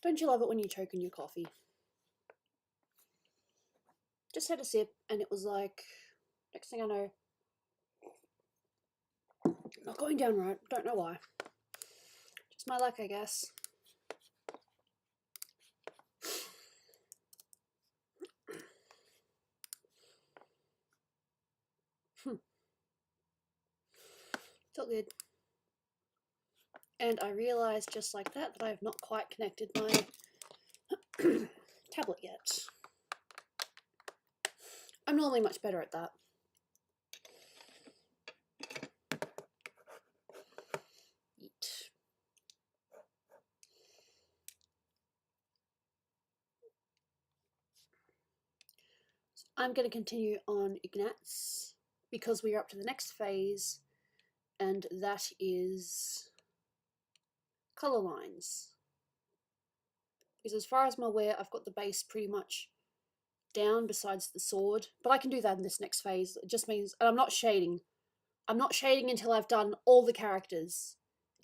Don't you love it when you choke on your coffee? Just had a sip and it was like, next thing I know, not going down right. Don't know why. Just my luck, I guess. Felt good. And I realised just like that I have not quite connected my tablet yet. I'm normally much better at that. Eat. So I'm going to continue on Ignatz because we are up to the next phase, and that is colour lines. Because as far as I'm aware, I've got the base pretty much down besides the sword, but I can do that in this next phase. It just means, and I'm not shading until I've done all the characters.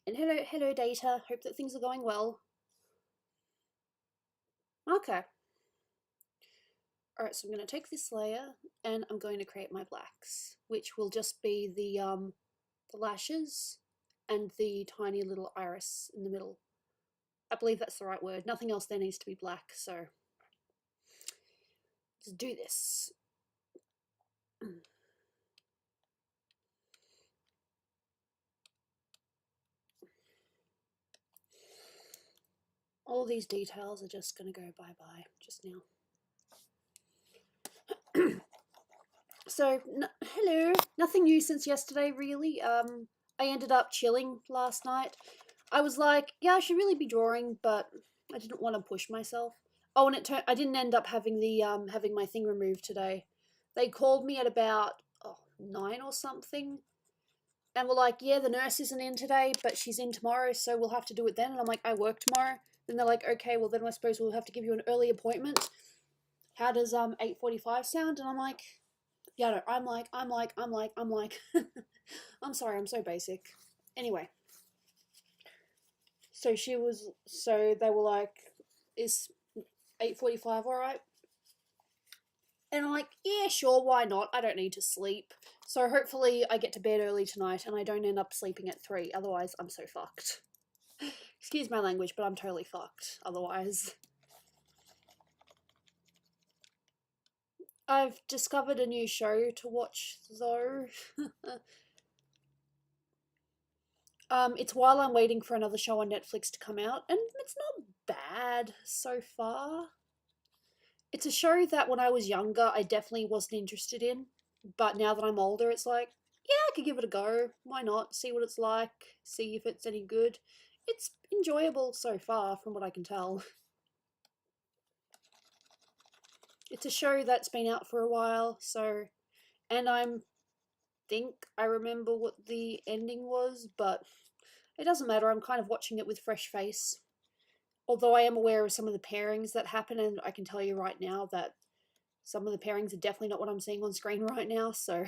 And hello Data, hope that things are going well. Okay. Alright, so I'm going to take this layer and I'm going to create my blacks, which will just be the lashes and the tiny little iris in the middle. I believe that's the right word. Nothing else there needs to be black, so let's do this. All these details are just going to go bye-bye just now. So, hello. Nothing new since yesterday, really. I ended up chilling last night. I was like, yeah, I should really be drawing, but I didn't want to push myself. Oh, and I didn't end up having the having my thing removed today. They called me at about 9 or something, and were like, yeah, the nurse isn't in today, but she's in tomorrow, so we'll have to do it then. And I'm like, I work tomorrow. Then they're like, okay, well then I suppose we'll have to give you an early appointment. How does 8:45 sound? And I'm like, yeah, no, I'm like, I'm sorry, I'm so basic. Anyway, so they were like, is 8:45 all right? And I'm like, yeah, sure, why not? I don't need to sleep. So hopefully I get to bed early tonight and I don't end up sleeping at 3. Otherwise, I'm so fucked. Excuse my language, but I'm totally fucked otherwise. I've discovered a new show to watch, though. It's while I'm waiting for another show on Netflix to come out, and it's not bad so far. It's a show that when I was younger, I definitely wasn't interested in, but now that I'm older, it's like, yeah, I could give it a go. Why not? See what it's like, see if it's any good. It's enjoyable so far, from what I can tell. It's a show that's been out for a while, so, and think I remember what the ending was, but it doesn't matter. I'm kind of watching it with fresh face. Although I am aware of some of the pairings that happen, and I can tell you right now that some of the pairings are definitely not what I'm seeing on screen right now, so.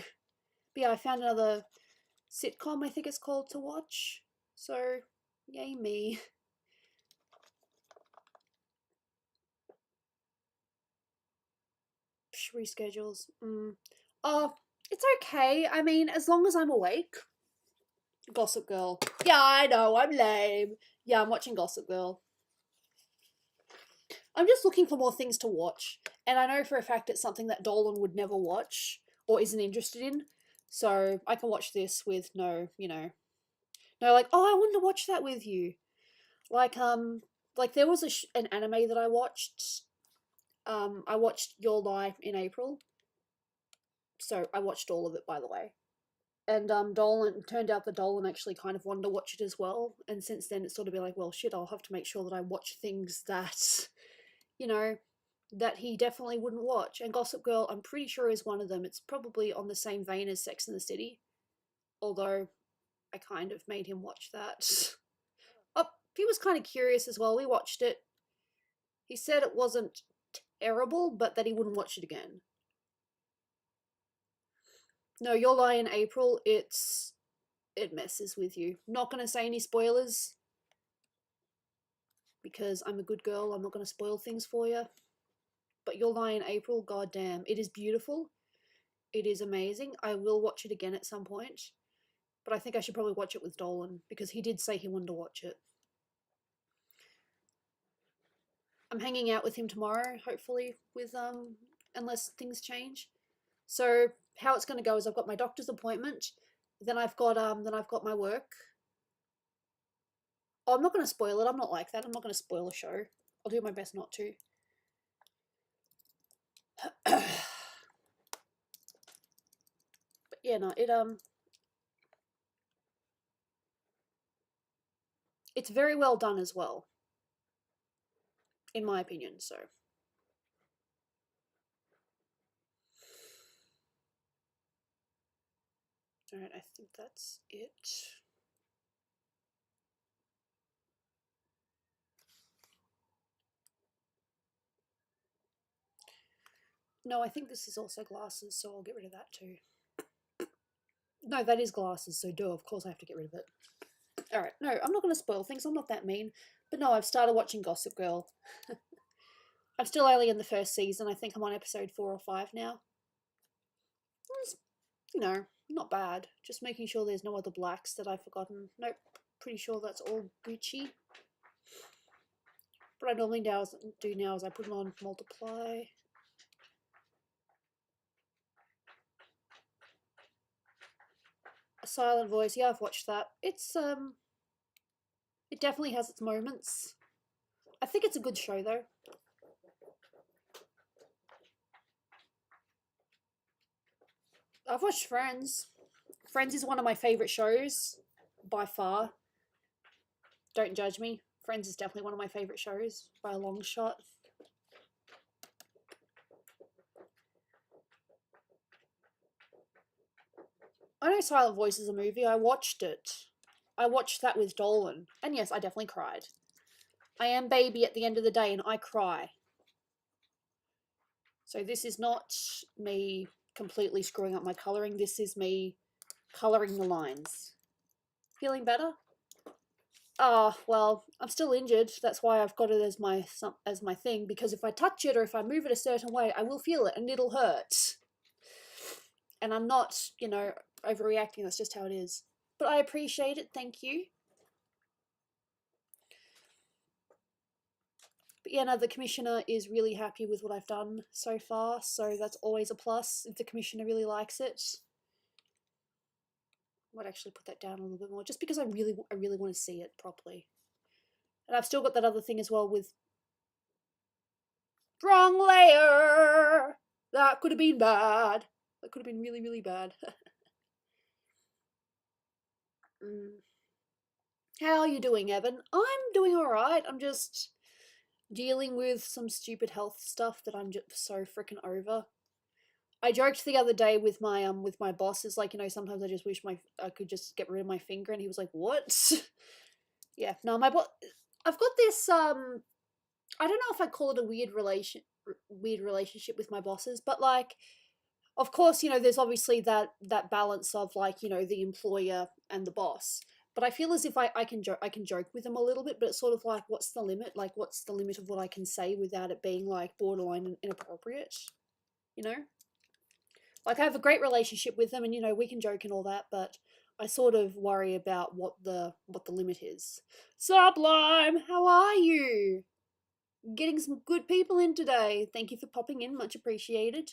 But yeah, I found another sitcom, I think it's called, to watch. So, yay me. Reschedules. Oh, it's okay. I mean, as long as I'm awake. Gossip Girl. Yeah, I know, I'm lame. Yeah, I'm watching Gossip Girl. I'm just looking for more things to watch. And I know for a fact it's something that Dolan would never watch or isn't interested in. So I can watch this with no, no, like, oh, I wanted to watch that with you. Like there was an anime that I watched. I watched Your Lie in April. So I watched all of it, by the way. And Dolan, turned out that Dolan actually kind of wanted to watch it as well. And since then it's sort of been like, well, shit, I'll have to make sure that I watch things that, that he definitely wouldn't watch. And Gossip Girl, I'm pretty sure, is one of them. It's probably on the same vein as Sex and the City. Although I kind of made him watch that. Oh, he was kind of curious as well. We watched it. He said it wasn't terrible, but that he wouldn't watch it again. No, Your Lie in April, it messes with you. Not gonna say any spoilers. because I'm a good girl. I'm not going to spoil things for you. But Your Lie in April, goddamn, it is beautiful. It is amazing. I will watch it again at some point. But I think I should probably watch it with Dolan, because he did say he wanted to watch it. I'm hanging out with him tomorrow, hopefully, with unless things change. So how it's going to go is I've got my doctor's appointment, then I've got my work. Oh, I'm not going to spoil it. I'm not like that. I'm not going to spoil a show. I'll do my best not to. But yeah, no, it's very well done as well, in my opinion. So all right, I think that's it. No, I think this is also glasses, so I'll get rid of that too. No, that is glasses, so duh, of course I have to get rid of it. Alright, no, I'm not going to spoil things, I'm not that mean. But no, I've started watching Gossip Girl. I'm still only in the first season, I think I'm on episode 4 or 5 now. It's, you know, not bad. Just making sure there's no other blacks that I've forgotten. Nope, pretty sure that's all Gucci. What I normally do now is I put it on multiply. A Silent Voice, yeah, I've watched that. It's it definitely has its moments. I think it's a good show though. I've watched Friends. Friends is one of my favourite shows by far. Don't judge me. Friends is definitely one of my favourite shows by a long shot. I know Silent Voice is a movie. I watched it. I watched that with Dolan. And yes, I definitely cried. I am baby at the end of the day and I cry. So this is not me completely screwing up my colouring. This is me colouring the lines. Feeling better? Ah, well, I'm still injured. That's why I've got it as my thing, because if I touch it or if I move it a certain way, I will feel it and it'll hurt. And I'm not, you know, overreacting. That's just how it is. But I appreciate it. Thank you. But yeah, no, the commissioner is really happy with what I've done so far, so that's always a plus if the commissioner really likes it. I might actually put that down a little bit more, just because I really want to see it properly. And I've still got that other thing as well with wrong layer. That could have been bad. That could have been really, really bad. How are you doing, Evan? I'm doing alright. I'm just dealing with some stupid health stuff that I'm just so freaking over. I joked the other day with my boss, is like, you know, sometimes I just wish I could just get rid of my finger, and he was like, what? Yeah, no, my boss, I've got this I don't know if I call it a weird relationship with my bosses, but like, of course, you know, there's obviously that balance of like, you know, the employer and the boss. But I feel as if I can joke with them a little bit, but it's sort of like, what's the limit? Like, what's the limit of what I can say without it being like borderline inappropriate? You know, like I have a great relationship with them, and you know, we can joke and all that, but I sort of worry about what the limit is. Sublime, how are you? Getting some good people in today. Thank you for popping in, much appreciated.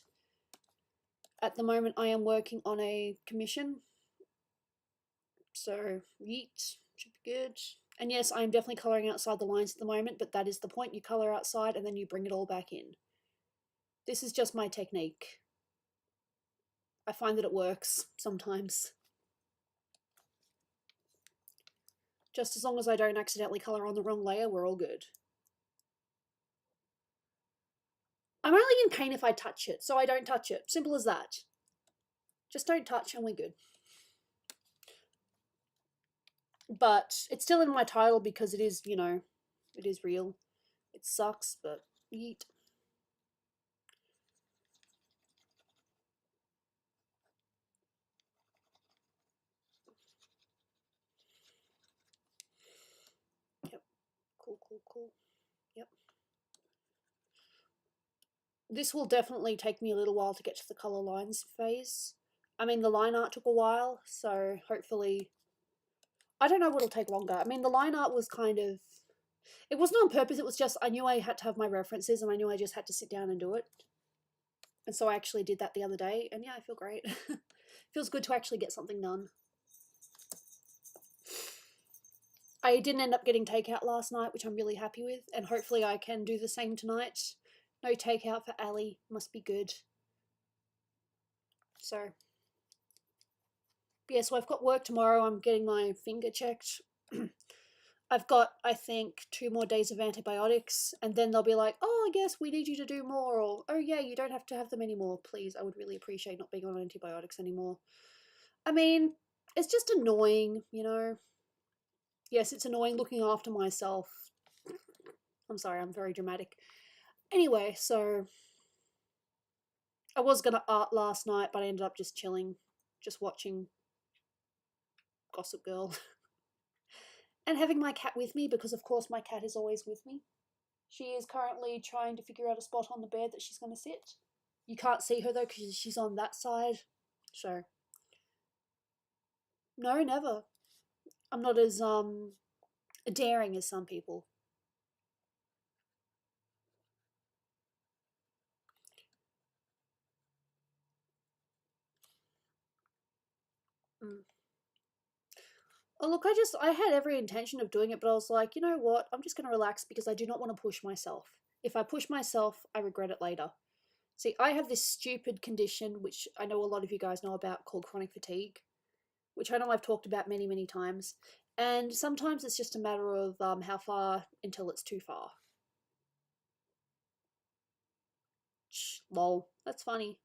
At the moment, I am working on a commission. So, yeet, should be good. And yes, I am definitely colouring outside the lines at the moment, but that is the point. You colour outside and then you bring it all back in. This is just my technique. I find that it works sometimes. Just as long as I don't accidentally colour on the wrong layer, we're all good. I'm only in pain if I touch it, so I don't touch it. Simple as that. Just don't touch and we're good. But it's still in my title because it is, you know, it is real. It sucks, but yeet. Yep. Cool. cool. Yep. This will definitely take me a little while to get to the colour lines phase. I mean, the line art took a while, so hopefully... I don't know what'll take longer. I mean, the line art was kind of... It wasn't on purpose, it was just I knew I had to have my references and I knew I just had to sit down and do it. And so I actually did that the other day, and yeah, I feel great. Feels good to actually get something done. I didn't end up getting takeout last night, which I'm really happy with, and hopefully I can do the same tonight. No takeout for Ali, must be good. So, yeah, so I've got work tomorrow, I'm getting my finger checked. I've got, I think, 2 more days of antibiotics, and then they'll be like, oh, I guess we need you to do more, or, oh yeah, you don't have to have them anymore, please. I would really appreciate not being on antibiotics anymore. I mean, it's just annoying, you know. Yes, it's annoying looking after myself. I'm sorry, I'm very dramatic. Anyway, so I was going to art last night, but I ended up just chilling, just watching Gossip Girl. And having my cat with me, because of course my cat is always with me. She is currently trying to figure out a spot on the bed that she's going to sit. You can't see her though because she's on that side. So, no, never. I'm not as daring as some people. Mm. Oh, look, I had every intention of doing it, but I was like, you know what? I'm just going to relax because I do not want to push myself. If I push myself, I regret it later. See, I have this stupid condition, which I know a lot of you guys know about, called chronic fatigue, which I know I've talked about many, many times. And sometimes it's just a matter of how far until it's too far. Lol, that's funny.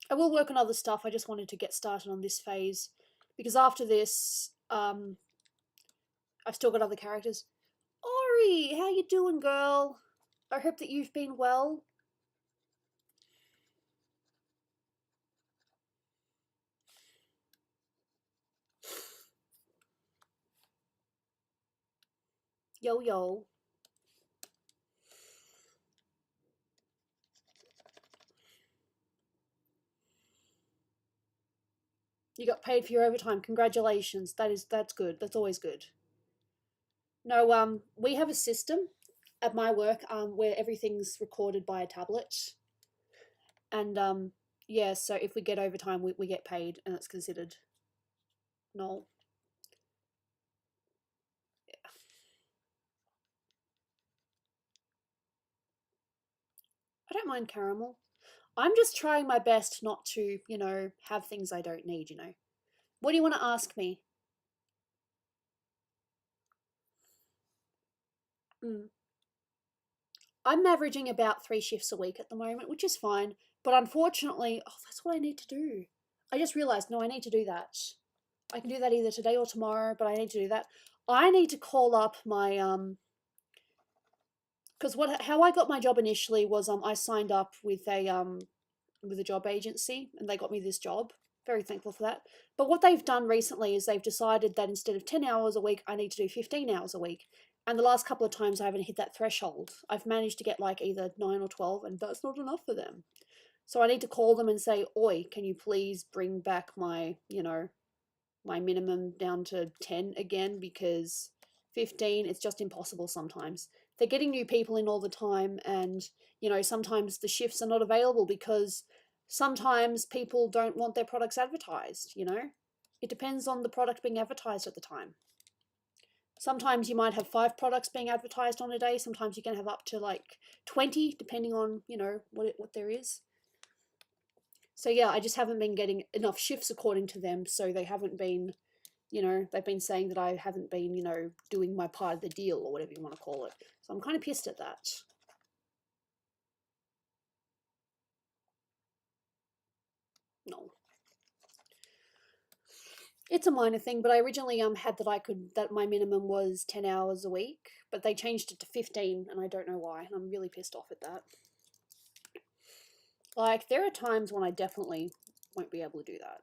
I will work on other stuff. I just wanted to get started on this phase because after this, I've still got other characters. Ori, how you doing, girl? I hope that you've been well. Yo, yo. You got paid for your overtime. Congratulations. That's good. That's always good. No, we have a system at my work where everything's recorded by a tablet. And yeah, so if we get overtime, we get paid and it's considered. No. Yeah. I don't mind caramel. I'm just trying my best not to, you know, have things I don't need, you know. What do you want to ask me? Mm. I'm averaging about 3 shifts a week at the moment, which is fine. But unfortunately, oh, that's what I need to do. I just realized, no, I need to do that. I can do that either today or tomorrow, but I need to do that. I need to call up my because how I got my job initially was I signed up with a job agency and they got me this job. Very thankful for that. But what they've done recently is they've decided that instead of 10 hours a week, I need to do 15 hours a week. And the last couple of times I haven't hit that threshold. I've managed to get like either 9 or 12, and that's not enough for them. So I need to call them and say, oi, can you please bring back my, you know, my minimum down to 10 again, because 15, it's just impossible sometimes. They're getting new people in all the time, and, you know, sometimes the shifts are not available because sometimes people don't want their products advertised, you know? It depends on the product being advertised at the time. Sometimes you might have 5 products being advertised on a day. Sometimes you can have up to like 20, depending on, you know, what there is. So yeah, I just haven't been getting enough shifts according to them. So they haven't been, you know, they've been saying that I haven't been, you know, doing my part of the deal or whatever you want to call it. So I'm kind of pissed at that. No. It's a minor thing, but I originally had that my minimum was 10 hours a week, but they changed it to 15 and I don't know why. And I'm really pissed off at that. Like, there are times when I definitely won't be able to do that.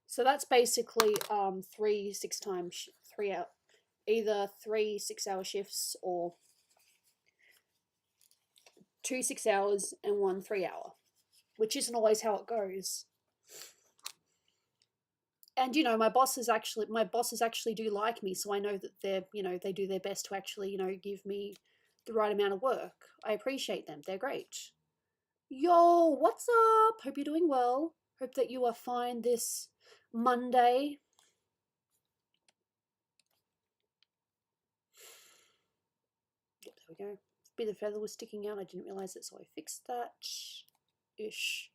So that's basically 3 6 times 3 hour, either 3 6 hour shifts or 2 6 hours and 1 3 hour, which isn't always how it goes. And you know, my bosses actually do like me, so I know that they do their best to actually give me the right amount of work. I appreciate them. They're great. Yo, what's up? Hope you're doing well. Hope that you are fine this Monday. Yep, there we go. Bit of feather was sticking out. I didn't realize it, so I fixed that. Ish.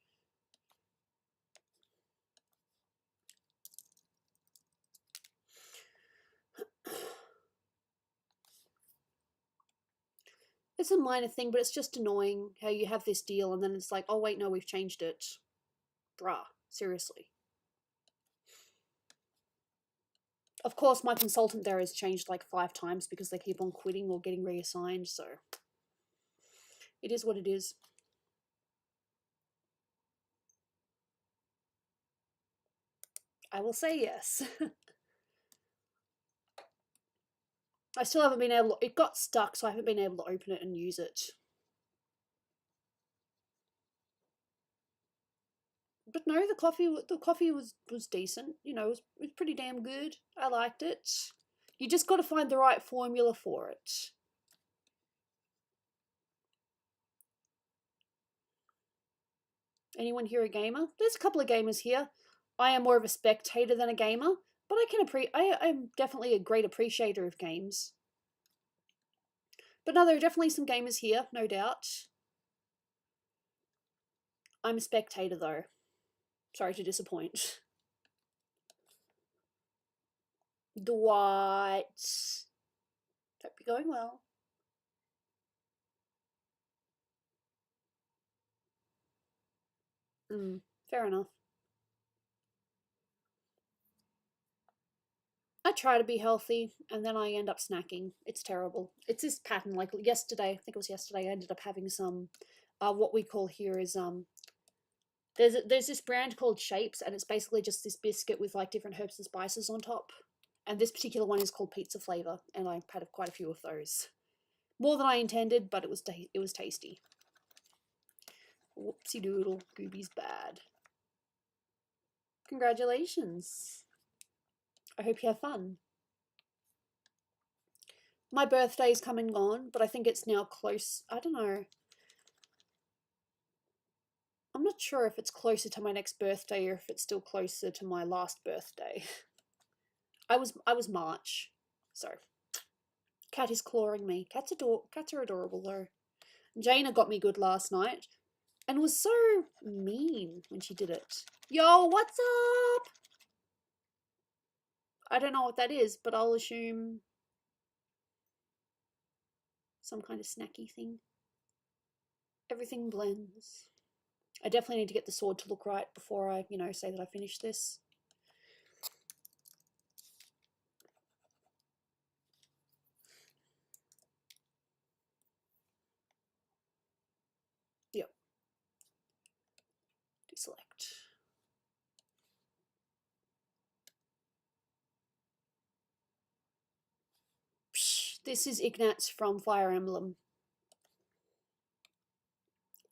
It's a minor thing, but it's just annoying how you have this deal and then it's like, oh wait, no, we've changed it. Bruh, seriously. Of course, my consultant there has changed like 5 times because they keep on quitting or getting reassigned, so it is what it is. I will say yes. I still haven't been able to, it got stuck, so I haven't been able to open it and use it. But no, the coffee was decent. You know, it was pretty damn good. I liked it. You just got to find the right formula for it. Anyone here a gamer? There's a couple of gamers here. I am more of a spectator than a gamer, but I'm definitely a great appreciator of games. But no, there are definitely some gamers here, no doubt. I'm a spectator though. Sorry to disappoint. Dwight. Hope you're going well. Fair enough. I try to be healthy and then I end up snacking. It's terrible. It's this pattern. Like yesterday, I think it was yesterday, I ended up having some what we call here is there's this brand called Shapes and it's basically just this biscuit with like different herbs and spices on top. And this particular one is called pizza flavor and I had quite a few of those. More than I intended, but it was tasty. Whoopsie doodle, Gooby's bad. Congratulations. I hope you have fun. My birthday's come and gone, but I think it's now close. I don't know. I'm not sure if it's closer to my next birthday or if it's still closer to my last birthday. I was March. So cat is clawing me. Cats are adorable though. Jaina got me good last night and was so mean when she did it. Yo, what's up? I don't know what that is, but I'll assume some kind of snacky thing. Everything blends. I definitely need to get the sword to look right before I, say that I finished this. Yep. Deselect. This is Ignatz from Fire Emblem.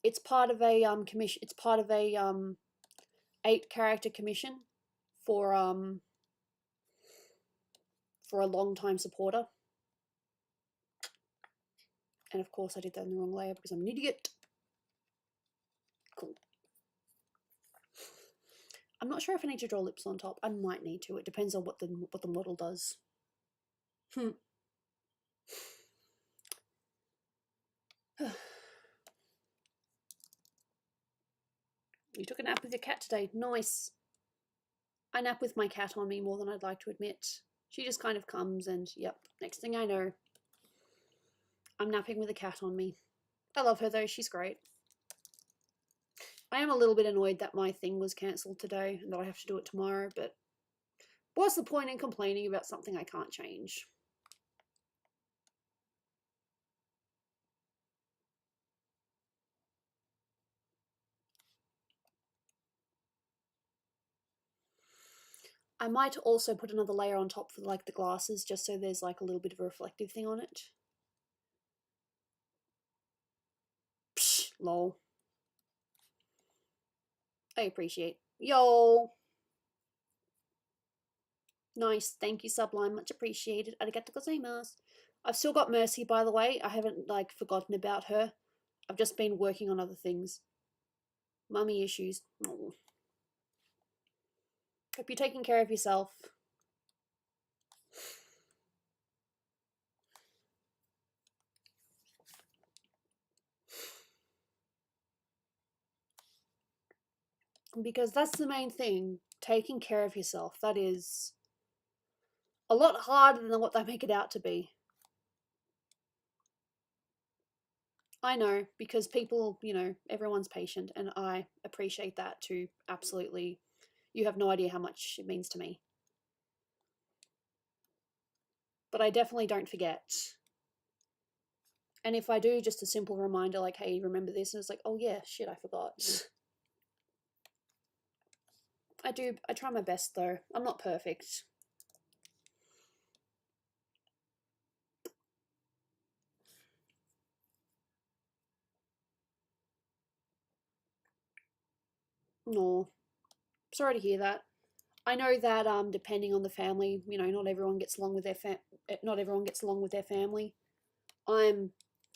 It's part of a commission. It's part of a 8-character commission for a long-time supporter. And of course, I did that in the wrong layer because I'm an idiot. Cool. I'm not sure if I need to draw lips on top. I might need to. It depends on what the model does. You took a nap with your cat today. Nice. I nap with my cat on me more than I'd like to admit. She just kind of comes and, yep, next thing I know, I'm napping with a cat on me. I love her though, she's great. I am a little bit annoyed that my thing was cancelled today and that I have to do it tomorrow, but what's the point in complaining about something I can't change? I might also put another layer on top for like the glasses, just so there's like a little bit of a reflective thing on it. Psh, lol. I appreciate. Yo! Nice, thank you, Sublime, much appreciated. Arigatou gozaimasu. I've still got Mercy, by the way. I haven't, like, forgotten about her. I've just been working on other things. Mummy issues. Oh. Hope you're taking care of yourself. Because that's the main thing. Taking care of yourself. That is a lot harder than what they make it out to be. I know, because people, you know, everyone's patient, and I appreciate that too. Absolutely. You have no idea how much it means to me. But I definitely don't forget. And if I do, just a simple reminder like, hey, remember this? And it's like, oh yeah, shit, I forgot. I try my best though. I'm not perfect. No. Sorry to hear that. I know that depending on the family, you know, not everyone gets along with their family. I'm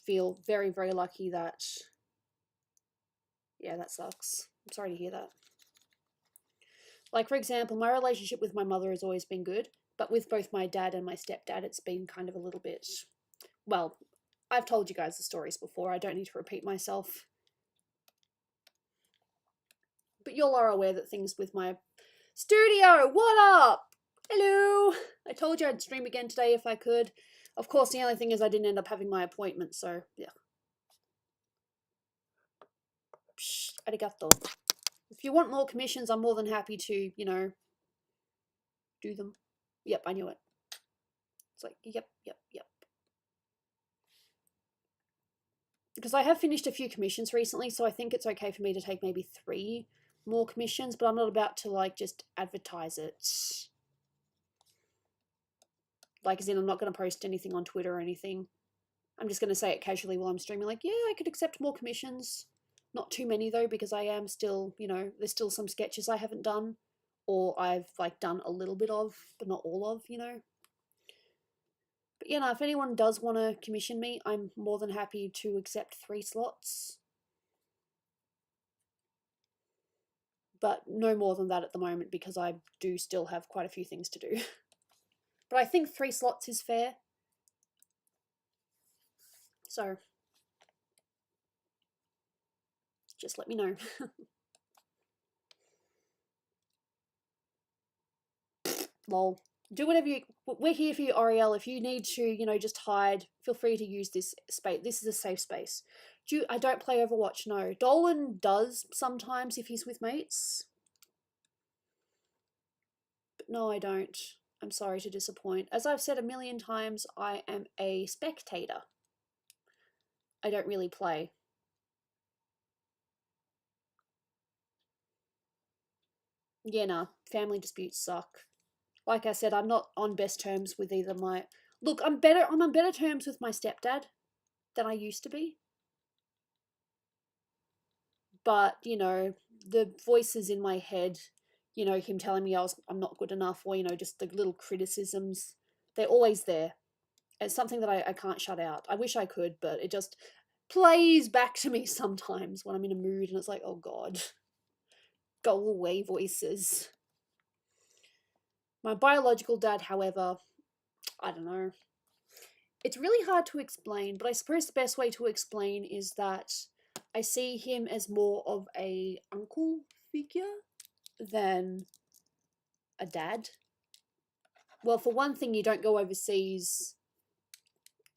feel very, very lucky that, yeah, that sucks. I'm sorry to hear that. Like, for example, my relationship with my mother has always been good, but with both my dad and my stepdad, it's been kind of a little bit, well, I've told you guys the stories before. I don't need to repeat myself. But you all are aware that things with my studio, what up? Hello! I told you I'd stream again today if I could. Of course, the only thing is I didn't end up having my appointment, so yeah. Psh, arigato. If you want more commissions, I'm more than happy to, you know, do them. Yep, I knew it. It's like, yep. Because I have finished a few commissions recently, so I think it's okay for me to take maybe 3 more commissions, but I'm not about to, like, just advertise it. Like, as in, I'm not going to post anything on Twitter or anything. I'm just going to say it casually while I'm streaming, like, yeah, I could accept more commissions. Not too many, though, because I am still, you know, there's still some sketches I haven't done, or I've, like, done a little bit of, but not all of, you know. But, you know, if anyone does want to commission me, I'm more than happy to accept 3 slots. But no more than that at the moment, because I do still have quite a few things to do. But I think 3 slots is fair. So, just let me know. Lol. Do whatever you... We're here for you, Oriel. If you need to, you know, just hide, feel free to use this space. This is a safe space. I don't play Overwatch, no. Dolan does sometimes if he's with mates. But no, I don't. I'm sorry to disappoint. As I've said a million times, I am a spectator. I don't really play. Yeah, nah. Family disputes suck. Like I said, I'm not on best terms with either my... Look, I'm on better terms with my stepdad than I used to be. But, you know, the voices in my head, you know, him telling me I'm not good enough, or, you know, just the little criticisms, they're always there. It's something that I can't shut out. I wish I could, but it just plays back to me sometimes when I'm in a mood, and it's like, oh god. Go away, voices. My biological dad, however, I don't know. It's really hard to explain, but I suppose the best way to explain is that I see him as more of a uncle figure than a dad. Well, for one thing, you don't go overseas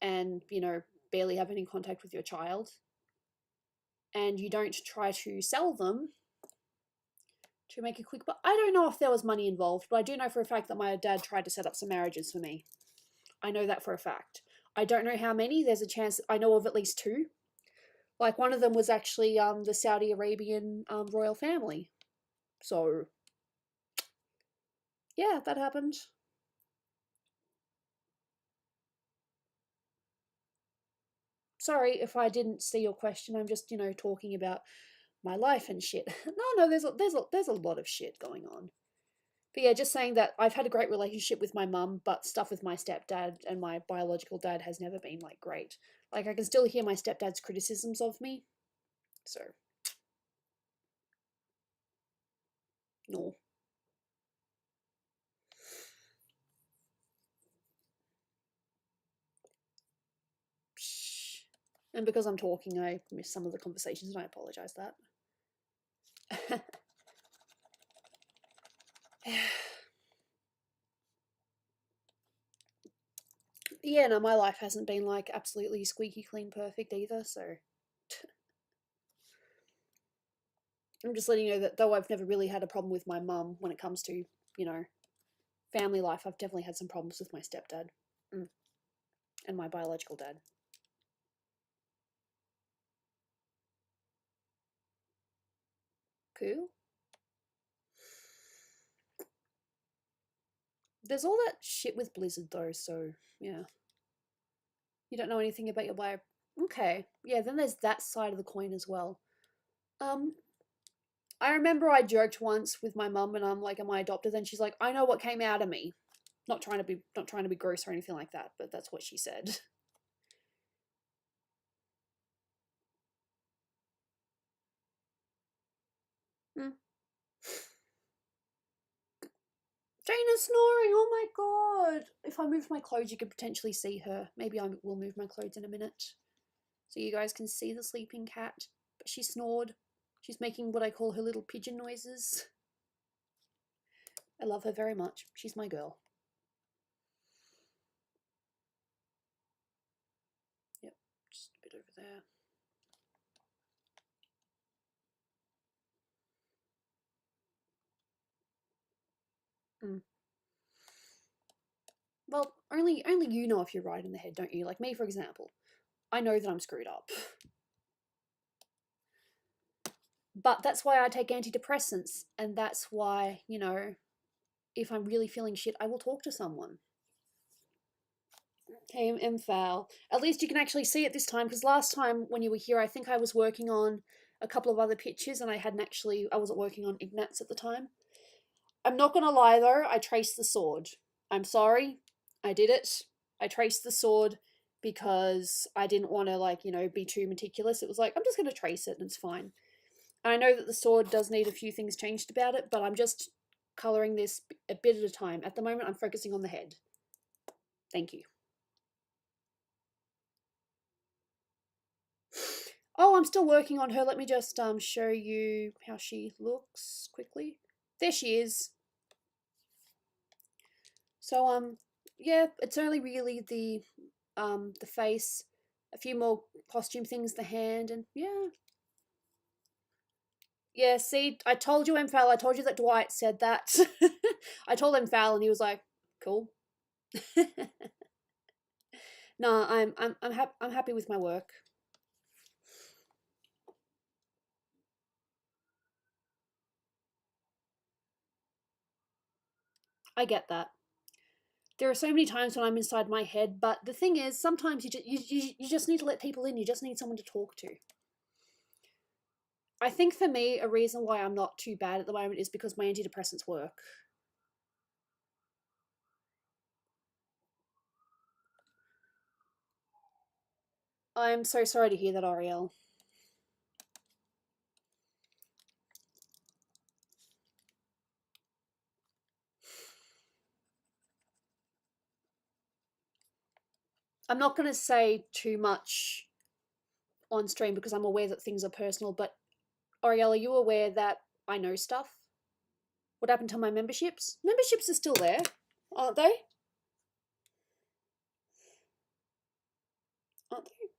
and, you know, barely have any contact with your child. And you don't try to sell them to make a quick... But I don't know if there was money involved, but I do know for a fact that my dad tried to set up some marriages for me. I know that for a fact. I don't know how many. There's a chance I know of at least 2. Like, one of them was actually the Saudi Arabian royal family. So, Yeah, that happened. Sorry if I didn't see your question. I'm just, talking about my life and shit. No, there's a lot of shit going on. But yeah, just saying that I've had a great relationship with my mum, but stuff with my stepdad and my biological dad has never been like great. Like I can still hear my stepdad's criticisms of me. So, no. And because I'm talking, I miss some of the conversations and I apologize that. Yeah, no, my life hasn't been like absolutely squeaky clean perfect either, so I'm just letting you know that though I've never really had a problem with my mum when it comes to, you know, family life, I've definitely had some problems with my stepdad and my biological dad. Cool. There's all that shit with Blizzard though, so yeah. You don't know anything about your bio. Okay. Yeah, then there's that side of the coin as well. Um, I remember I joked once with my mum and I'm like, am I adopted? And she's like, I know what came out of me. Not trying to be gross or anything like that, but that's what she said. Hmm. Jaina's snoring. Oh my god! If I move my clothes, you could potentially see her. Maybe I will move my clothes in a minute, so you guys can see the sleeping cat. But she snored. She's making what I call her little pigeon noises. I love her very much. She's my girl. Yep, just a bit over there. Mm. Well, only you know if you're right in the head, don't you? Like me, for example. I know that I'm screwed up. But that's why I take antidepressants, and that's why, if I'm really feeling shit, I will talk to someone. Okay, M foul. At least you can actually see it this time, because last time when you were here, I think I was working on a couple of other pictures, and I wasn't working on Ignat's at the time. I'm not gonna lie though, I traced the sword. I'm sorry, I did it. I traced the sword because I didn't want to be too meticulous. It was like I'm just gonna trace it and it's fine. And I know that the sword does need a few things changed about it, but I'm just colouring this a bit at a time. At the moment, I'm focusing on the head. Thank you. Oh, I'm still working on her. Let me just show you how she looks quickly. There she is. So yeah, it's only really the face, a few more costume things, the hand, and yeah. Yeah, see, I told you M foul. I told you that Dwight said that. I told him foul and he was like, "Cool." No, I'm happy with my work. I get that. There are so many times when I'm inside my head, but the thing is, sometimes you just need to let people in. You just need someone to talk to. I think for me, a reason why I'm not too bad at the moment is because my antidepressants work. I'm so sorry to hear that, Ariel. I'm not going to say too much on stream because I'm aware that things are personal, but Ariel, are you aware that I know stuff? What happened to my memberships? Memberships are still there, aren't they? Aren't they?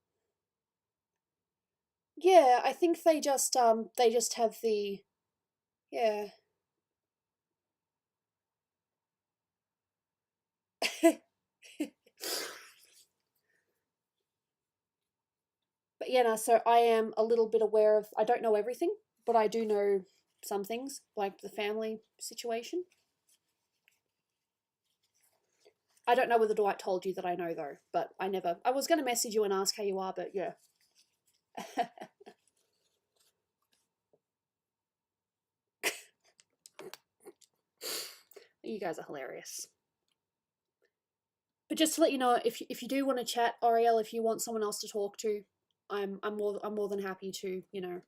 Yeah, I think they just have the yeah. But yeah, no, so I am a little bit aware of, I don't know everything, but I do know some things, like the family situation. I don't know whether Dwight told you that I know though, but I was going to message you and ask how you are, but yeah. You guys are hilarious. But just to let you know, if you do want to chat, Ariel, if you want someone else to talk to, I'm more than happy to, you know,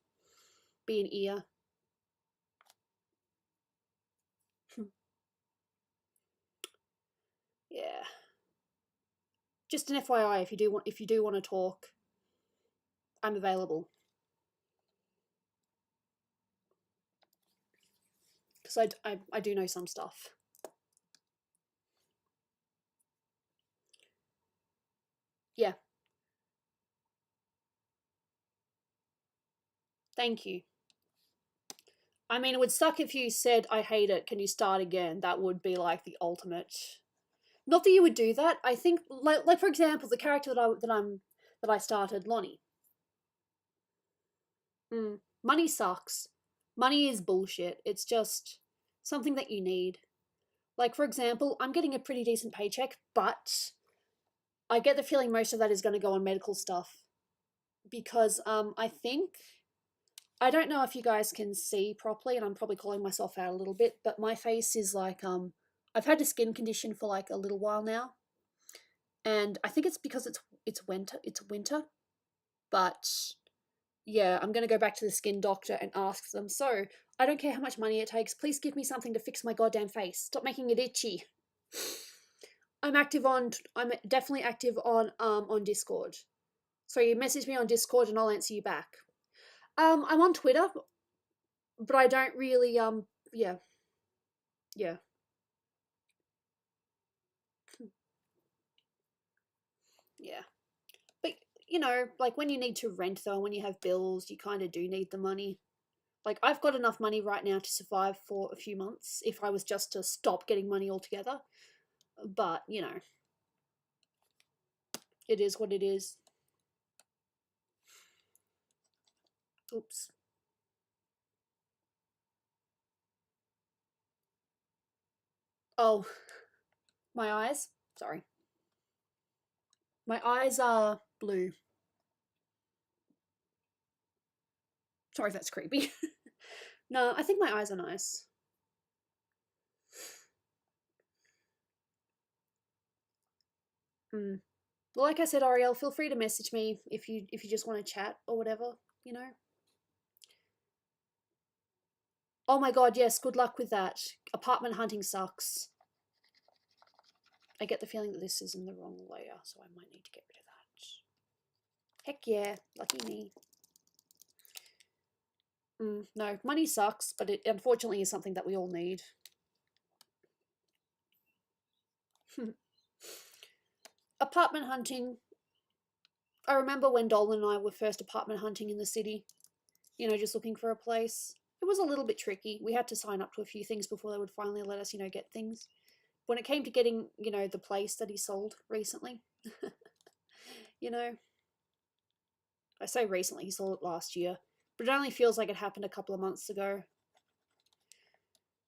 be an ear. Yeah. Just an FYI, if you do want to talk, I'm available. Because I do know some stuff. Yeah. Thank you. I mean, it would suck if you said, I hate it, can you start again? That would be like the ultimate. Not that you would do that. I think, like for example, the character that I started, Lonnie. Money sucks. Money is bullshit. It's just something that you need. Like, for example, I'm getting a pretty decent paycheck, but I get the feeling most of that is going to go on medical stuff. Because I don't know if you guys can see properly, and I'm probably calling myself out a little bit, but my face is like, I've had a skin condition for like a little while now. And I think it's because it's winter. But yeah, I'm going to go back to the skin doctor and ask them, so, I don't care how much money it takes, please give me something to fix my goddamn face. Stop making it itchy. I'm definitely active on Discord. So you message me on Discord and I'll answer you back. I'm on Twitter, but I don't really, yeah. Yeah. Yeah. But, you know, like when you need to rent though, when you have bills, you kind of do need the money. Like, I've got enough money right now to survive for a few months if I was just to stop getting money altogether. But, you know, it is what it is. Oops. Oh, my eyes? Sorry. My eyes are blue. Sorry if that's creepy. No, I think my eyes are nice. Hmm. Well, like I said, Ariel, feel free to message me if you just want to chat or whatever, you know. Oh my god, yes, good luck with that. Apartment hunting sucks. I get the feeling that this is in the wrong layer, so I might need to get rid of that. Heck yeah, lucky me. No, money sucks, but it unfortunately is something that we all need. Apartment hunting. I remember when Dolan and I were first apartment hunting in the city, you know, just looking for a place. It was a little bit tricky. We had to sign up to a few things before they would finally let us, you know, get things. When it came to getting, you know, the place that he sold recently, you know, I say recently, he sold it last year, but it only feels like it happened a couple of months ago.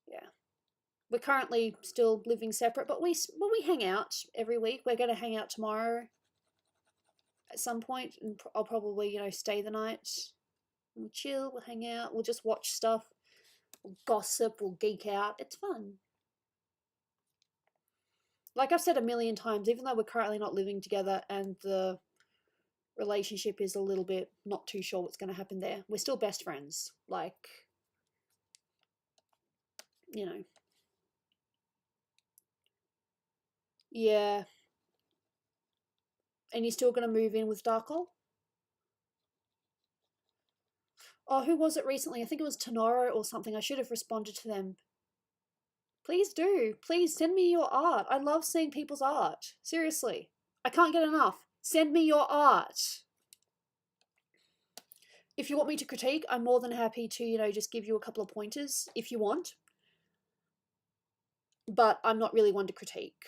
Yeah. We're currently still living separate, but we hang out every week. We're going to hang out tomorrow at some point, and I'll probably, you know, stay the night. We'll chill, we'll hang out, we'll just watch stuff, we'll gossip, we'll geek out. It's fun. Like I've said a million times, even though we're currently not living together and the relationship is a little bit not too sure what's going to happen there, we're still best friends. Like, you know. Yeah. And you're still going to move in with Darkle? Oh, who was it recently? I think it was Tenoro or something. I should have responded to them. Please do. Please send me your art. I love seeing people's art. Seriously. I can't get enough. Send me your art. If you want me to critique, I'm more than happy to, you know, just give you a couple of pointers if you want. But I'm not really one to critique.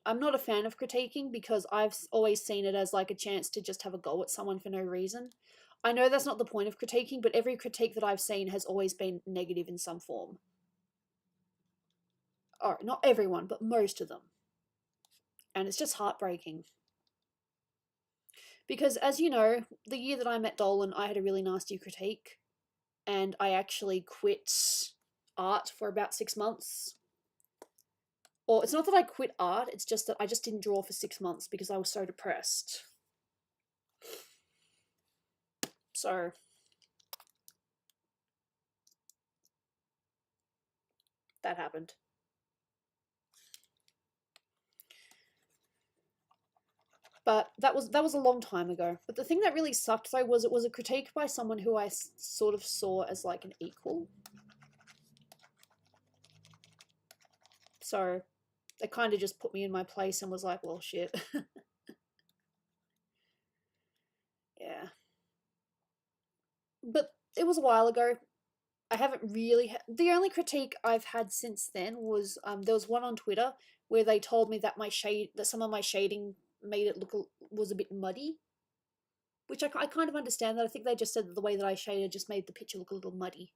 I'm not a fan of critiquing because I've always seen it as like a chance to just have a go at someone for no reason. I know that's not the point of critiquing, but every critique that I've seen has always been negative in some form. Or not everyone, but most of them. And it's just heartbreaking. Because, as you know, the year that I met Dolan, I had a really nasty critique, and I actually quit art for about 6 months. Or it's not that I quit art, it's just that I just didn't draw for 6 months because I was so depressed. So, that happened. But that was a long time ago. But the thing that really sucked though was it was a critique by someone who I sort of saw as like an equal. So it kind of just put me in my place and was like, well, shit. Yeah. But it was a while ago. I haven't really. The only critique I've had since then was there was one on Twitter where they told me that some of my shading made it look was a bit muddy, which I kind of understand that. I think they just said that the way that I shaded just made the picture look a little muddy.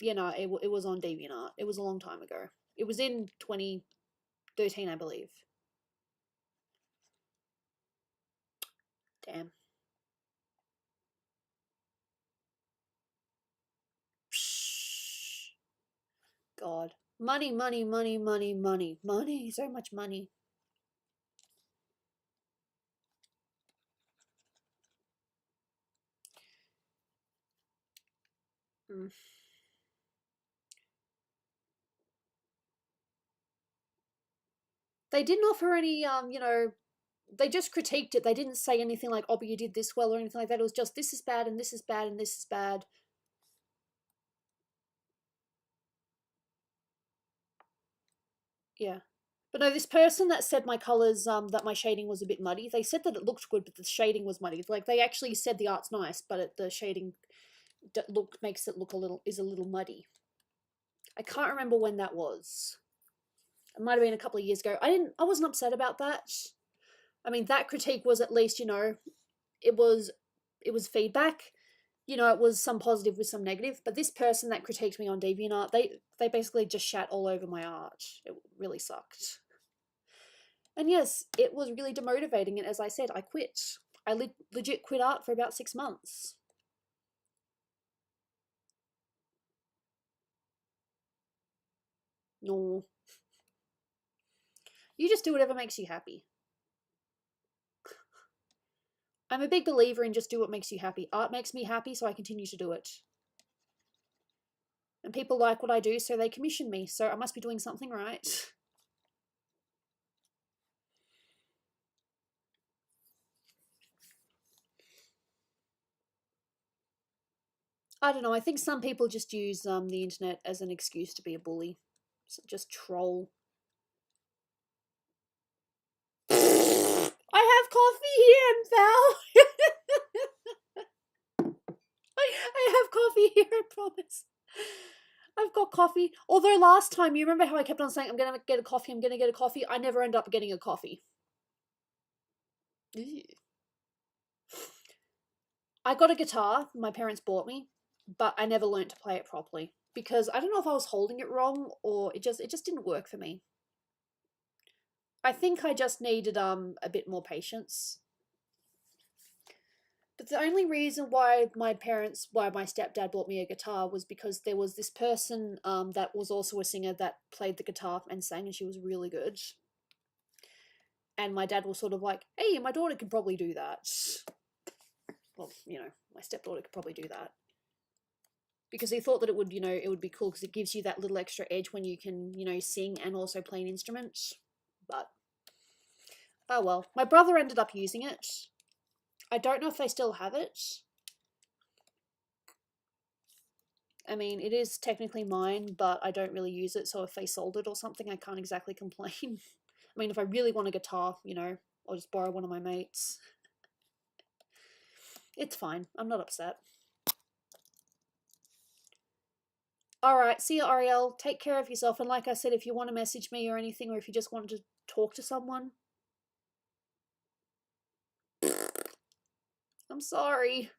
You know, it was on DeviantArt. It was a long time ago. It was in 2013, I believe. Damn. Psh. God. Money, money, money, money, money, money. So much money. Mm. They didn't offer any, they just critiqued it. They didn't say anything like, oh, but you did this well or anything like that. It was just, this is bad and this is bad and this is bad. Yeah. But no, this person that said my colors, that my shading was a bit muddy, they said that it looked good, but the shading was muddy. Like, they actually said the art's nice, but the shading makes it look is a little muddy. I can't remember when that was. It might have been a couple of years ago. I wasn't upset about that. I mean, that critique was at least, it was feedback. It was some positive with some negative. But this person that critiqued me on DeviantArt, they basically just shat all over my art. It really sucked. And yes, it was really demotivating. And as I said, I quit. I legit quit art for about 6 months. No. You just do whatever makes you happy. I'm a big believer in just do what makes you happy. Art makes me happy, so I continue to do it. And people like what I do, so they commission me. So I must be doing something right. I don't know. I think some people just use the internet as an excuse to be a bully. So just troll. I have coffee here, pal. I have coffee here, I promise. I've got coffee. Although last time, you remember how I kept on saying, I'm going to get a coffee, I'm going to get a coffee? I never end up getting a coffee. Ew. I got a guitar my parents bought me, but I never learned to play it properly. Because I don't know if I was holding it wrong or it just didn't work for me. I think I just needed a bit more patience. But the only reason why my stepdad bought me a guitar was because there was this person that was also a singer that played the guitar and sang, and she was really good. And my dad was sort of like, hey, my daughter could probably do that. Well, my stepdaughter could probably do that. Because he thought that it would, it would be cool because it gives you that little extra edge when you can, sing and also play an instrument. But, oh well. My brother ended up using it. I don't know if they still have it. I mean, it is technically mine, but I don't really use it, so if they sold it or something, I can't exactly complain. I mean, if I really want a guitar, I'll just borrow one of my mates. It's fine. I'm not upset. Alright, see you, Ariel. Take care of yourself, and like I said, if you want to message me or anything, or if you just want to talk to someone, I'm sorry.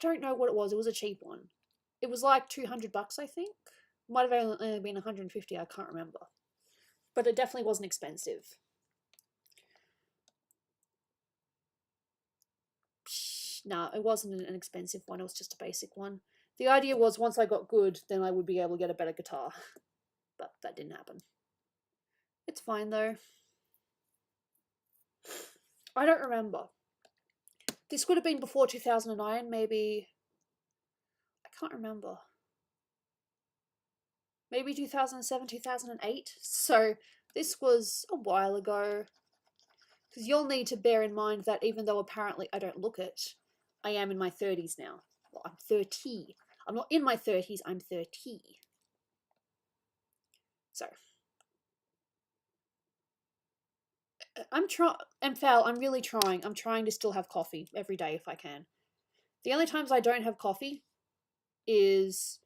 don't know what it was. It was a cheap one. It was like $200, I think. Might have only been 150, I can't remember. But it definitely wasn't expensive. No, it wasn't an expensive one. It was just a basic one. The idea was once I got good, then I would be able to get a better guitar. But that didn't happen. It's fine though. I don't remember. This could have been before 2009, maybe. I can't remember. Maybe 2007, 2008. So this was a while ago. Because you'll need to bear in mind that even though apparently I don't look it, I am in my 30s now. Well, I'm 30. I'm not in my 30s, I'm 30. So. I'm really trying. I'm trying to still have coffee every day if I can. The only times I don't have coffee is,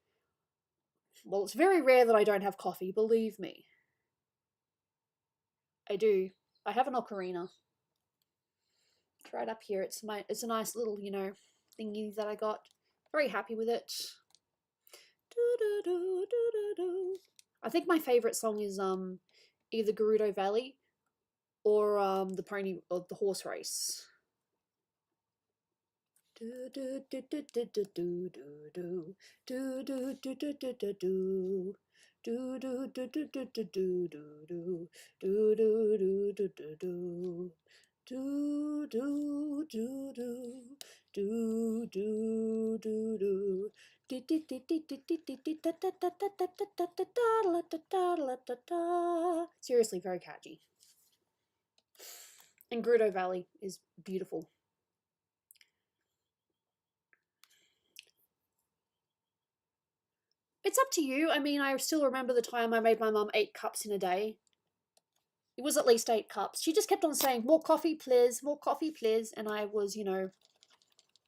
well, it's very rare that I don't have coffee, believe me. I do. I have an ocarina. It's right up here. It's a nice little, you know, thingy that I got. Very happy with it. I think my favorite song is either Gerudo Valley or the pony or the horse race. Seriously, very catchy. And Gerudo Valley is beautiful. It's up to you. I mean, I still remember the time I made my mum 8 cups in a day. It was at least 8 cups. She just kept on saying, more coffee, please, more coffee, please. And I was, you know,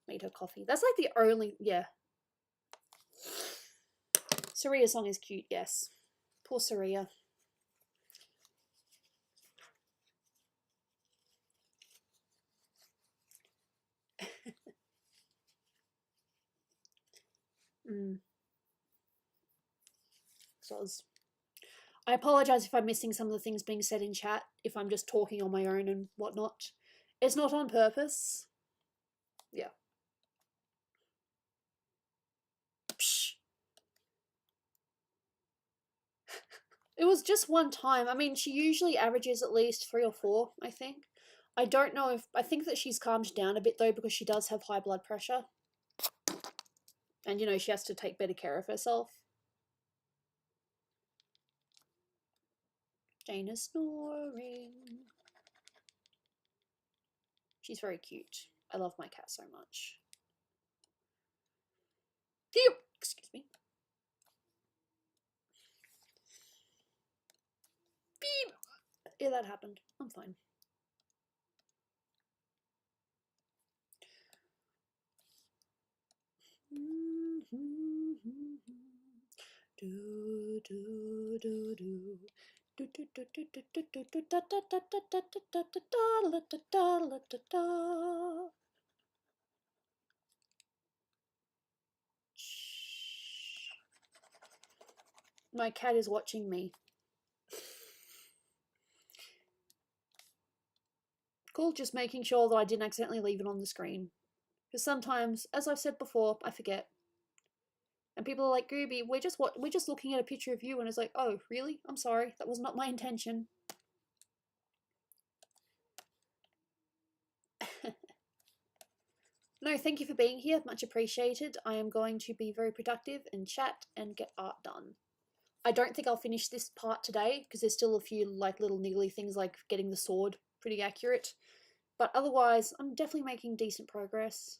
made her coffee. That's like the only, yeah. Saria's song is cute, yes. Poor Saria. I apologize if I'm missing some of the things being said in chat, if I'm just talking on my own and whatnot. It's not on purpose. Yeah. Psh. It was just one time. I mean, she usually averages at least 3 or 4, I think. I don't know if... I think that she's calmed down a bit, though, because she does have high blood pressure. And, you know, she has to take better care of herself. Jane is snoring. She's very cute. I love my cat so much. Excuse me. Beep! Yeah, that happened. I'm fine. My cat is watching me. Cool, just making sure that I didn't accidentally leave it on the screen. Because sometimes, as I've said before, I forget. And people are like, Gooby, we're just looking at a picture of you, and it's like, oh, really? I'm sorry, that was not my intention. No, thank you for being here, much appreciated. I am going to be very productive and chat and get art done. I don't think I'll finish this part today, because there's still a few like little niggly things like getting the sword pretty accurate. But otherwise, I'm definitely making decent progress.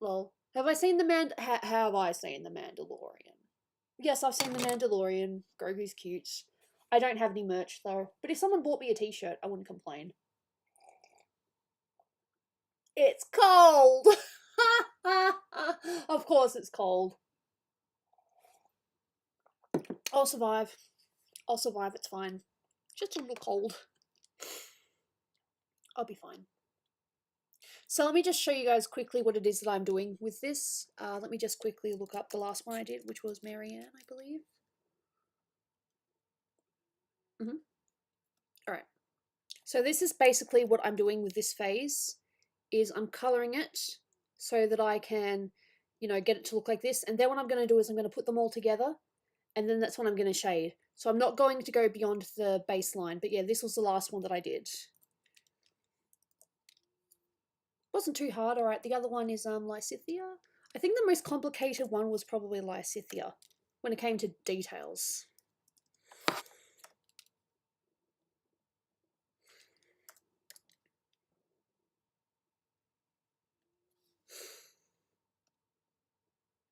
Lol. Have I seen the have I seen the Mandalorian? Yes, I've seen the Mandalorian. Grogu's cute. I don't have any merch though. But if someone bought me a t-shirt, I wouldn't complain. It's cold! Of course it's cold. I'll survive. I'll survive, it's fine. Just a little cold. I'll be fine. So let me just show you guys quickly what it is that I'm doing with this. Let me just quickly look up the last one I did, which was Marianne, I believe. All right. So this is basically what I'm doing with this phase, is I'm coloring it so that I can, you know, get it to look like this. And then what I'm going to do is I'm going to put them all together, and then that's when I'm going to shade. So I'm not going to go beyond the baseline, but yeah, this was the last one that I did. Wasn't too hard. All right, the other one is Lysithia. I think the most complicated one was probably Lysithia when it came to details.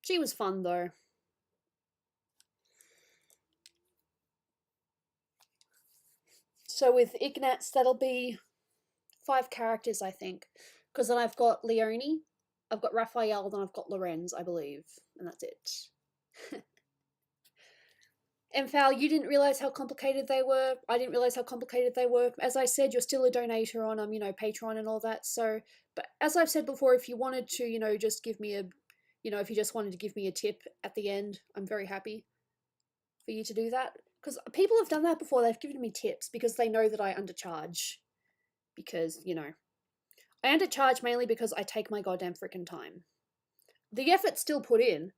She was fun though. So with Ignatz, that'll be 5 characters, I think. Because then I've got Leonie, I've got Raphael, then I've got Lorenz, I believe. And that's it. And Val, you didn't realise how complicated they were. I didn't realise how complicated they were. As I said, you're still a donator on you know, Patreon and all that. So, but as I've said before, if you wanted to, you know, just give me a, you know, if you just wanted to give me a tip at the end, I'm very happy for you to do that. Because people have done that before. They've given me tips because they know that I undercharge. Because, you know, I undercharge mainly because I take my goddamn freaking time. The effort's still put in,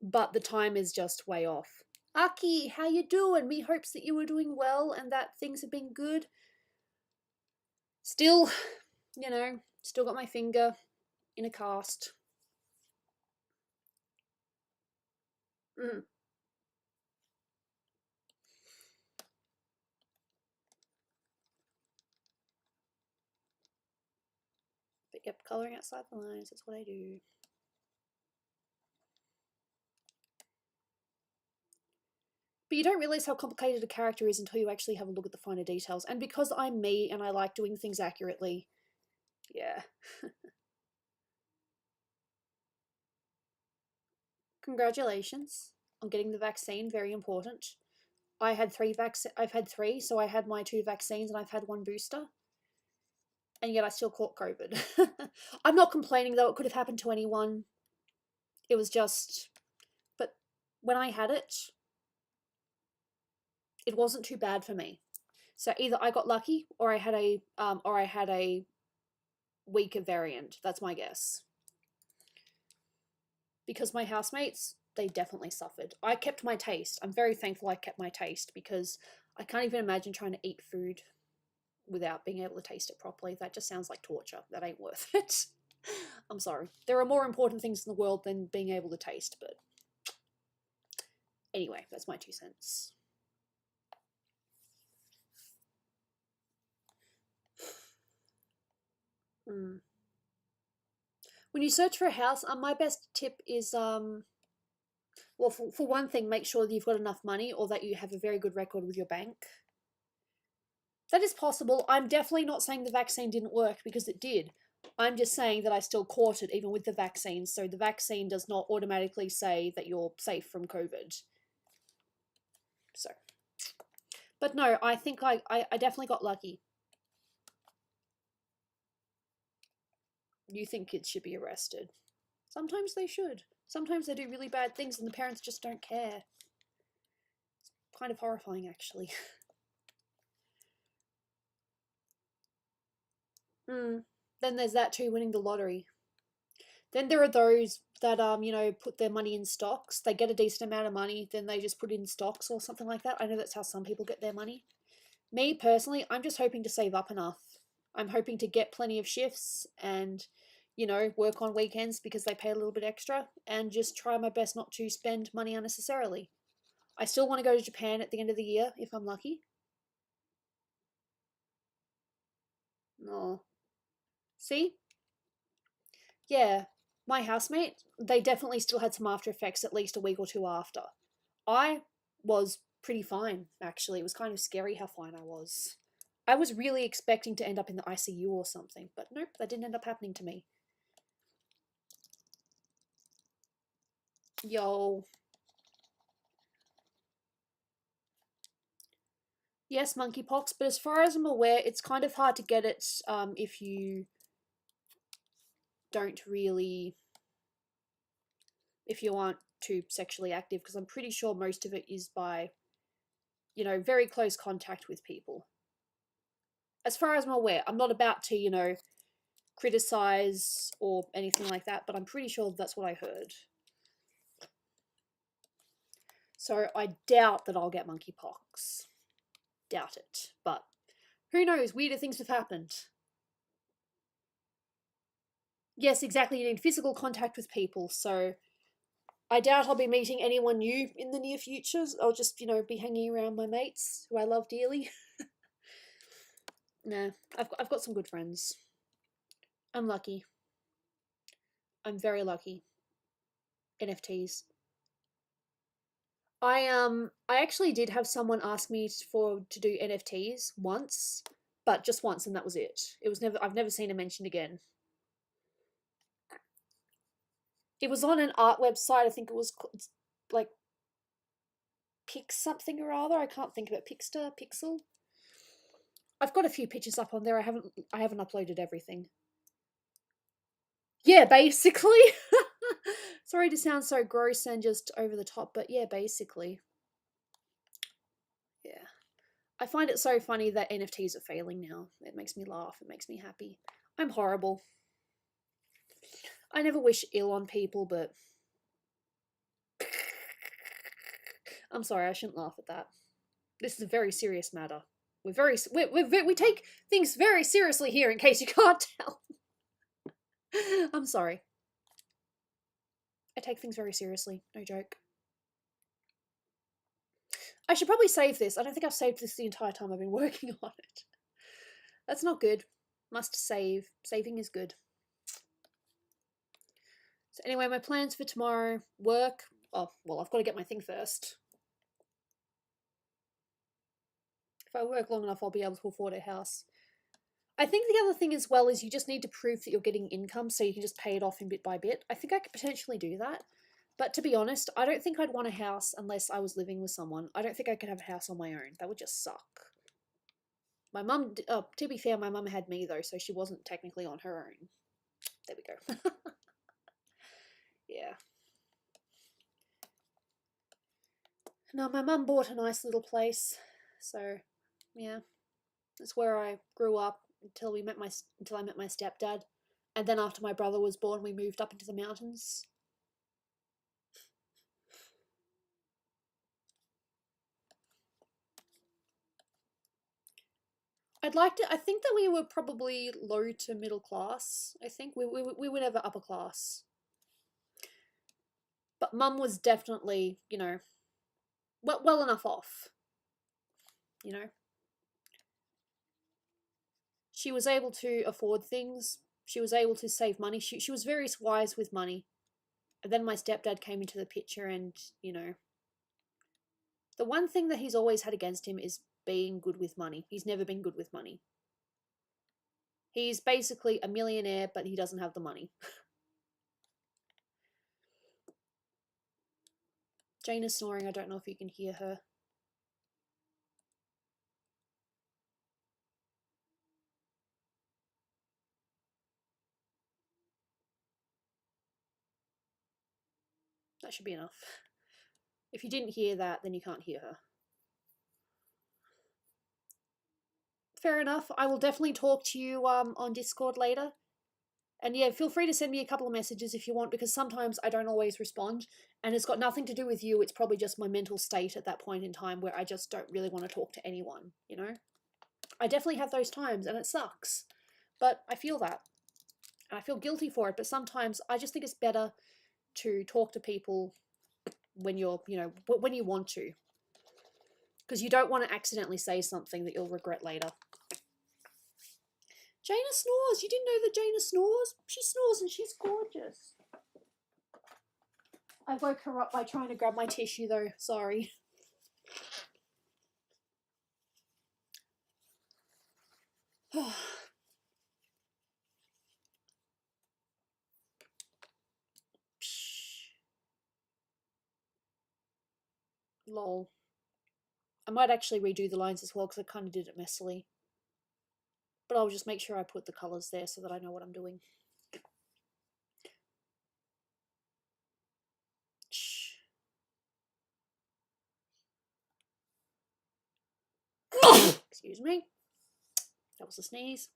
but the time is just way off. Aki, how you doing? Me hopes that you were doing well and that things have been good. Still, you know, still got my finger in a cast. Mm. But yep, colouring outside the lines, that's what I do. But you don't realise how complicated a character is until you actually have a look at the finer details. And because I'm me and I like doing things accurately, yeah. Congratulations on getting the vaccine, very important. I've had 3, so I had my 2 vaccines and I've had 1 booster. And yet I still caught COVID. I'm not complaining though, it could have happened to anyone. It was just, but when I had it, it wasn't too bad for me. So either I got lucky or I had a weaker variant. That's my guess. Because my housemates, they definitely suffered. I kept my taste. I'm very thankful I kept my taste because I can't even imagine trying to eat food without being able to taste it properly. That just sounds like torture. That ain't worth it. I'm sorry. There are more important things in the world than being able to taste, but anyway, that's my 2 cents. Mm. When you search for a house, my best tip is well, for one thing, make sure that you've got enough money or that you have a very good record with your bank. That is possible. I'm definitely not saying the vaccine didn't work because it did. I'm just saying that I still caught it even with the vaccine. So the vaccine does not automatically say that you're safe from COVID. So, but no, I think I definitely got lucky. You think kids should be arrested. Sometimes they should. Sometimes they do really bad things and the parents just don't care. It's kind of horrifying, actually. Then there's that too, winning the lottery. Then there are those that you know, put their money in stocks. They get a decent amount of money, then they just put it in stocks or something like that. I know that's how some people get their money. Me personally, I'm just hoping to save up enough. I'm hoping to get plenty of shifts and, you know, work on weekends because they pay a little bit extra and just try my best not to spend money unnecessarily. I still want to go to Japan at the end of the year if I'm lucky. Oh. See? Yeah. My housemate, they definitely still had some after effects at least a week or 2 after. I was pretty fine, actually. It was kind of scary how fine I was. I was really expecting to end up in the ICU or something, but nope, that didn't end up happening to me. Yo. Yes, monkeypox, but as far as I'm aware, it's kind of hard to get it if you don't really, if you aren't too sexually active, because I'm pretty sure most of it is by, you know, very close contact with people. As far as I'm aware, I'm not about to, you know, criticize or anything like that, but I'm pretty sure that's what I heard. So I doubt that I'll get monkeypox. Doubt it. But who knows? Weirder things have happened. Yes, exactly. You need physical contact with people. So I doubt I'll be meeting anyone new in the near future. I'll just, you know, be hanging around my mates who I love dearly. Nah, I've got some good friends. I'm lucky. I'm very lucky. NFTs. I actually did have someone ask me to do NFTs once, but just once, and that was it. It was never I've never seen it mentioned again. It was on an art website. I think it was like Pix something or other. I can't think of it. Pixter, Pixel. I've got a few pictures up on there. I haven't uploaded everything. Yeah, basically. Sorry to sound so gross and just over the top, but yeah, basically. Yeah. I find it so funny that NFTs are failing now. It makes me laugh. It makes me happy. I'm horrible. I never wish ill on people, but I'm sorry, I shouldn't laugh at that. This is a very serious matter. We take things very seriously here, in case you can't tell. I'm sorry. I take things very seriously. No joke. I should probably save this. I don't think I've saved this the entire time I've been working on it. That's not good. Must save. Saving is good. So anyway, my plans for tomorrow, work. Oh, well, I've got to get my thing first. If I work long enough, I'll be able to afford a house. I think the other thing as well is you just need to prove that you're getting income so you can just pay it off in bit by bit. I think I could potentially do that. But to be honest, I don't think I'd want a house unless I was living with someone. I don't think I could have a house on my own. That would just suck. My mum, to be fair, my mum had me though, so she wasn't technically on her own. There we go. Yeah. No, my mum bought a nice little place, so yeah, that's where I grew up until I met my stepdad, and then after my brother was born, we moved up into the mountains. I think that we were probably low to middle class. I think we were never upper class. But mum was definitely, you know, well enough off. You know, she was able to afford things. She was able to save money. She was very wise with money. And then my stepdad came into the picture, and you know, the one thing that he's always had against him is being good with money. He's never been good with money. He's basically a millionaire, but he doesn't have the money. Jane is snoring. I don't know if you can hear her. That should be enough. If you didn't hear that, then you can't hear her. Fair enough. I will definitely talk to you on Discord later. And yeah, feel free to send me a couple of messages if you want, because sometimes I don't always respond. And it's got nothing to do with you. It's probably just my mental state at that point in time where I just don't really want to talk to anyone, you know? I definitely have those times, and it sucks. But I feel that. And I feel guilty for it. But sometimes I just think it's better to talk to people when you're, you know, when you want to. Because you don't want to accidentally say something that you'll regret later. Jaina snores. You didn't know that Jaina snores? She snores and she's gorgeous. I woke her up by trying to grab my tissue though. Sorry. Lol. I might actually redo the lines as well because I kind of did it messily. But I'll just make sure I put the colours there so that I know what I'm doing. Excuse me. That was a sneeze.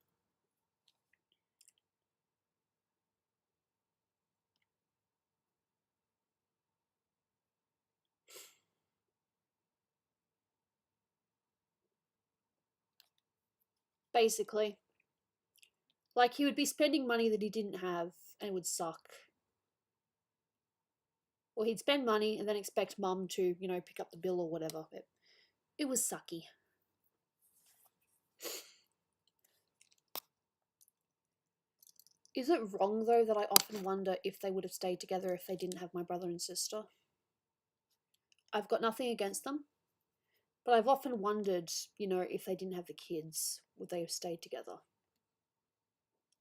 Basically. Like, he would be spending money that he didn't have and it would suck. Or he'd spend money and then expect mum to, you know, pick up the bill or whatever. It was sucky. Is it wrong, though, that I often wonder if they would have stayed together if they didn't have my brother and sister? I've got nothing against them, but I've often wondered, you know, if they didn't have the kids, would they have stayed together?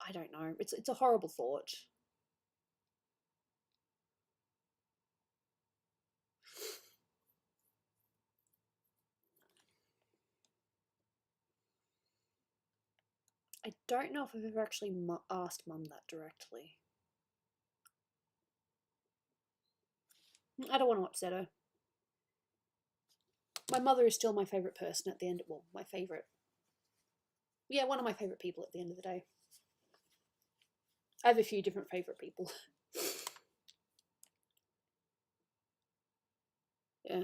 I don't know. It's a horrible thought. I don't know if I've ever actually asked mum that directly. I don't want to upset her. My mother is still my favourite person at the end. Well, my favourite. Yeah, one of my favourite people at the end of the day. I have a few different favourite people. Yeah.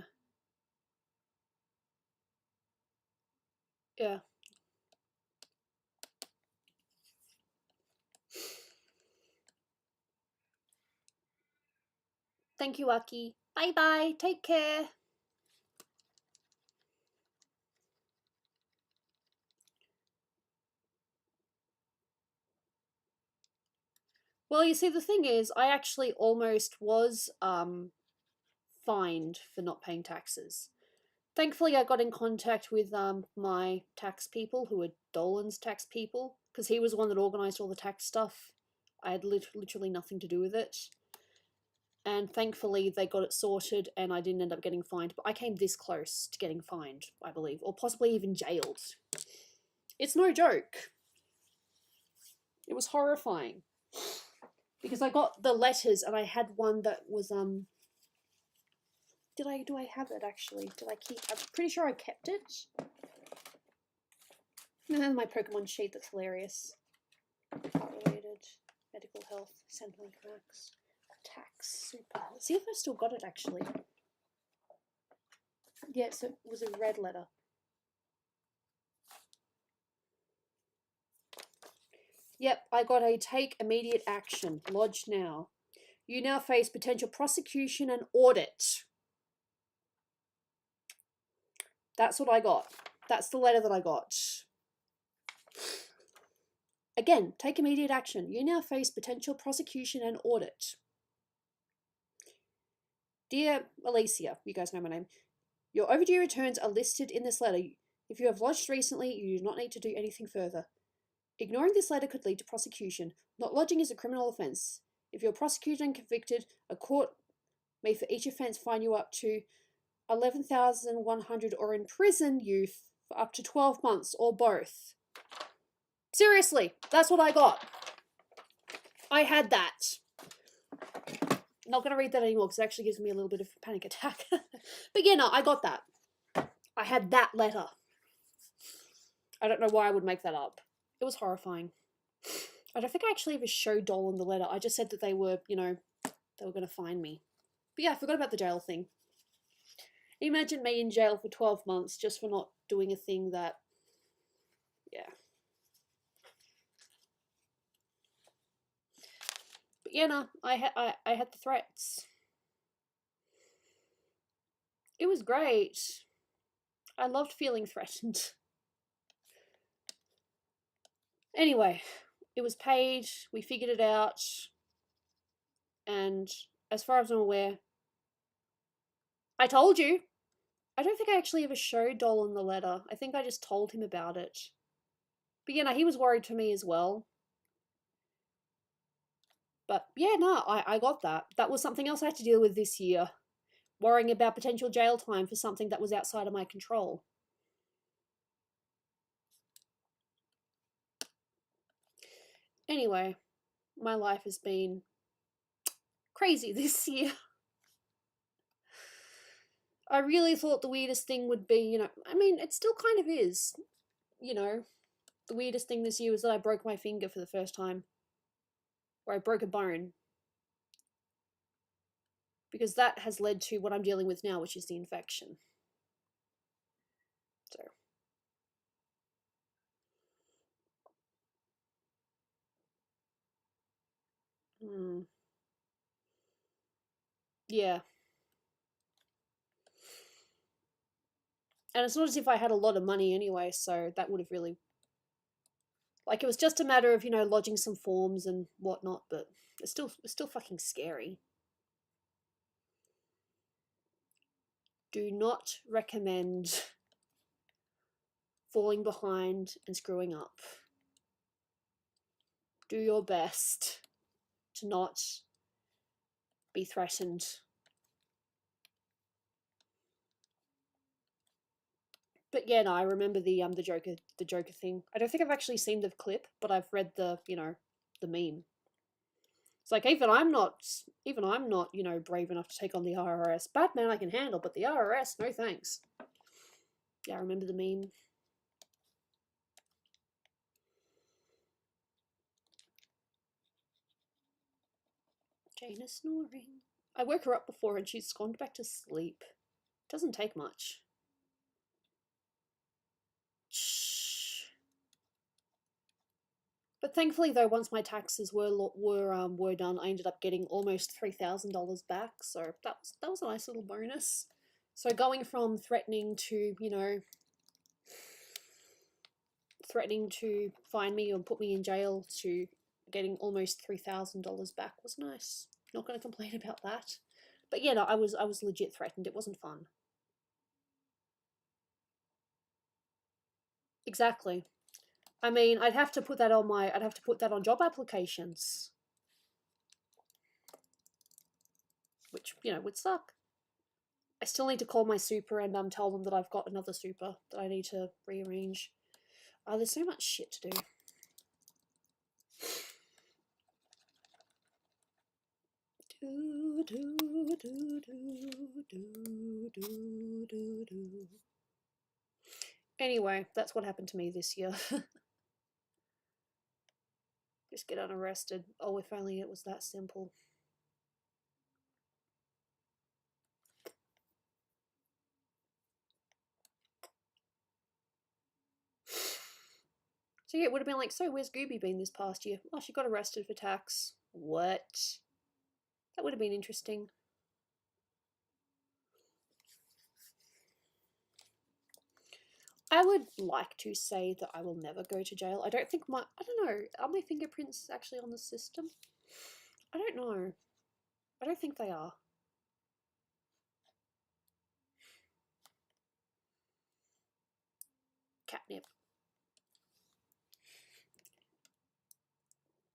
Yeah. Thank you, Aki. Bye-bye. Take care. Well, you see, the thing is, I actually almost was fined for not paying taxes. Thankfully, I got in contact with my tax people, who were Dolan's tax people, because he was the one that organised all the tax stuff. I had literally nothing to do with it. And thankfully, they got it sorted, and I didn't end up getting fined. But I came this close to getting fined, I believe, or possibly even jailed. It's no joke. It was horrifying. Because I got the letters, and I had one that was do I have it actually? Did I keep? I'm pretty sure I kept it. And then my Pokemon sheet that's hilarious. Related, medical health, sentiment cracks, attacks, super. Let's see if I still got it actually. Yeah, so it was a red letter. Yep, I got a take immediate action. Lodge now. You now face potential prosecution and audit. That's what I got. That's the letter that I got. Again, take immediate action. You now face potential prosecution and audit. Dear Alicia, you guys know my name. Your overdue returns are listed in this letter. If you have lodged recently, you do not need to do anything further. Ignoring this letter could lead to prosecution. Not lodging is a criminal offence. If you are prosecuted and convicted, a court may for each offence fine you up to 11,100 or imprison you for up to 12 months or both. Seriously, that's what I got. I had that. Not going to read that anymore because it actually gives me a little bit of a panic attack. But yeah, no, I got that. I had that letter. I don't know why I would make that up. It was horrifying. I don't think I actually ever showed Dolan the letter. I just said that they were, you know, they were going to find me. But yeah, I forgot about the jail thing. Imagine me in jail for 12 months just for not doing a thing that, yeah. But yeah, no, I had the threats. It was great. I loved feeling threatened. Anyway, it was paid, we figured it out, and as far as I'm aware, I told you. I don't think I actually ever showed Dolan the letter. I think I just told him about it. But yeah, no, he was worried for me as well. But yeah, no, I got that. That was something else I had to deal with this year. worrying about potential jail time for something that was outside of my control. Anyway, my life has been crazy this year. I really thought the weirdest thing would be, you know, I mean, it still kind of is, you know, the weirdest thing this year was that I broke my finger for the first time. Or I broke a bone. Because that has led to what I'm dealing with now, which is the infection. So. Yeah. And it's not as if I had a lot of money anyway, so that would have really... Like, it was just a matter of, you know, lodging some forms and whatnot, but it's still fucking scary. Do not recommend falling behind and screwing up. Do your best to not be threatened. But yeah, no, I remember the Joker thing. I don't think I've actually seen the clip, but I've read the, you know, the meme. It's like even I'm not, you know, brave enough to take on the IRS. Batman I can handle, but the IRS, no thanks. Yeah, I remember the meme. Jane is snoring. I woke her up before and she's gone back to sleep. Doesn't take much. Shh. But thankfully, though, once my taxes were done, I ended up getting almost $3,000 back. So that was a nice little bonus. So going from threatening to, you know, threatening to fine me or put me in jail to getting almost $3,000 back was nice. Not going to complain about that. But yeah, no, I was legit threatened. It wasn't fun. Exactly. I mean, I'd have to put that on job applications. Which, you know, would suck. I still need to call my super and tell them that I've got another super that I need to rearrange. There's so much shit to do. Anyway, that's what happened to me this year. Just get unarrested. Oh, if only it was that simple. So yeah, it would have been like, so where's Gooby been this past year? Oh, she got arrested for tax. What? That would have been interesting. I would like to say that I will never go to jail. I don't know, are my fingerprints actually on the system? I don't know. I don't think they are. Catnip.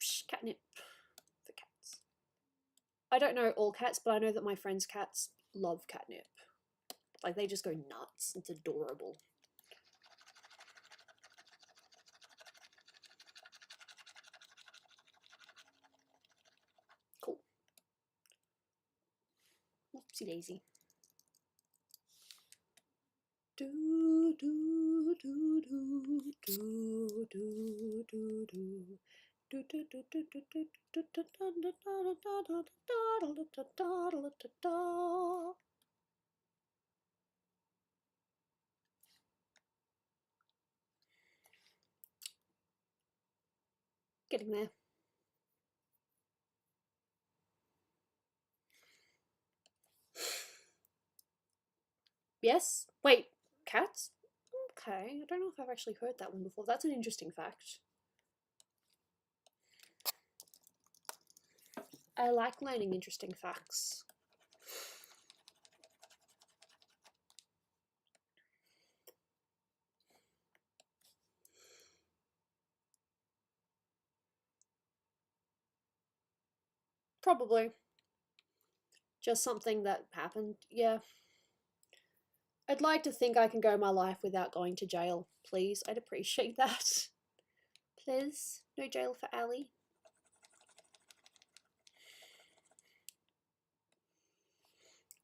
Psh, catnip for cats. I don't know all cats, but I know that my friends' cats love catnip. Like, they just go nuts. It's adorable. Cool. Oopsie daisy. Do do do do do do do do. Getting there. Yes? Wait, cats? Okay, I don't know if I've actually heard that one before. That's an interesting fact. I like learning interesting facts. Probably. Just something that happened. Yeah. I'd like to think I can go my life without going to jail. Please, I'd appreciate that. Please, no jail for Ali.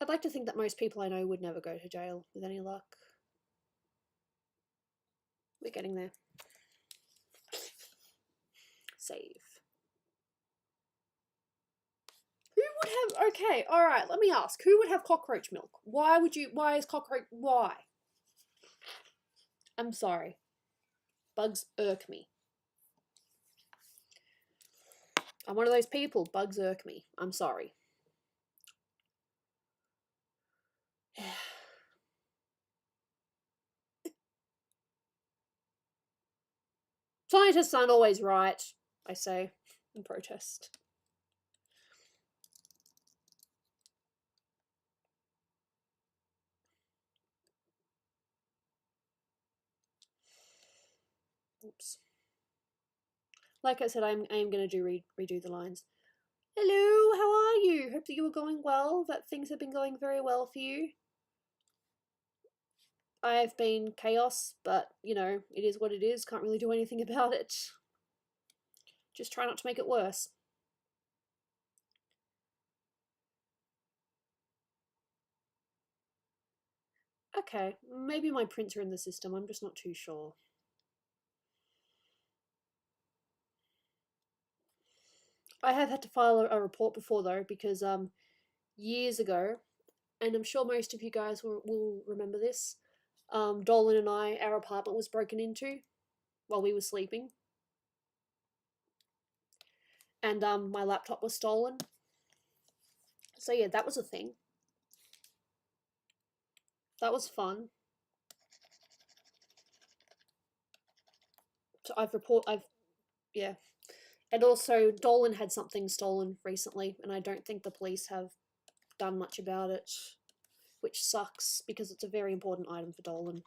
I'd like to think that most people I know would never go to jail with any luck. We're getting there. Save. Who would have... Okay, alright, let me ask. Who would have cockroach milk? Why is cockroach... Why? I'm sorry. Bugs irk me. I'm one of those people. Bugs irk me. I'm sorry. Scientists aren't always right, I say in protest. Oops. Like I said, I am going to redo the lines. Hello, how are you? Hope that you were going well, that things have been going very well for you. I've been chaos, but, you know, it is what it is. Can't really do anything about it. Just try not to make it worse. Okay, maybe my prints are in the system. I'm just not too sure. I have had to file a report before, though, because years ago, and I'm sure most of you guys will remember this, Dolan and our apartment was broken into while we were sleeping. And my laptop was stolen. So yeah, that was a thing. That was fun. So yeah. And also, Dolan had something stolen recently, and I don't think the police have done much about it, which sucks because it's a very important item for Dolan.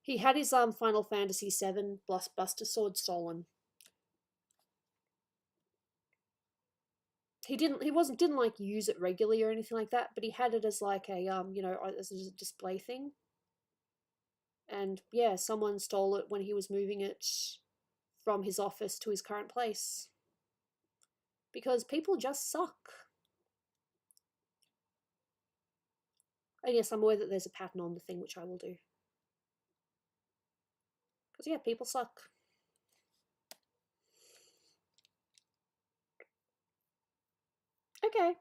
He had his Final Fantasy VII Buster Sword stolen. He didn't like use it regularly or anything like that, but he had it as like a you know, as a display thing. And yeah, someone stole it when he was moving it from his office to his current place. Because people just suck. And yes, I'm aware that there's a pattern on the thing, which I will do. Because yeah, people suck. Okay.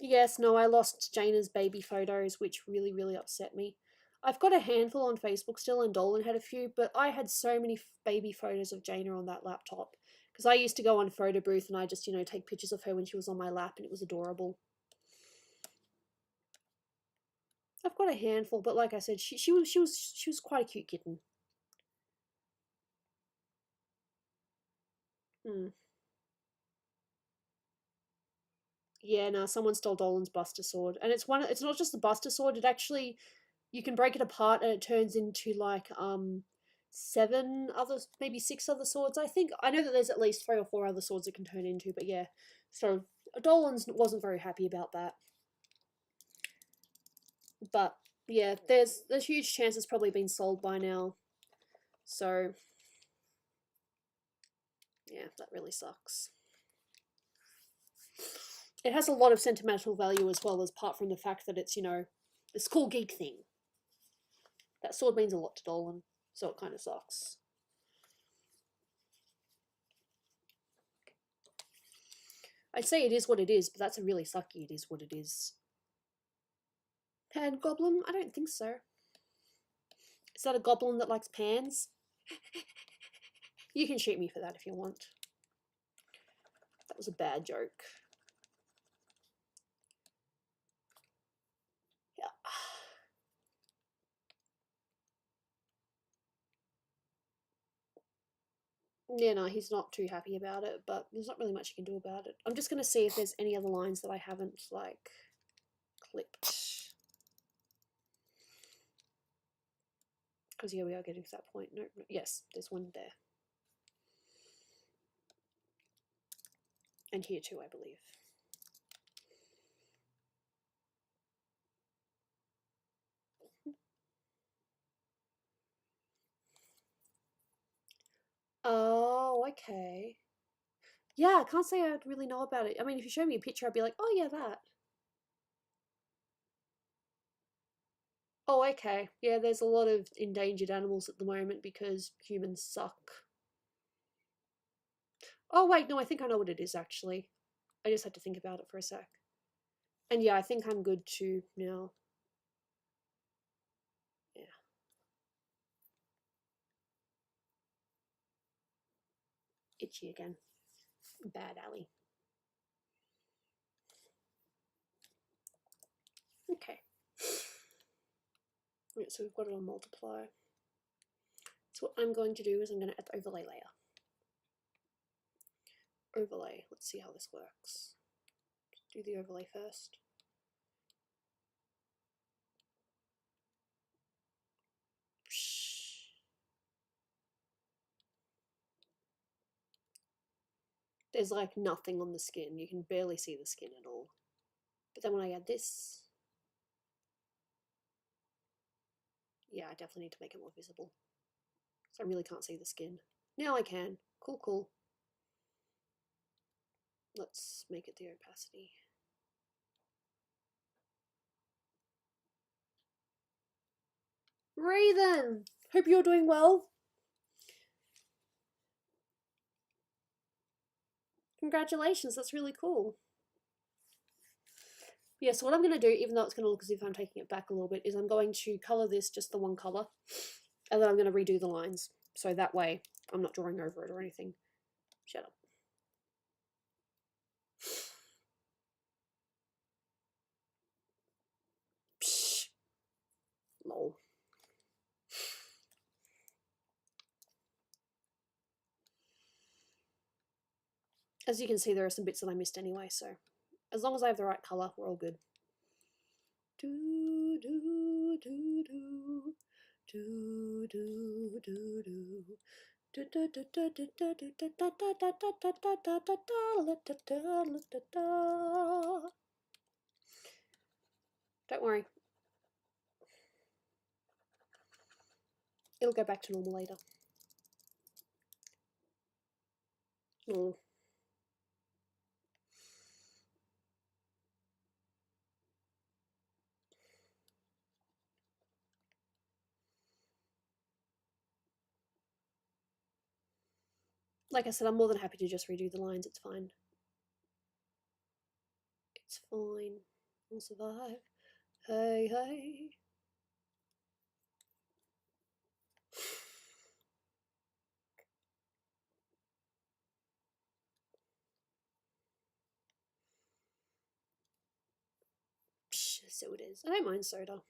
Yes, no, I lost Jaina's baby photos, which really, really upset me. I've got a handful on Facebook still, and Dolan had a few, but I had so many baby photos of Jaina on that laptop. Because I used to go on photo booth and I just, you know, take pictures of her when she was on my lap, and it was adorable. I've got a handful, but like I said, she was quite a cute kitten. Hmm. Yeah, no, someone stole Dolan's Buster Sword, and it's not just the Buster Sword. It actually, you can break it apart and it turns into like 7 others, maybe 6 other swords. I think I know that there's at least 3 or 4 other swords it can turn into, but yeah. So Dolan's wasn't very happy about that. But yeah, there's huge chance it's probably been sold by now. So yeah, that really sucks. It has a lot of sentimental value as well, as apart from the fact that it's, you know, this cool geek thing. That sword means a lot to Dolan, so it kind of sucks. I'd say it is what it is, but that's a really sucky it is what it is. Pan goblin? I don't think so. Is that a goblin that likes pans? You can shoot me for that if you want. That was a bad joke. Yeah. Yeah, no, he's not too happy about it, but there's not really much you can do about it. I'm just going to see if there's any other lines that I haven't, like, clipped. Because, yeah, we are getting to that point. No, yes, there's one there. And here too, I believe. Oh, okay. Yeah, I can't say I really know about it. I mean, if you show me a picture, I'd be like, oh yeah, that. Oh, okay. Yeah, there's a lot of endangered animals at the moment because humans suck. Oh, wait, no, I think I know what it is, actually. I just had to think about it for a sec. And yeah, I think I'm good to now. Yeah. Itchy again. Bad alley. Okay. Right, so we've got it on multiply. So what I'm going to do is I'm going to add the overlay layer. Overlay. Let's see how this works. Do the overlay first. There's like nothing on the skin. You can barely see the skin at all. But then when I add this, yeah, I definitely need to make it more visible. So I really can't see the skin. Now I can. Cool, cool. Let's make it the opacity. Raven! Hope you're doing well. Congratulations, that's really cool. Yeah, so what I'm going to do, even though it's going to look as if I'm taking it back a little bit, is I'm going to colour this just the one colour, and then I'm going to redo the lines. So that way I'm not drawing over it or anything. Shut up. Psh. Lol. As you can see, there are some bits that I missed anyway, so as long as I have the right colour, we're all good. Do, do, do, do. Do, do, do, do. Don't worry. It'll go back to normal later. Mm. Like I said, I'm more than happy to just redo the lines. It's fine. It's fine. We'll survive. Hey, hey. Psh, so it is. I don't mind soda.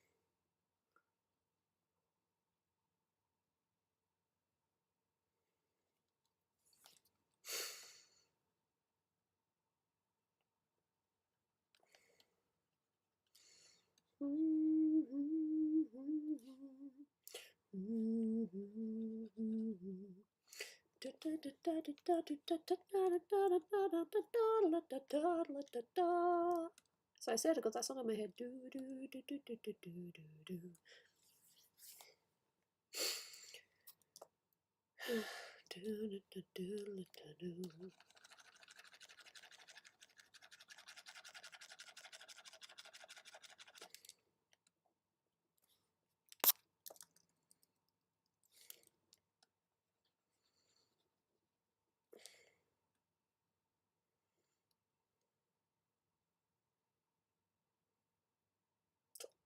So I said I got that song in my head. Do do do do do do do do do.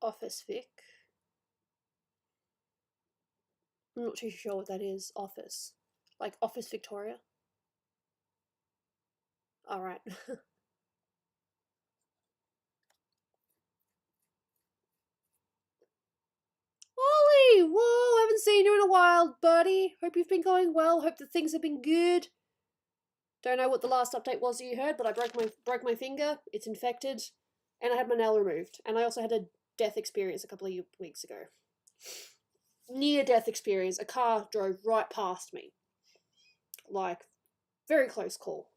Office Vic. I'm not too sure what that is. Office. Like Office Victoria. Alright. Ollie! Whoa, haven't seen you in a while, buddy. Hope you've been going well. Hope that things have been good. Don't know what the last update was that you heard, but I broke my finger. It's infected. And I had my nail removed. And I also had a death experience a couple of weeks ago. Near death experience. A car drove right past me. Like, very close call.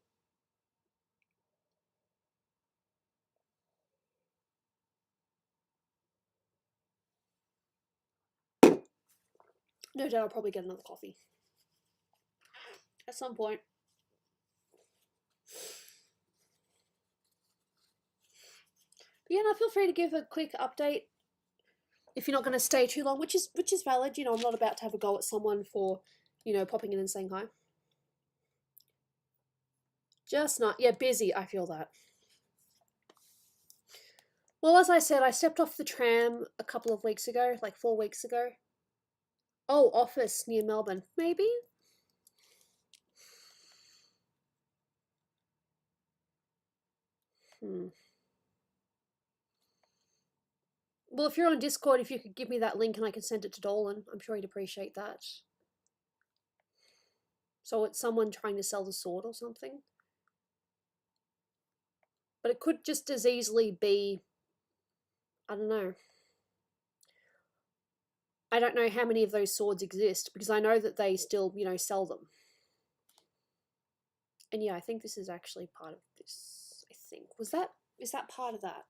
No doubt I'll probably get another coffee at some point. But yeah, no, feel free to give a quick update if you're not going to stay too long, which is valid. You know, I'm not about to have a go at someone for, you know, popping in and saying hi. Just not, yeah, busy. I feel that. Well, as I said, I stepped off the tram a couple of weeks ago, like 4 weeks ago. Oh, office near Melbourne, maybe? Well, if you're on Discord, if you could give me that link and I can send it to Dolan, I'm sure he'd appreciate that. So it's someone trying to sell the sword or something. But it could just as easily be, I don't know. I don't know how many of those swords exist, because I know that they still, you know, sell them. And yeah, I think this is actually part of this, I think. Is that part of that?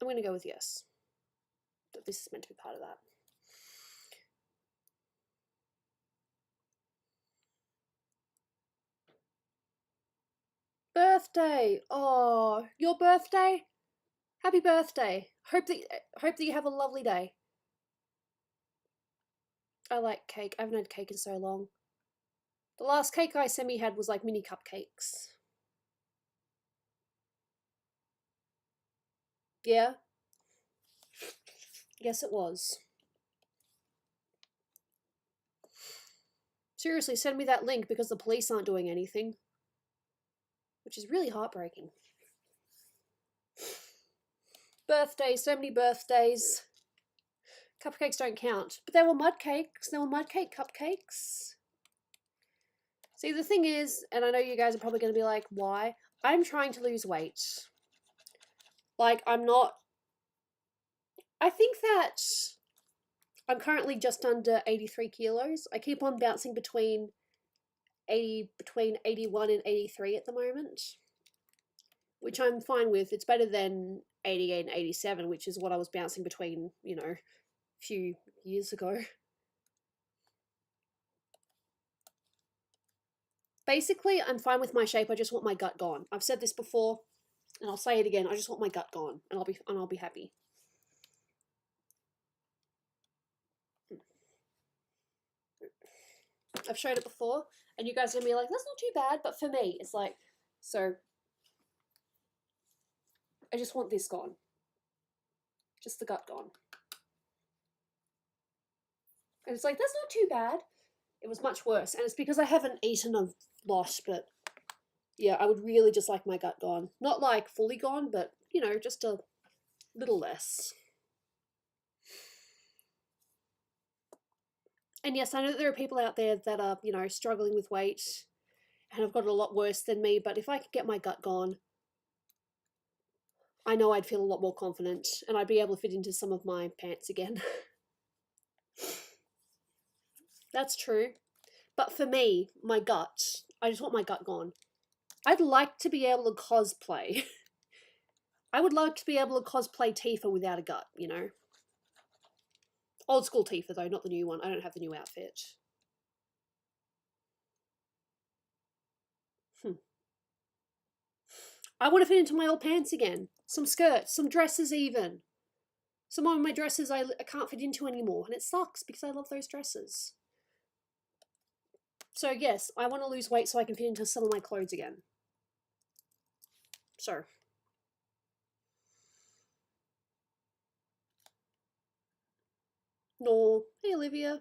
I'm going to go with yes. That this is meant to be part of that. Birthday! Oh, your birthday? Happy birthday! Hope that you have a lovely day. I like cake. I haven't had cake in so long. The last cake I semi had was like mini cupcakes. Yeah? Yes, it was. Seriously, send me that link because the police aren't doing anything. Which is really heartbreaking. Birthdays, so many birthdays. Cupcakes don't count. But there were mud cakes. There were mud cake cupcakes. See, the thing is, and I know you guys are probably going to be like, why? I'm trying to lose weight. Like, I'm not... I think that I'm currently just under 83 kilos. I keep on bouncing between 81 and 83 at the moment, which I'm fine with. It's better than 88 and 87, which is what I was bouncing between, you know, a few years ago. Basically, I'm fine with my shape. I just want my gut gone. I've said this before, and I'll say it again. I just want my gut gone, and I'll be happy. I've showed it before, and you guys are gonna be like, "That's not too bad," but for me, it's like, so. I just want this gone, just the gut gone, and it's like that's not too bad. It was much worse, and it's because I haven't eaten a lot, but yeah, I would really just like my gut gone. Not like fully gone, but, you know, just a little less. And yes, I know that there are people out there that are, you know, struggling with weight and have got it a lot worse than me, but if I could get my gut gone, I know I'd feel a lot more confident and I'd be able to fit into some of my pants again. That's true. But for me, my gut, I just want my gut gone. I'd like to be able to cosplay. I would like to be able to cosplay Tifa without a gut, you know? Old school Tifa, though, not the new one. I don't have the new outfit. I want to fit into my old pants again. Some skirts, some dresses even. Some of my dresses I can't fit into anymore, and it sucks because I love those dresses. So yes, I want to lose weight so I can fit into some of my clothes again. So. No. Hey, Olivia.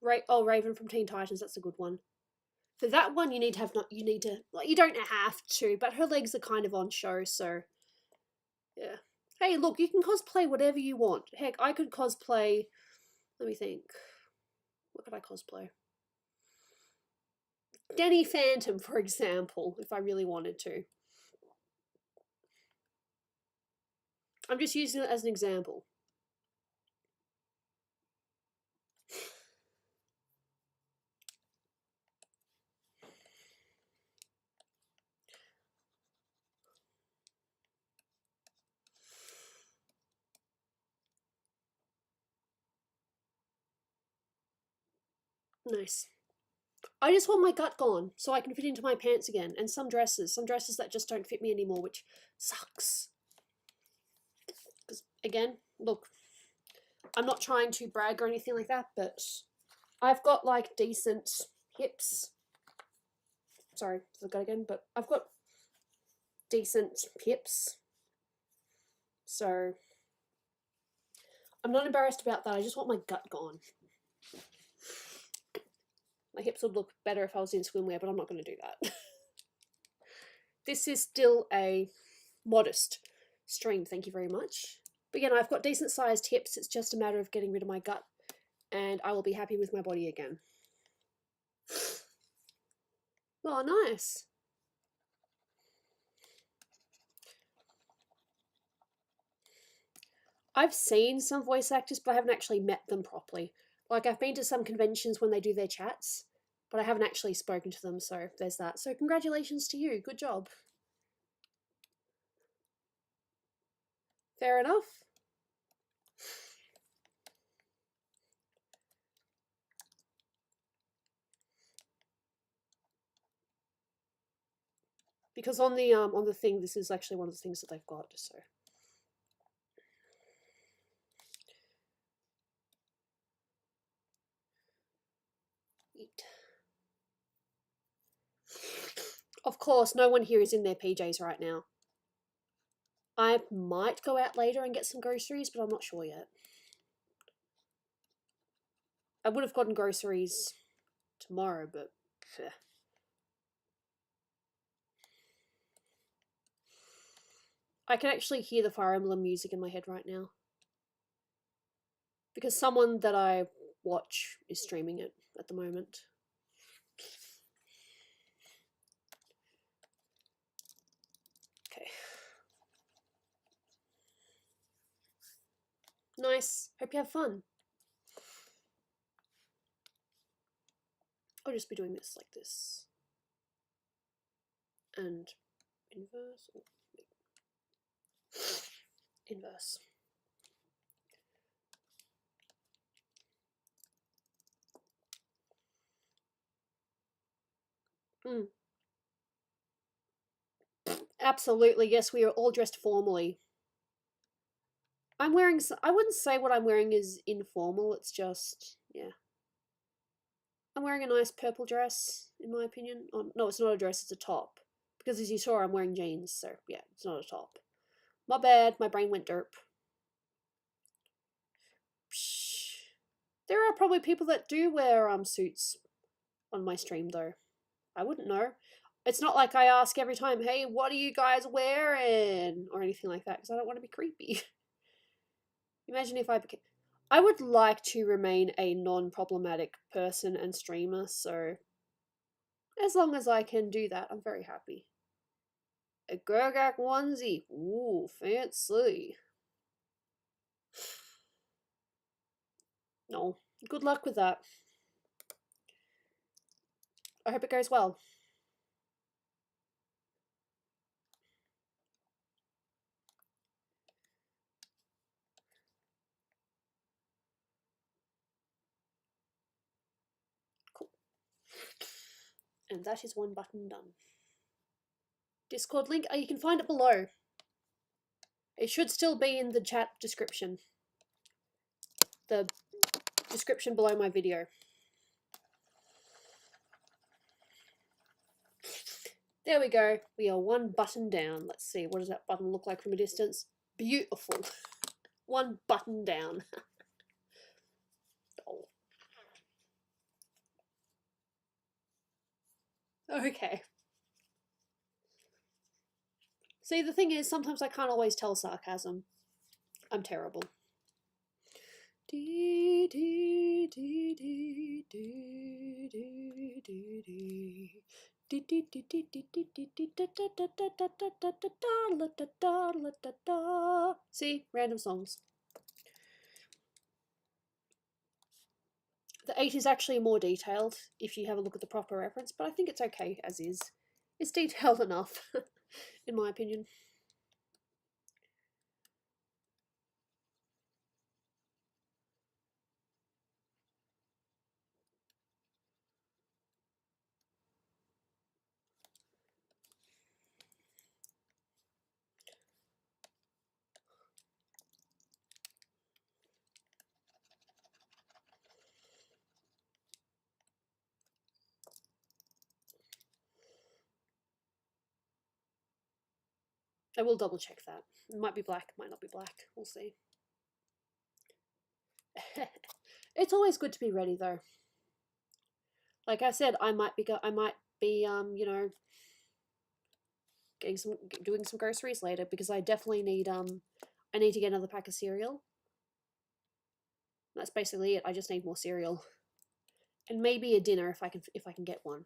Raven from Teen Titans, that's a good one. For that one, you need to, like, you don't have to, but her legs are kind of on show, so, yeah. Hey, look, you can cosplay whatever you want. Heck, I could cosplay, let me think. What could I cosplay? Danny Phantom, for example, if I really wanted to. I'm just using it as an example. Nice. I just want my gut gone so I can fit into my pants again, and some dresses that just don't fit me anymore, which sucks. Because, again, look, I'm not trying to brag or anything like that, but I've got, like, decent hips. Sorry, I got again, but I've got decent hips. So, I'm not embarrassed about that. I just want my gut gone. My hips would look better if I was in swimwear, but I'm not going to do that. This is still a modest stream, thank you very much. But again, I've got decent sized hips. It's just a matter of getting rid of my gut, and I will be happy with my body again. Oh, nice. I've seen some voice actors, but I haven't actually met them properly. Like, I've been to some conventions when they do their chats, but I haven't actually spoken to them, so there's that. So congratulations to you. Good job. Fair enough. Because on the thing, this is actually one of the things that they've got, so. Eat. Of course, no one here is in their PJs right now. I might go out later and get some groceries, but I'm not sure yet. I would have gotten groceries tomorrow, but pfft. I can actually hear the Fire Emblem music in my head right now. Because someone that I watch is streaming it at the moment. Okay. Nice. Hope you have fun. I'll just be doing this like this. And inverse. Inverse. Absolutely, yes, we are all dressed formally. I'm wearing, I wouldn't say what I'm wearing is informal, it's just, yeah. I'm wearing a nice purple dress, in my opinion. Oh, no, it's not a dress, it's a top. Because as you saw, I'm wearing jeans, so yeah, it's not a top. My bad, my brain went derp. Psh. There are probably people that do wear suits on my stream, though. I wouldn't know. It's not like I ask every time, hey, what are you guys wearing? Or anything like that, because I don't want to be creepy. Imagine if I became... I would like to remain a non-problematic person and streamer, so as long as I can do that, I'm very happy. A Gurgak onesie. Ooh, fancy. No, good luck with that. I hope it goes well. Cool. And that is one button done. Discord link, you can find it below. It should still be in the chat description. The description below my video. There we go. We are one button down. Let's see, what does that button look like from a distance? Beautiful. One button down. Oh. Okay. See, the thing is, sometimes I can't always tell sarcasm. I'm terrible. See, random songs. The 8 is actually more detailed if you have a look at the proper reference, but I think it's okay as is. It's detailed enough, in my opinion. I will double check that. It might be black, might not be black. We'll see. It's always good to be ready, though. Like I said, I might be you know, doing some groceries later because I definitely need I need to get another pack of cereal. That's basically it. I just need more cereal. And maybe a dinner if I can get one.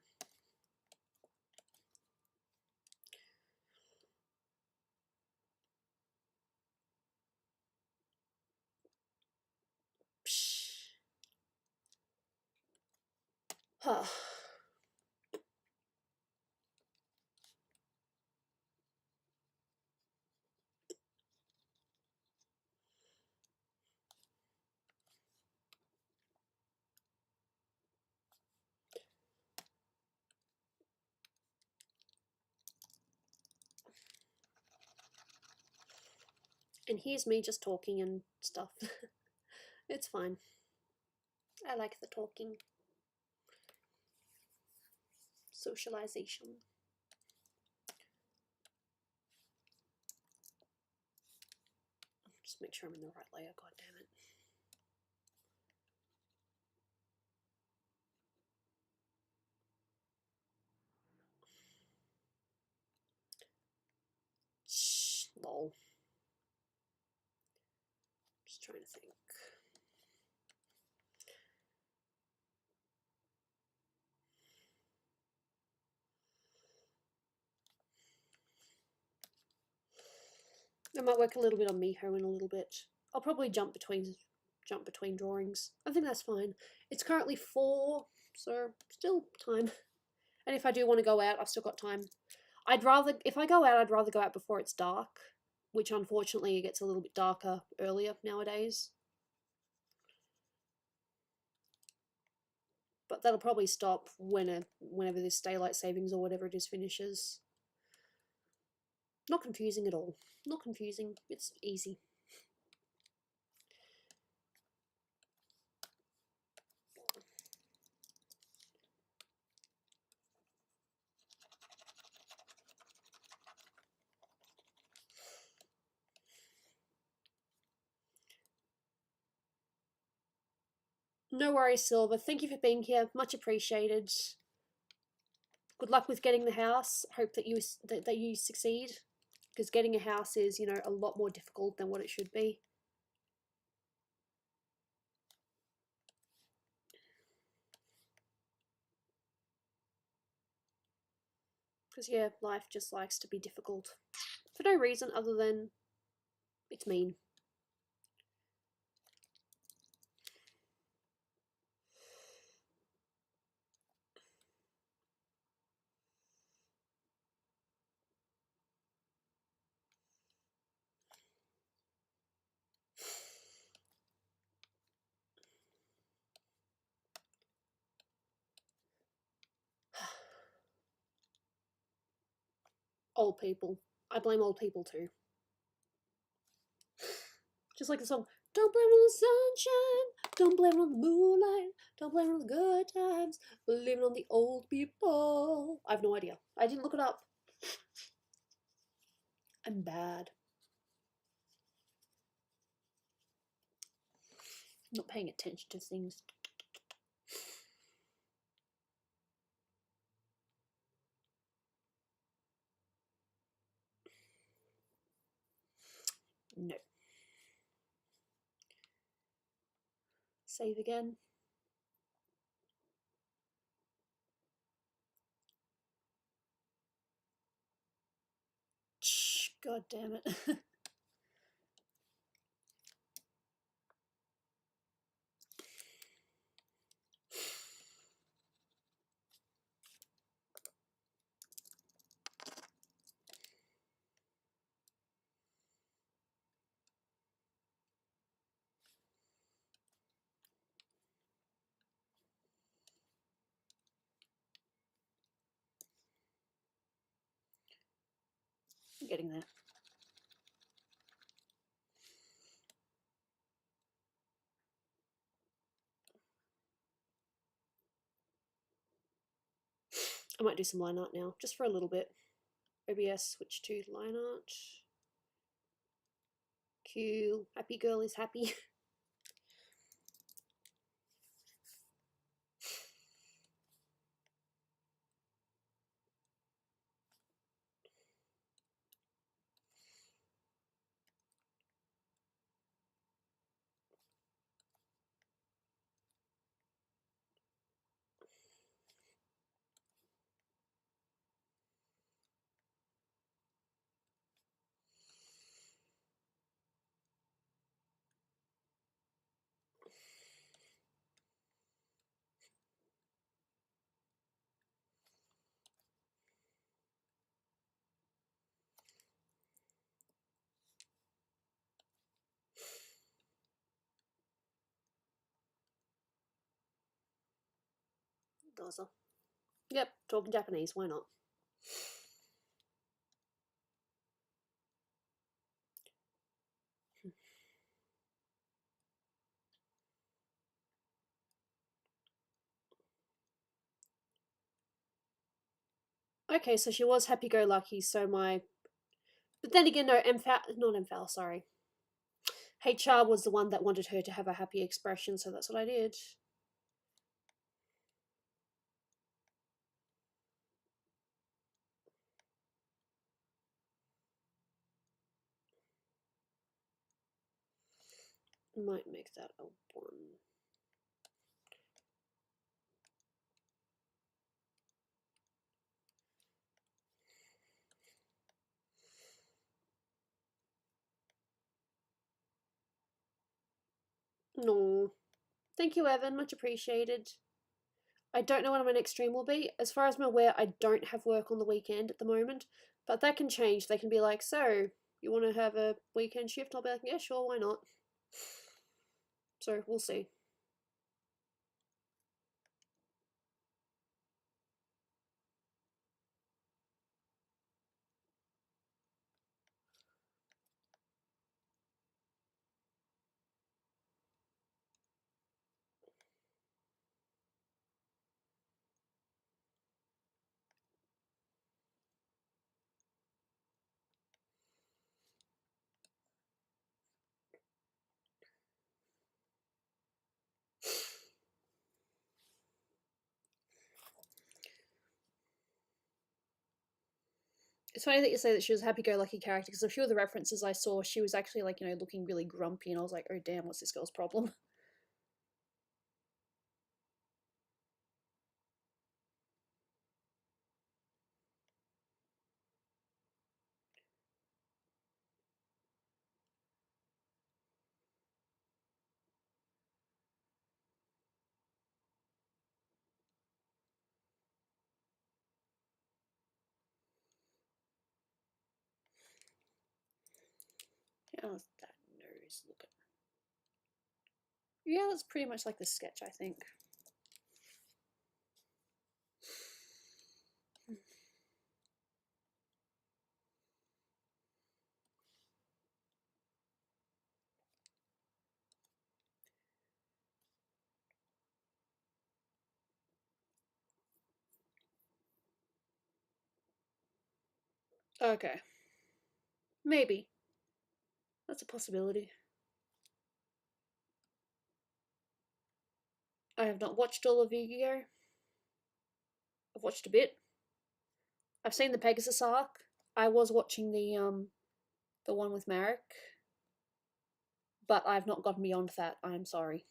Huh. And here's me just talking and stuff. It's fine. I like the talking. Socialization. Just make sure I'm in the right layer, god damn it. Shh, lol. Just trying to think. I might work a little bit on Miho in a little bit. I'll probably jump between drawings. I think that's fine. It's currently 4, so still time. And if I do want to go out, I've still got time. If I go out, I'd rather go out before it's dark, which unfortunately it gets a little bit darker earlier nowadays. But that'll probably stop whenever this daylight savings or whatever it is finishes. Not confusing at all. Not confusing. It's easy. No worries, Silver. Thank you for being here. Much appreciated. Good luck with getting the house. Hope that you succeed, because getting a house is, you know, a lot more difficult than what it should be. Because yeah, life just likes to be difficult for no reason other than it's mean. Old people. I blame old people too. Just like the song, don't blame it on the sunshine, don't blame it on the moonlight, don't blame it on the good times, blame it on the old people. I have no idea. I didn't look it up. I'm bad. I'm not paying attention to things. No. Save again. God damn it. I'm getting there. I might do some line art now, just for a little bit. OBS switch to line art. Cool. Happy girl is happy. Gaza. Yep, talking Japanese, why not? Okay, so she was happy-go-lucky, so my... But then again, no, not MFAL, sorry. HR was the one that wanted her to have a happy expression, so that's what I did. Might make that a 1. No. Thank you, Evan. Much appreciated. I don't know when my next stream will be. As far as I'm aware, I don't have work on the weekend at the moment. But that can change. They can be like, so, you want to have a weekend shift? I'll be like, yeah, sure, why not? So, we'll see. It's funny that you say that she was a happy-go-lucky character, because a few of the references I saw, she was actually, like, you know, looking really grumpy, and I was like, oh damn, what's this girl's problem? How's that nose looking? Yeah, that's pretty much like the sketch, I think. Okay. Maybe. That's a possibility. I have not watched all of Yu-Gi-Oh! I've watched a bit. I've seen the Pegasus arc. I was watching the one with Marek, but I've not gotten beyond that. I'm sorry.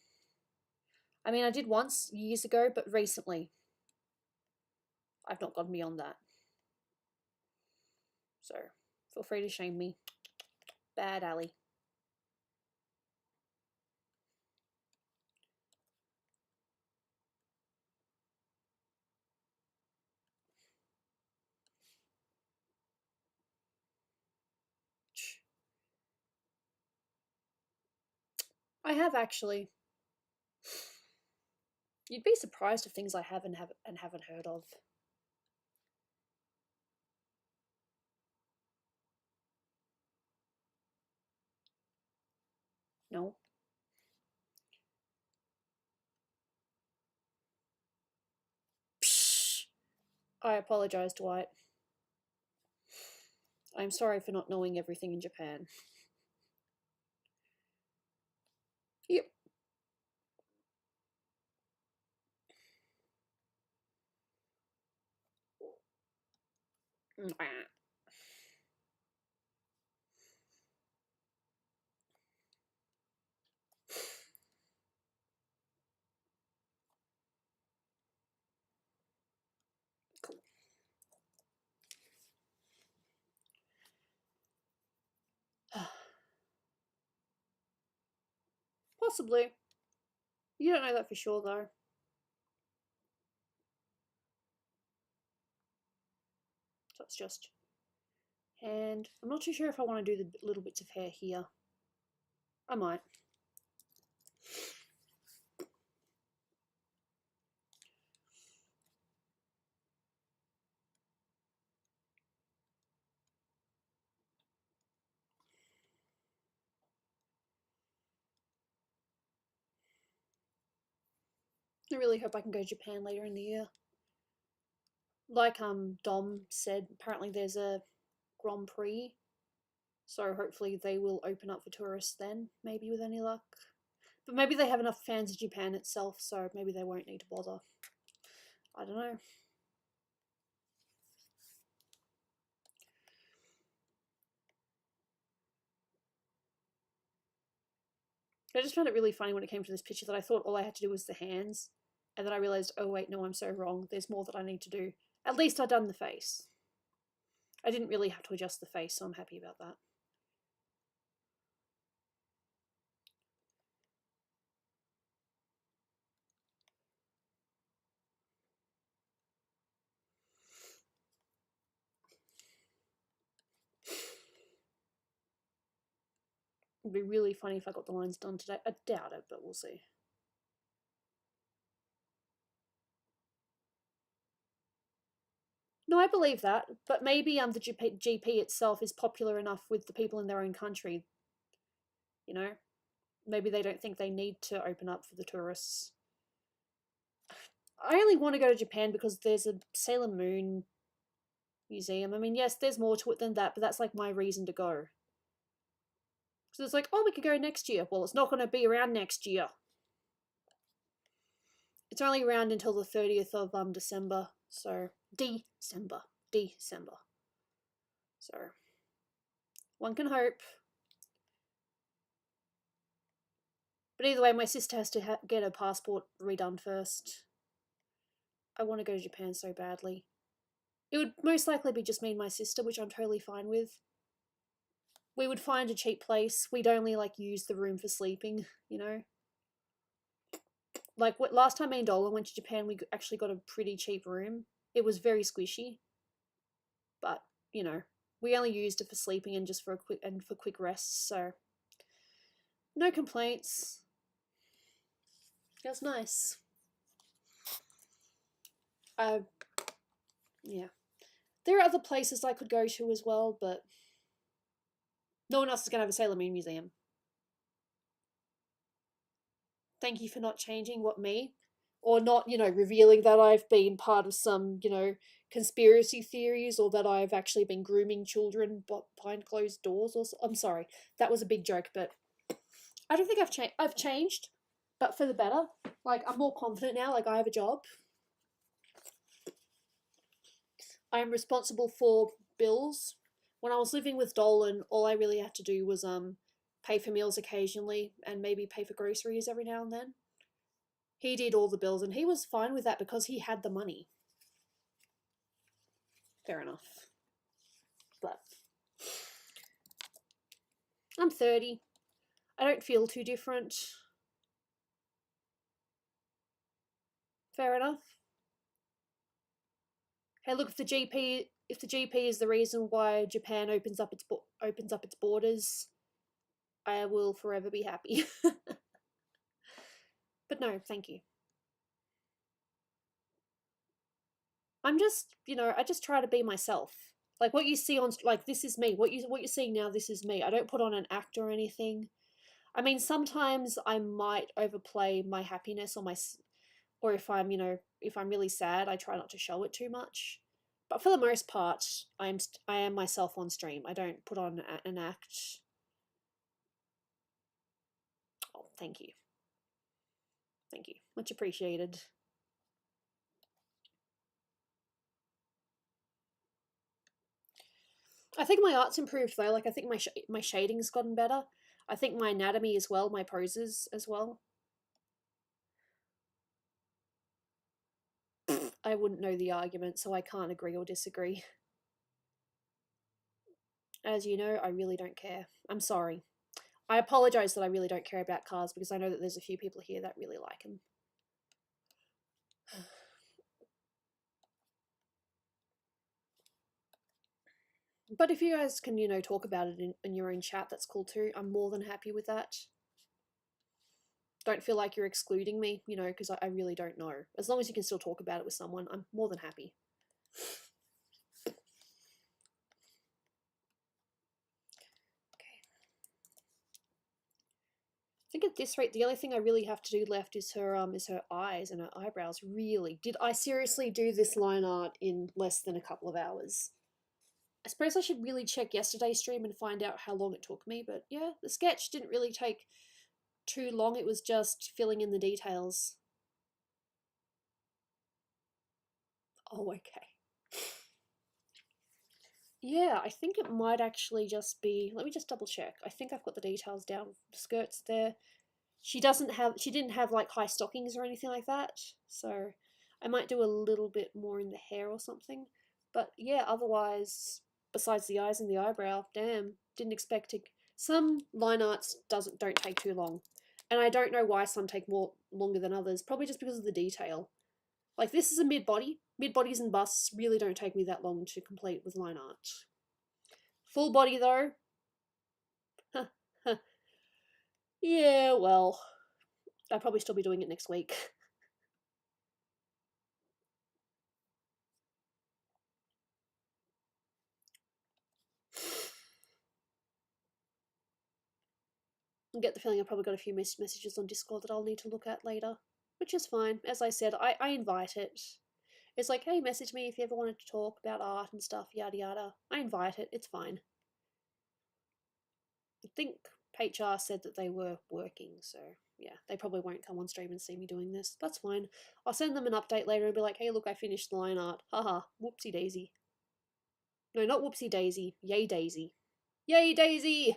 I mean, I did once years ago, but recently I've not gotten beyond that. So feel free to shame me. Bad alley. I have actually. You'd be surprised of things I haven't heard of. No. Psh. I apologize, Dwight. I'm sorry for not knowing everything in Japan. Yep. Cool. Possibly. You don't know that for sure, though. So it's just. And I'm not too sure if I want to do the little bits of hair here. I might. I really hope I can go to Japan later in the year. Like Dom said, apparently there's a Grand Prix, so hopefully they will open up for tourists then, maybe with any luck. But maybe they have enough fans of Japan itself, so maybe they won't need to bother. I don't know. I just found it really funny when it came to this picture that I thought all I had to do was the hands, and then I realised, oh wait, no, I'm so wrong. There's more that I need to do. At least I've done the face. I didn't really have to adjust the face, so I'm happy about that. It'd be really funny if I got the lines done today. I doubt it, but we'll see. No, I believe that, but maybe the GP itself is popular enough with the people in their own country. You know, maybe they don't think they need to open up for the tourists. I only want to go to Japan because there's a Sailor Moon museum. I mean, yes, there's more to it than that, but that's like my reason to go. So it's like, oh, we could go next year. Well, it's not going to be around next year. It's only around until the 30th of December. So December. So one can hope. But either way, my sister has to get her passport redone first. I want to go to Japan so badly. It would most likely be just me and my sister, which I'm totally fine with. We would find a cheap place. We'd only like use the room for sleeping, you know. Like last time me and Dolan went to Japan, we actually got a pretty cheap room. It was very squishy, but you know, we only used it for sleeping and just for quick rests. So no complaints. It was nice. Yeah. There are other places I could go to as well, but no one else is going to have a Sailor Moon museum. Thank you for not changing what me, or not, you know, revealing that I've been part of some, you know, conspiracy theories, or that I've actually been grooming children behind closed doors. Or I'm sorry, that was a big joke, but I don't think I've changed, but for the better. Like, I'm more confident now. Like, I have a job. I am responsible for bills. When I was living with Dolan, all I really had to do was pay for meals occasionally and maybe pay for groceries every now and then. He did all the bills and he was fine with that because he had the money. Fair enough. But I'm 30. I don't feel too different. Fair enough. Hey, look, if the GP is the reason why Japan opens up its borders, I will forever be happy. But no, thank you. I'm just, you know, I just try to be myself. Like what you see on, like, this is me. What you're seeing now, this is me. I don't put on an act or anything. I mean, sometimes I might overplay my happiness or if I'm, you know, if I'm really sad, I try not to show it too much. But for the most part, I am myself on stream. I don't put on an act. Oh, thank you. Thank you. Much appreciated. I think my art's improved though. Like I think my shading's gotten better. I think my anatomy as well, my poses as well. I wouldn't know the argument, so I can't agree or disagree. As you know, I really don't care. I'm sorry. I apologize that I really don't care about cars because I know that there's a few people here that really like them. But if you guys can, talk about it in your own chat, that's cool too. I'm more than happy with that. Don't feel like you're excluding me, because I really don't know. As long as you can still talk about it with someone, I'm more than happy. Okay. I think at this rate, the only thing I really have to do left is her eyes and her eyebrows. Really, did I seriously do this line art in less than a couple of hours? I suppose I should really check yesterday's stream and find out how long it took me, but yeah, the sketch didn't really take too long. It was just filling in the details. Oh, okay. Yeah, I think it might actually just be. Let me just double check. I think I've got the details down. The skirt's there. She didn't have like high stockings or anything like that. So I might do a little bit more in the hair or something. But yeah, otherwise, besides the eyes and the eyebrow, damn, didn't expect to. Some line arts don't take too long, and I don't know why some take longer than others. Probably just because of the detail. Like this is a mid body. Mid bodies and busts really don't take me that long to complete with line art. Full body though. Yeah, well, I'll probably still be doing it next week. I get the feeling I've probably got a few messages on Discord that I'll need to look at later, which is fine. As I said, I invite it. It's like, hey, message me if you ever wanted to talk about art and stuff, yada yada. I invite it, it's fine. I think HR said that they were working, so yeah, they probably won't come on stream and see me doing this. That's fine. I'll send them an update later and be like, hey, look, I finished the line art. Haha, whoopsie daisy. No, not whoopsie daisy. Yay daisy. Yay daisy!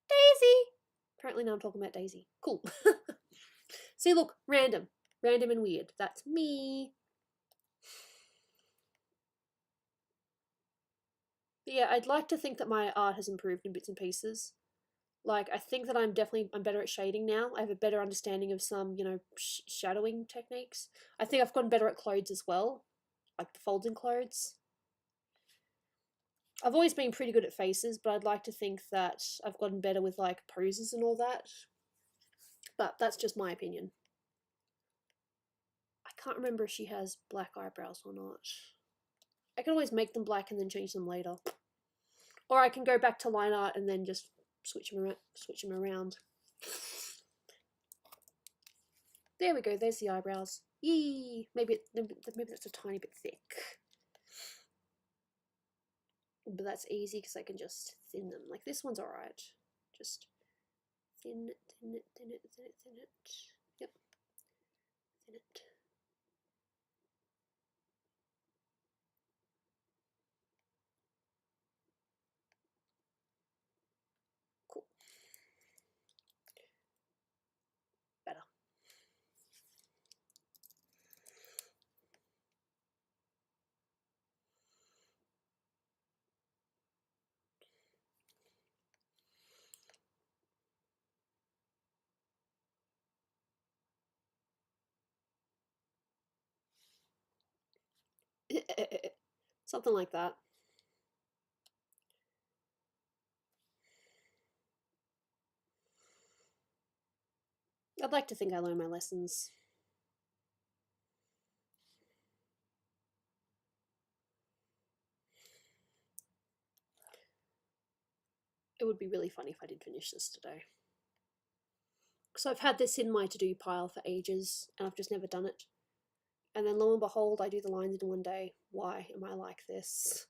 Daisy! Apparently now I'm talking about Daisy. Cool. See, look, random. Random and weird. That's me. But yeah, I'd like to think that my art has improved in bits and pieces. Like, I think that I'm better at shading now. I have a better understanding of some, shadowing techniques. I think I've gotten better at clothes as well. Like the folding clothes. I've always been pretty good at faces, but I'd like to think that I've gotten better with, like, poses and all that. But that's just my opinion. I can't remember if she has black eyebrows or not. I can always make them black and then change them later. Or I can go back to line art and then just switch them around. There we go, there's the eyebrows. Yee! Maybe that's a tiny bit thick. But that's easy because I can just thin them. Like this one's alright. Just thin it, thin it, thin it, thin it, thin it. Yep. Thin it. Cool. Better. Something like that. I'd like to think I learned my lessons. It would be really funny if I did finish this today. So I've had this in my to-do pile for ages, and I've just never done it. And then lo and behold, I do the lines in one day. Why am I like this?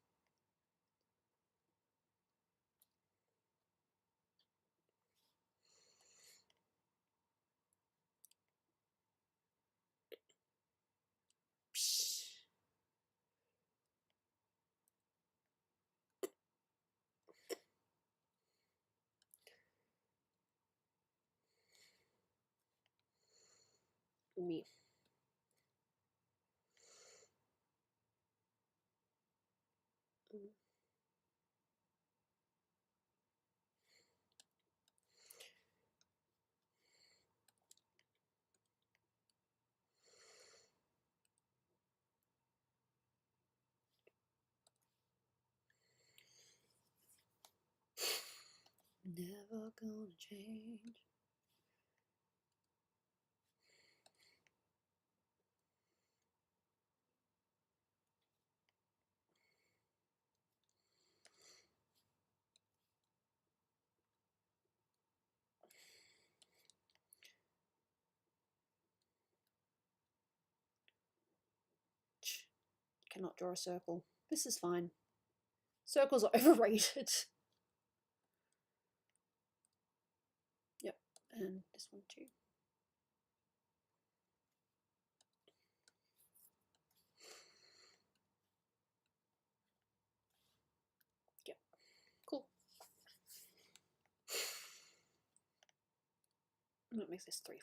Me. Never gonna change. Cannot draw a circle. This is fine. Circles are overrated. Yep, and this one too. Yep, cool. I'm gonna make this 3.5.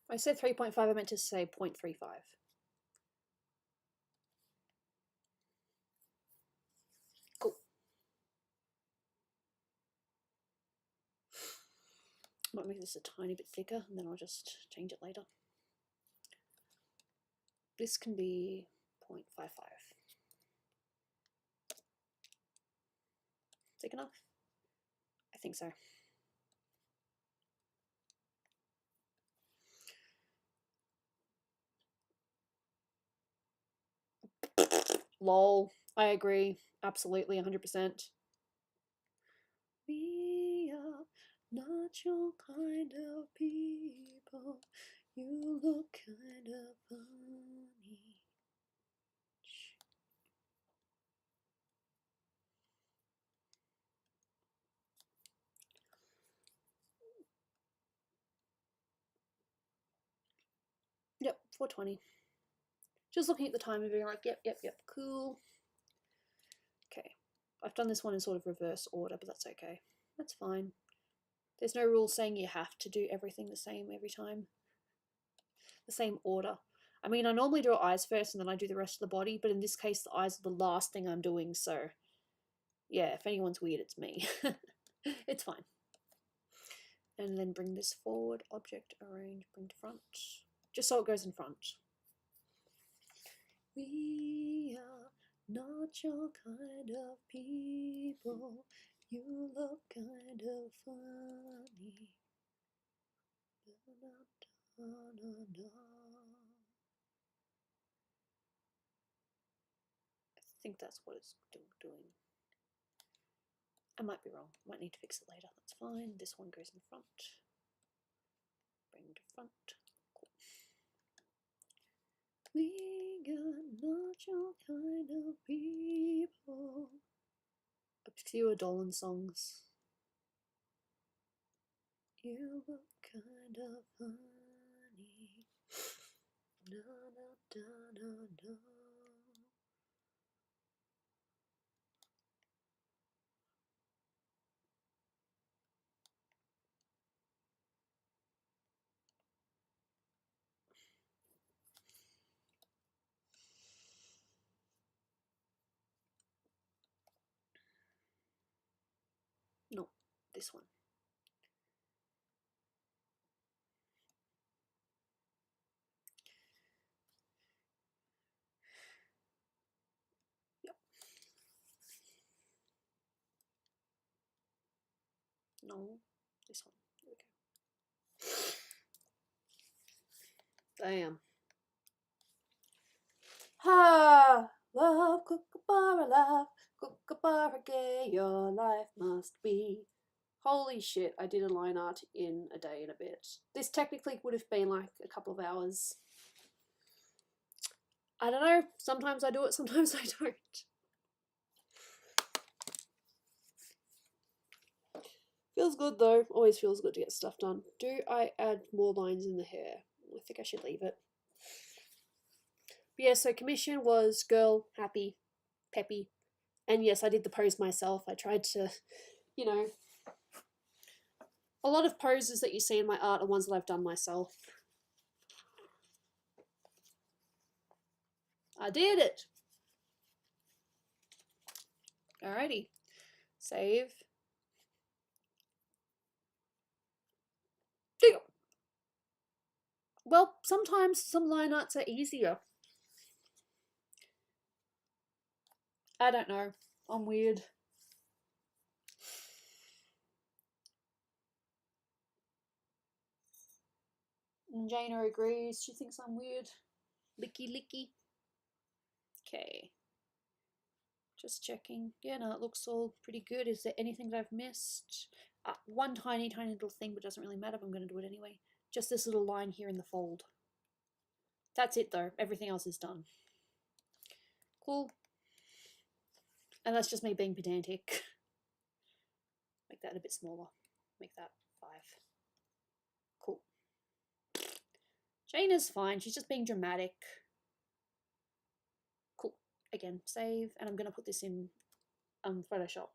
I said 3.5, I meant to say 0.35. Cool. Might make this a tiny bit thicker and then I'll just change it later. This can be 0.55. Thick enough? I think so. Lol. I agree. Absolutely, 100%. We are not your kind of people. You look kind of funny. Yep, 4:20. Just looking at the time and being like, yep, cool. Okay, I've done this one in sort of reverse order, but that's okay. That's fine. There's no rule saying you have to do everything the same every time. The same order. I mean, I normally draw eyes first and then I do the rest of the body, but in this case, the eyes are the last thing I'm doing, so yeah, if anyone's weird, it's me. It's fine. And then bring this forward, object, arrange, bring to front, just so it goes in front. We are not your kind of people. You look kind of funny. Da, da, da, da. I think that's what it's doing. I might be wrong. Might need to fix it later. That's fine. This one goes in front. Bring to front. Cool. We got not your kind of people. Obscure Dolan songs. You look kind of funny. Da, da, da, da, da. No, this one. Yep. No, this one. There we go. Damn. Ha! Love, kookaburra, love, kookaburra gay, your life must be. Holy shit, I did a line art in a day and a bit. This technically would have been like a couple of hours. I don't know, sometimes I do it, sometimes I don't. Feels good though, always feels good to get stuff done. Do I add more lines in the hair? I think I should leave it. But yeah, so commission was girl, happy, peppy. And yes, I did the pose myself. I tried to, you know, a lot of poses that you see in my art are ones that I've done myself. I did it! Alrighty. Save. Well, sometimes some line arts are easier. I don't know. I'm weird. And Jaina agrees. She thinks I'm weird. Licky licky. Okay. Just checking. Yeah, no, it looks all pretty good. Is there anything that I've missed? One tiny little thing, but doesn't really matter. I'm going to do it anyway. Just this little line here in the fold. That's it though. Everything else is done. Cool. And that's just me being pedantic. Make that a bit smaller. Make that 5. Cool. Jaina's fine. She's just being dramatic. Cool. Again, save. And I'm going to put this in Photoshop.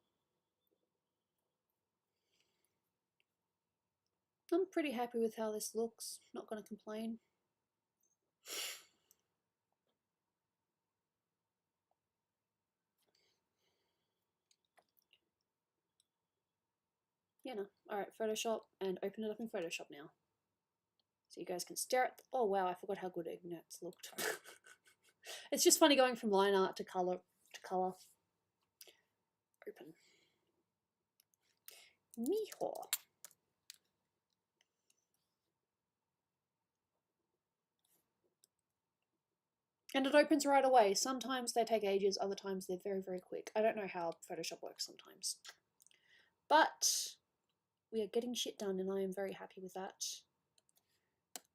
I'm pretty happy with how this looks. Not going to complain. Yeah, no. Alright, Photoshop, and open it up in Photoshop now. So you guys can stare at... Oh wow, I forgot how good Ignat's looked. It's just funny going from line art to colour. Open. Miho. And it opens right away. Sometimes they take ages, other times they're very, very quick. I don't know how Photoshop works sometimes. But we are getting shit done and I am very happy with that.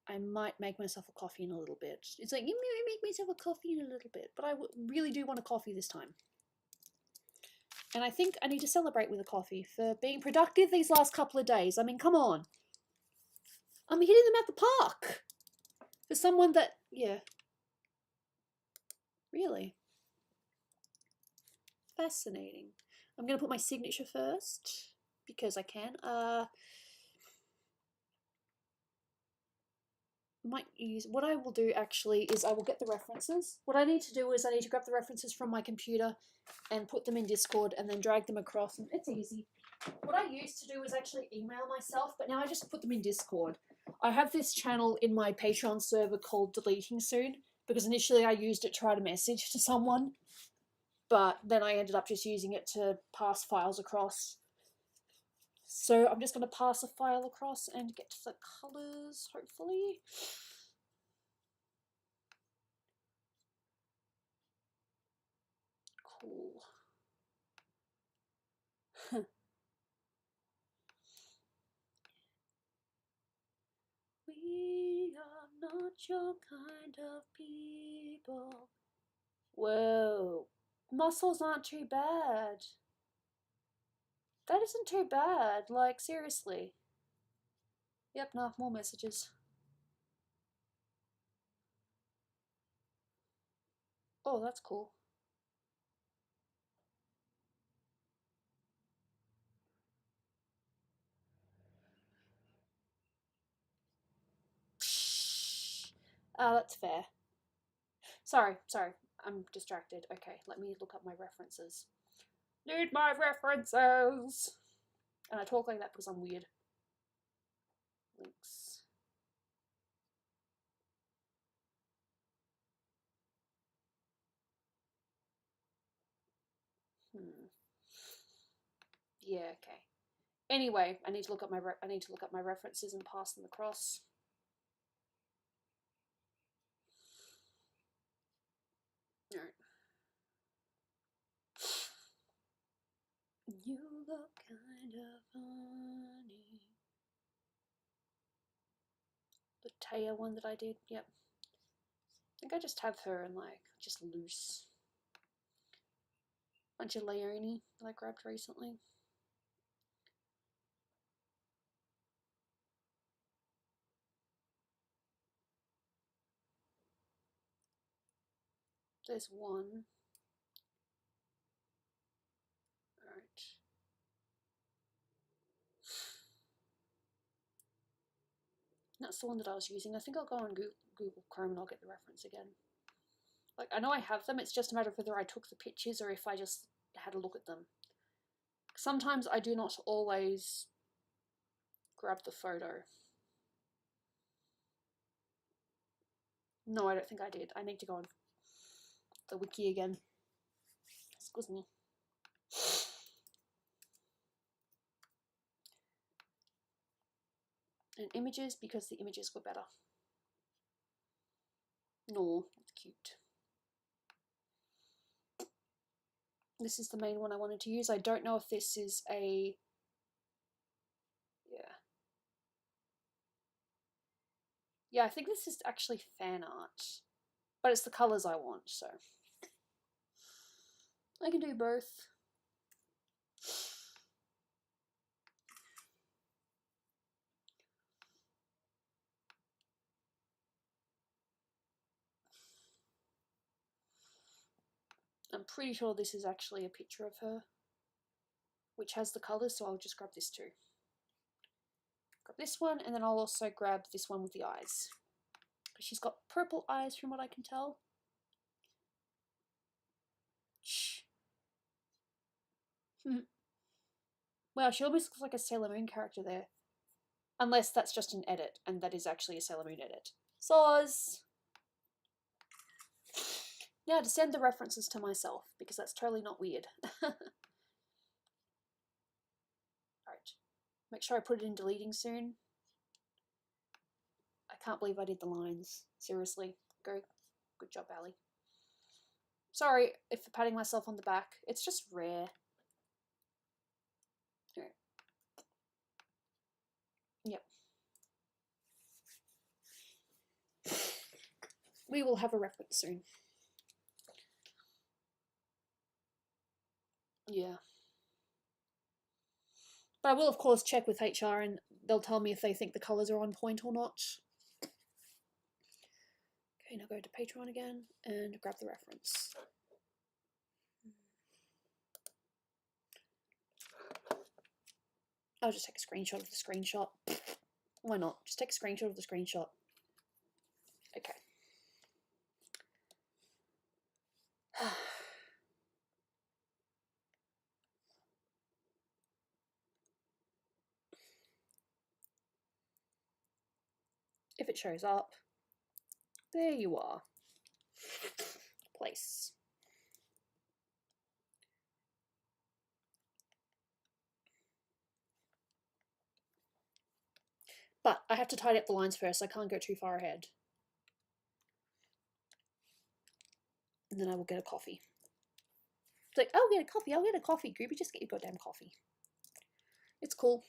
I might make myself a coffee in a little bit. It's like, you may make myself a coffee in a little bit, but I really do want a coffee this time. And I think I need to celebrate with a coffee for being productive these last couple of days. I mean, come on. I'm hitting them at the park. For someone that, yeah. Really? Fascinating. I'm going to put my signature first because I can. Might use, what I will do actually is I will get the references. What I need to do is I need to grab the references from my computer and put them in Discord and then drag them across, and it's easy. What I used to do was actually email myself, but now I just put them in Discord. I have this channel in my Patreon server called Deleting Soon, because initially I used it to write a message to someone, but then I ended up just using it to pass files across. So I'm just going to pass a file across and get to the colours, hopefully. Cool. We are not your kind of people. Whoa. Muscles aren't too bad. That isn't too bad, like, seriously. Yep, no, more messages. Oh, that's cool. That's fair. Sorry, I'm distracted. Okay, let me look up my references. Need my references! And I talk like that because I'm weird. Links. Yeah, okay. Anyway, I need to look up my references and pass them across. All right. You look kind of funny. The Taya one that I did, yep. I think I just have her in like just loose. Bunch of Leone that I grabbed recently. There's one. Alright. That's the one that I was using. I think I'll go on Google Chrome and I'll get the reference again. Like, I know I have them, it's just a matter of whether I took the pictures or if I just had a look at them. Sometimes I do not always grab the photo. No, I don't think I did. I need to go on the wiki again. Excuse me. And images, because the images were better. No, it's cute. This is the main one I wanted to use. I don't know if this is a... Yeah. Yeah, I think this is actually fan art. But it's the colours I want, so... I can do both. I'm pretty sure this is actually a picture of her, which has the colours, so I'll just grab this too. Grab this one, and then I'll also grab this one with the eyes. Because she's got purple eyes from what I can tell. Shh. Wow, she almost looks like a Sailor Moon character there. Unless that's just an edit, and that is actually a Sailor Moon edit. Soz! Now to send the references to myself, because that's totally not weird. Alright. Make sure I put it in deleting soon. I can't believe I did the lines. Seriously. Good job, Ali. Sorry if for patting myself on the back. It's just rare. Alright. Yep. We will have a reference soon. Yeah. But I will, of course, check with HR and they'll tell me if they think the colours are on point or not. Okay, now go to Patreon again and grab the reference. I'll just take a screenshot of the screenshot. Why not? Just take a screenshot of the screenshot. Okay. If it shows up, there you are. Place. But I have to tidy up the lines first, so I can't go too far ahead. And then I will get a coffee. It's like, I'll get a coffee, I'll get a coffee. Gooby, just get your goddamn coffee. It's cool.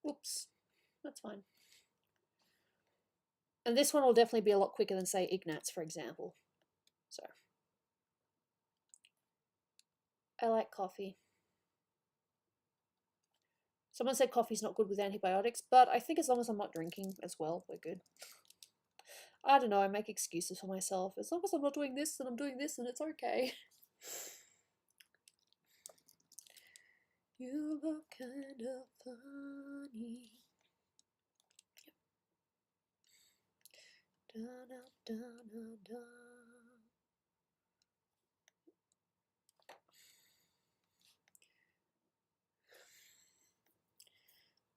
Oops, that's fine. And this one will definitely be a lot quicker than, say, Ignatz, for example. So. I like coffee. Someone said coffee's not good with antibiotics, but I think as long as I'm not drinking as well, we're good. I don't know, I make excuses for myself. As long as I'm not doing this, and I'm doing this, and it's okay. You look kind of funny. Da, da, da, da, da.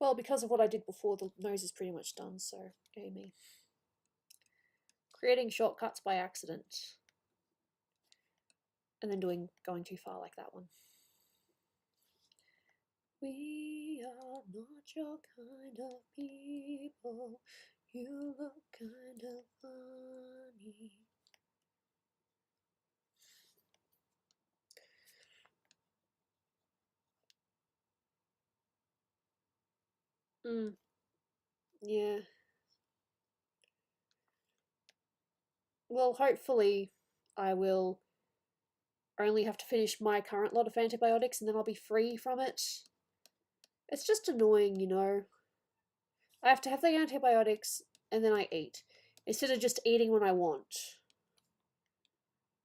Well, because of what I did before, the nose is pretty much done, so yay me. Creating shortcuts by accident. And then going too far like that one. We are not your kind of people. You look kind of funny. Yeah. Well, hopefully I will only have to finish my current lot of antibiotics and then I'll be free from it. It's just annoying, you know. I have to have the antibiotics and then I eat, instead of just eating when I want.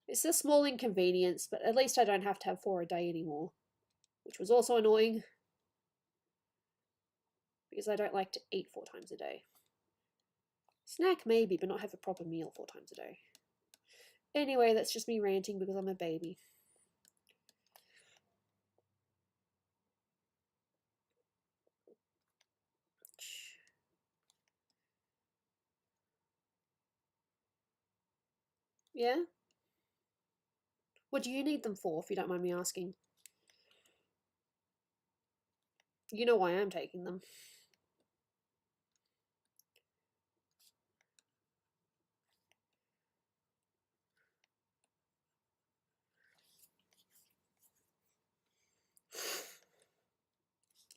It's a small inconvenience, but at least I don't have to have 4 a day anymore, which was also annoying because I don't like to eat 4 times a day. Snack maybe, but not have a proper meal 4 times a day. Anyway, that's just me ranting because I'm a baby. Yeah? What do you need them for, if you don't mind me asking? You know why I'm taking them.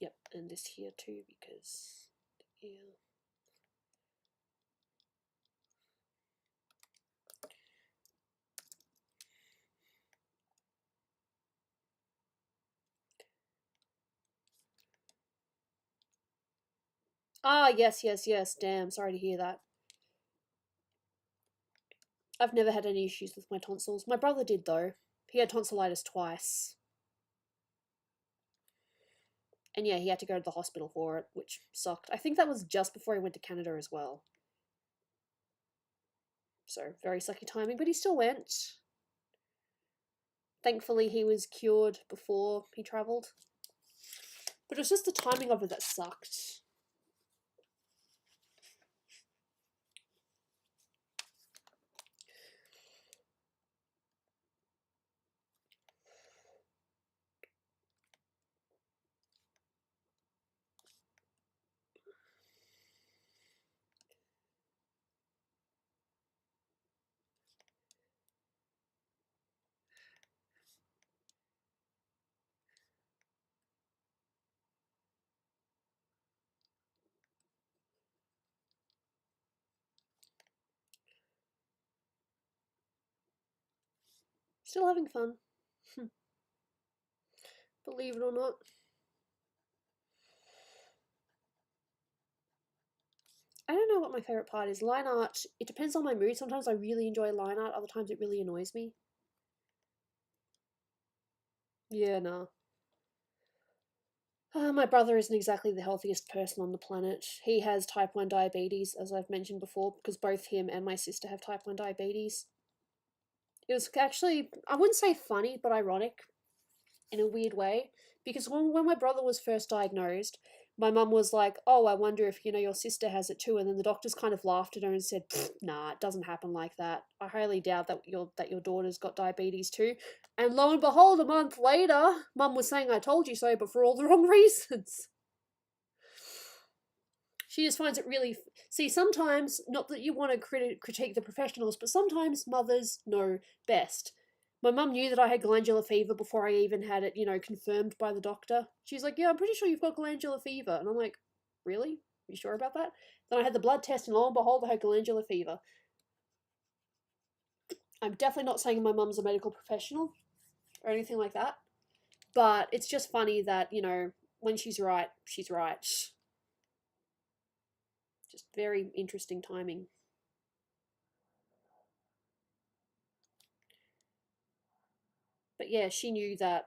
Yep, and this here too, because yeah. Ah, yes, yes, yes. Damn, sorry to hear that. I've never had any issues with my tonsils. My brother did, though. He had tonsillitis twice. And yeah, he had to go to the hospital for it, which sucked. I think that was just before he went to Canada as well. So, very sucky timing, but he still went. Thankfully, he was cured before he travelled. But it was just the timing of it that sucked. Still having fun. Believe it or not. I don't know what my favourite part is. Line art, it depends on my mood. Sometimes I really enjoy line art, other times it really annoys me. Yeah, no. My brother isn't exactly the healthiest person on the planet. He has type 1 diabetes, as I've mentioned before, because both him and my sister have type 1 diabetes. It was actually, I wouldn't say funny, but ironic in a weird way. Because when my brother was first diagnosed, my mum was like, oh, I wonder if, your sister has it too. And then the doctors kind of laughed at her and said, nah, it doesn't happen like that. I highly doubt that your daughter's got diabetes too. And lo and behold, a month later, mum was saying, I told you so, but for all the wrong reasons. She just finds it really... See, sometimes, not that you want to critique the professionals, but sometimes mothers know best. My mum knew that I had glandular fever before I even had it, confirmed by the doctor. She's like, yeah, I'm pretty sure you've got glandular fever. And I'm like, really? You sure about that? Then I had the blood test and lo and behold, I had glandular fever. I'm definitely not saying my mum's a medical professional or anything like that. But it's just funny that, when she's right, she's right. Just very interesting timing. But yeah, she knew that.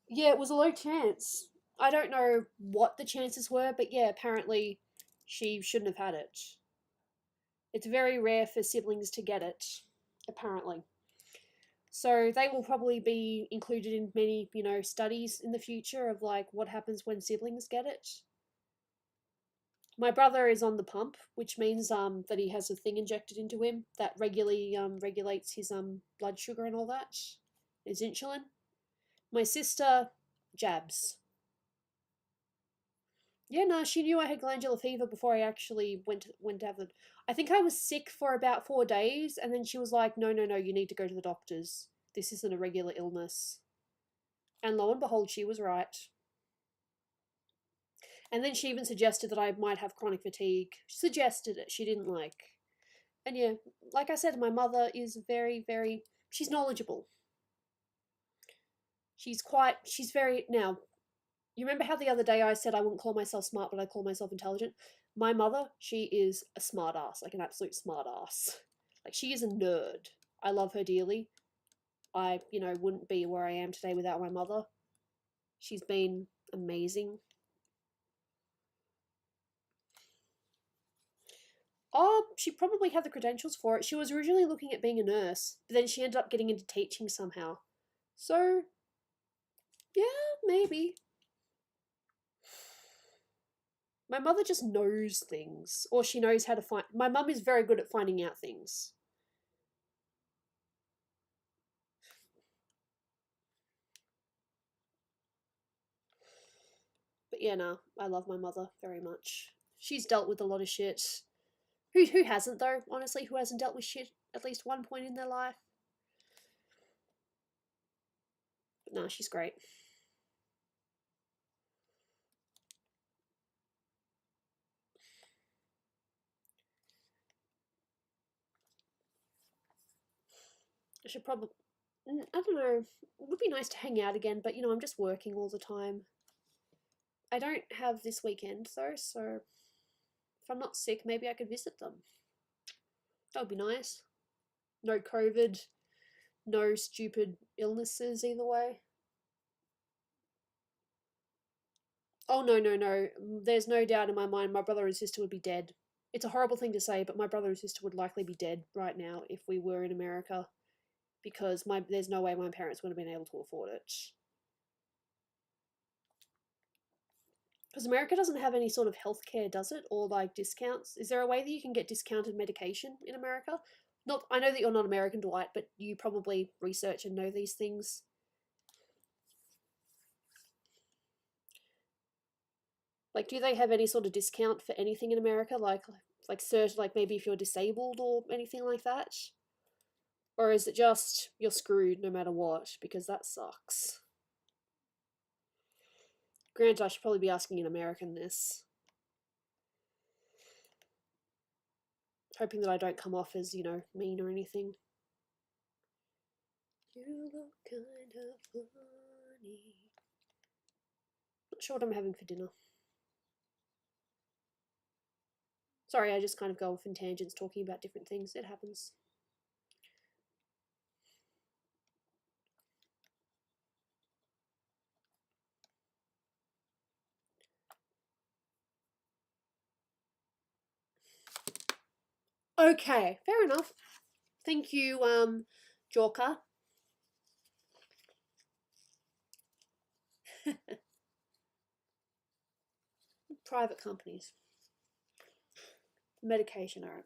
Yeah, it was a low chance. I don't know what the chances were, but yeah, apparently she shouldn't have had it. It's very rare for siblings to get it, apparently. So they will probably be included in many, studies in the future of like what happens when siblings get it. My brother is on the pump, which means that he has a thing injected into him that regularly regulates his blood sugar and all that. His insulin. My sister jabs. Yeah, no, she knew I had glandular fever before I actually went to have the. I think I was sick for about 4 days, and then she was like, "No, no, no, you need to go to the doctors. This isn't a regular illness." And lo and behold, she was right. And then she even suggested that I might have chronic fatigue. She suggested it. She didn't like. And yeah, like I said, my mother is very, very. She's knowledgeable. She's very. Now, you remember how the other day I said I wouldn't call myself smart, but I call myself intelligent? My mother, she is a smart ass, like an absolute smart ass. Like, she is a nerd. I love her dearly. I, wouldn't be where I am today without my mother. She's been amazing. Oh, she probably had the credentials for it. She was originally looking at being a nurse, but then she ended up getting into teaching somehow. So, yeah, maybe. My mother just knows things, or she knows how to find. My mum is very good at finding out things. But yeah, no, I love my mother very much. She's dealt with a lot of shit. Who hasn't though? Honestly, who hasn't dealt with shit at least one point in their life? But no, she's great. I should probably. I don't know. It would be nice to hang out again, but I'm just working all the time. I don't have this weekend though, so if I'm not sick, maybe I could visit them. That would be nice. No COVID, no stupid illnesses either way. Oh, no, no, no. There's no doubt in my mind my brother and sister would be dead. It's a horrible thing to say, but my brother and sister would likely be dead right now if we were in America, because there's no way my parents would have been able to afford it. Because America doesn't have any sort of healthcare, does it? Or like discounts? Is there a way that you can get discounted medication in America? Not, I know that you're not American, Dwight, but you probably research and know these things. Like, do they have any sort of discount for anything in America? Like search, like maybe if you're disabled or anything like that? Or is it just you're screwed no matter what? Because that sucks. Granted, I should probably be asking an American this. Hoping that I don't come off as, mean or anything. You look kind of funny. Not sure what I'm having for dinner. Sorry, I just kind of go off in tangents talking about different things. It happens. Okay, fair enough. Thank you, Jorka. Private companies. Medication, alright.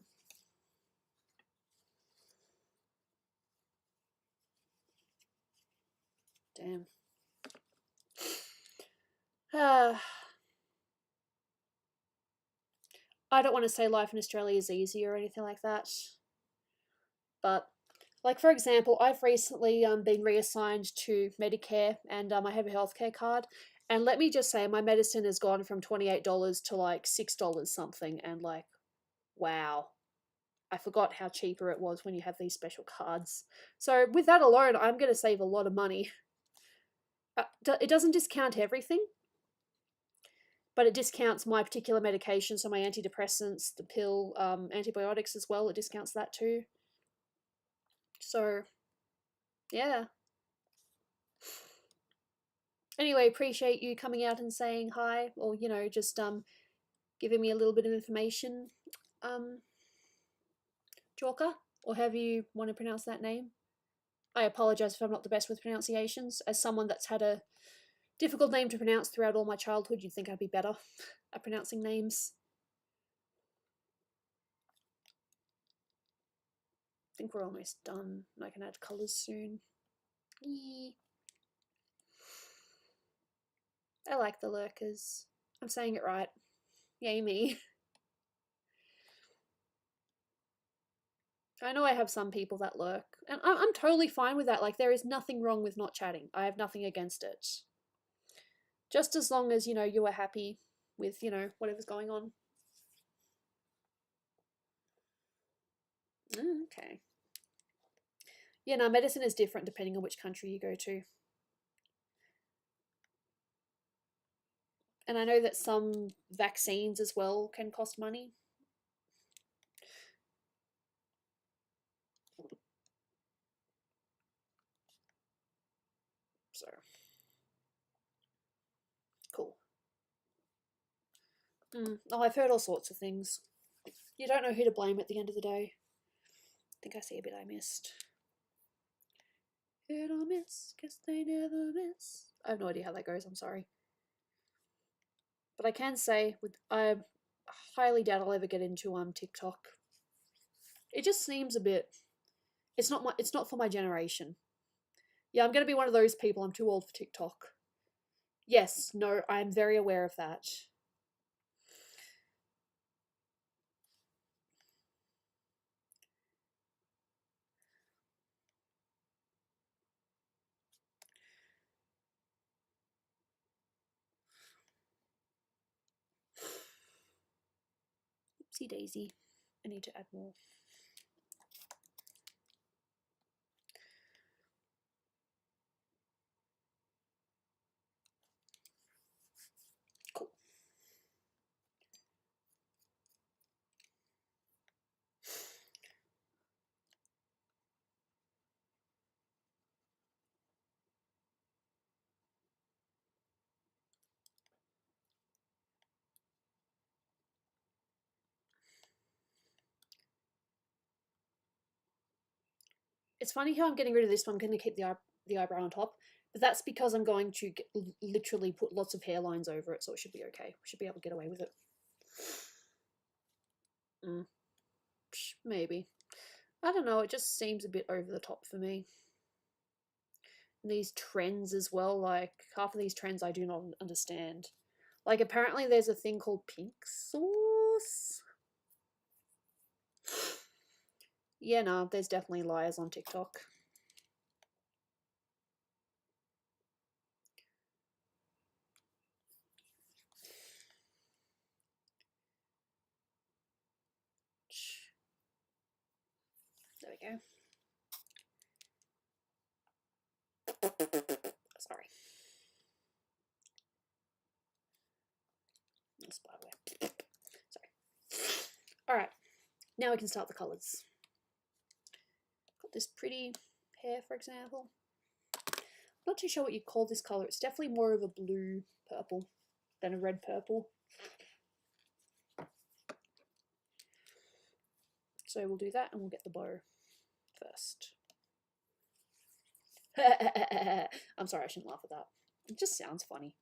Damn. I don't want to say life in Australia is easy or anything like that, but like for example, I've recently been reassigned to Medicare, and I have a healthcare card. And let me just say, my medicine has gone from $28 to like $6 something, and like, wow, I forgot how cheaper it was when you have these special cards. So with that alone, I'm going to save a lot of money. It doesn't discount everything, but it discounts my particular medication, so my antidepressants, the pill, antibiotics as well. It discounts that too. So, yeah. Anyway, appreciate you coming out and saying hi, or just giving me a little bit of information, Jorka, or however you want to pronounce that name. I apologize if I'm not the best with pronunciations. As someone that's had a difficult name to pronounce throughout all my childhood, you'd think I'd be better at pronouncing names. think we're almost done. I can add colours soon. Yee. I like the lurkers. I'm saying it right. Yay me. I know I have some people that lurk, and I'm totally fine with that. Like, there is nothing wrong with not chatting. I have nothing against it. Just as long as, you know, you are happy with, you know, whatever's going on. Okay. Yeah, no, medicine is different depending on which country you go to. And I know that some vaccines as well can cost money. So, cool. Oh, I've heard all sorts of things. You don't know who to blame at the end of the day. I think I see a bit I missed. Hit or miss, guess they never miss. I have no idea how that goes, I'm sorry. But I can say, I highly doubt I'll ever get into TikTok. It just seems a bit. It's not for my generation. Yeah, I'm gonna be one of those people. I'm too old for TikTok. Yes, no, I'm very aware of that. Oopsie daisy. I need to add more. Cool. It's funny how I'm getting rid of this one. I'm going to keep the eyebrow on top, but that's because I'm going to literally put lots of hairlines over it, so it should be okay. We should be able to get away with it. Maybe. I don't know, it just seems a bit over the top for me. And these trends as well, like, half of these trends I do not understand. Like, apparently there's a thing called pink sauce. Yeah, no, there's definitely liars on TikTok. There we go. Sorry. Sorry. Alright, now we can start the colours. Got this pretty hair, for example. Not too sure what you call this colour. It's definitely more of a blue purple than a red purple. So we'll do that and we'll get the bow first. I'm sorry, I shouldn't laugh at that. It just sounds funny.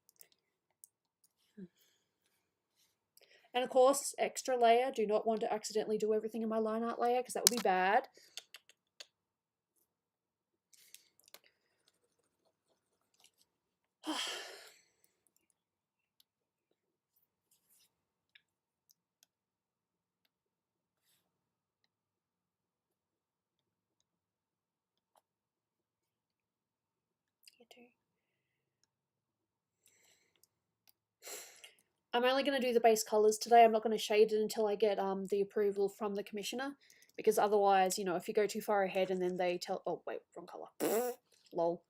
And of course, extra layer. Do not want to accidentally do everything in my line art layer because that would be bad. I'm only going to do the base colours today. I'm not going to shade it until I get the approval from the commissioner, because otherwise, you know, if you go too far ahead and then they tell, oh wait, wrong colour. Lol.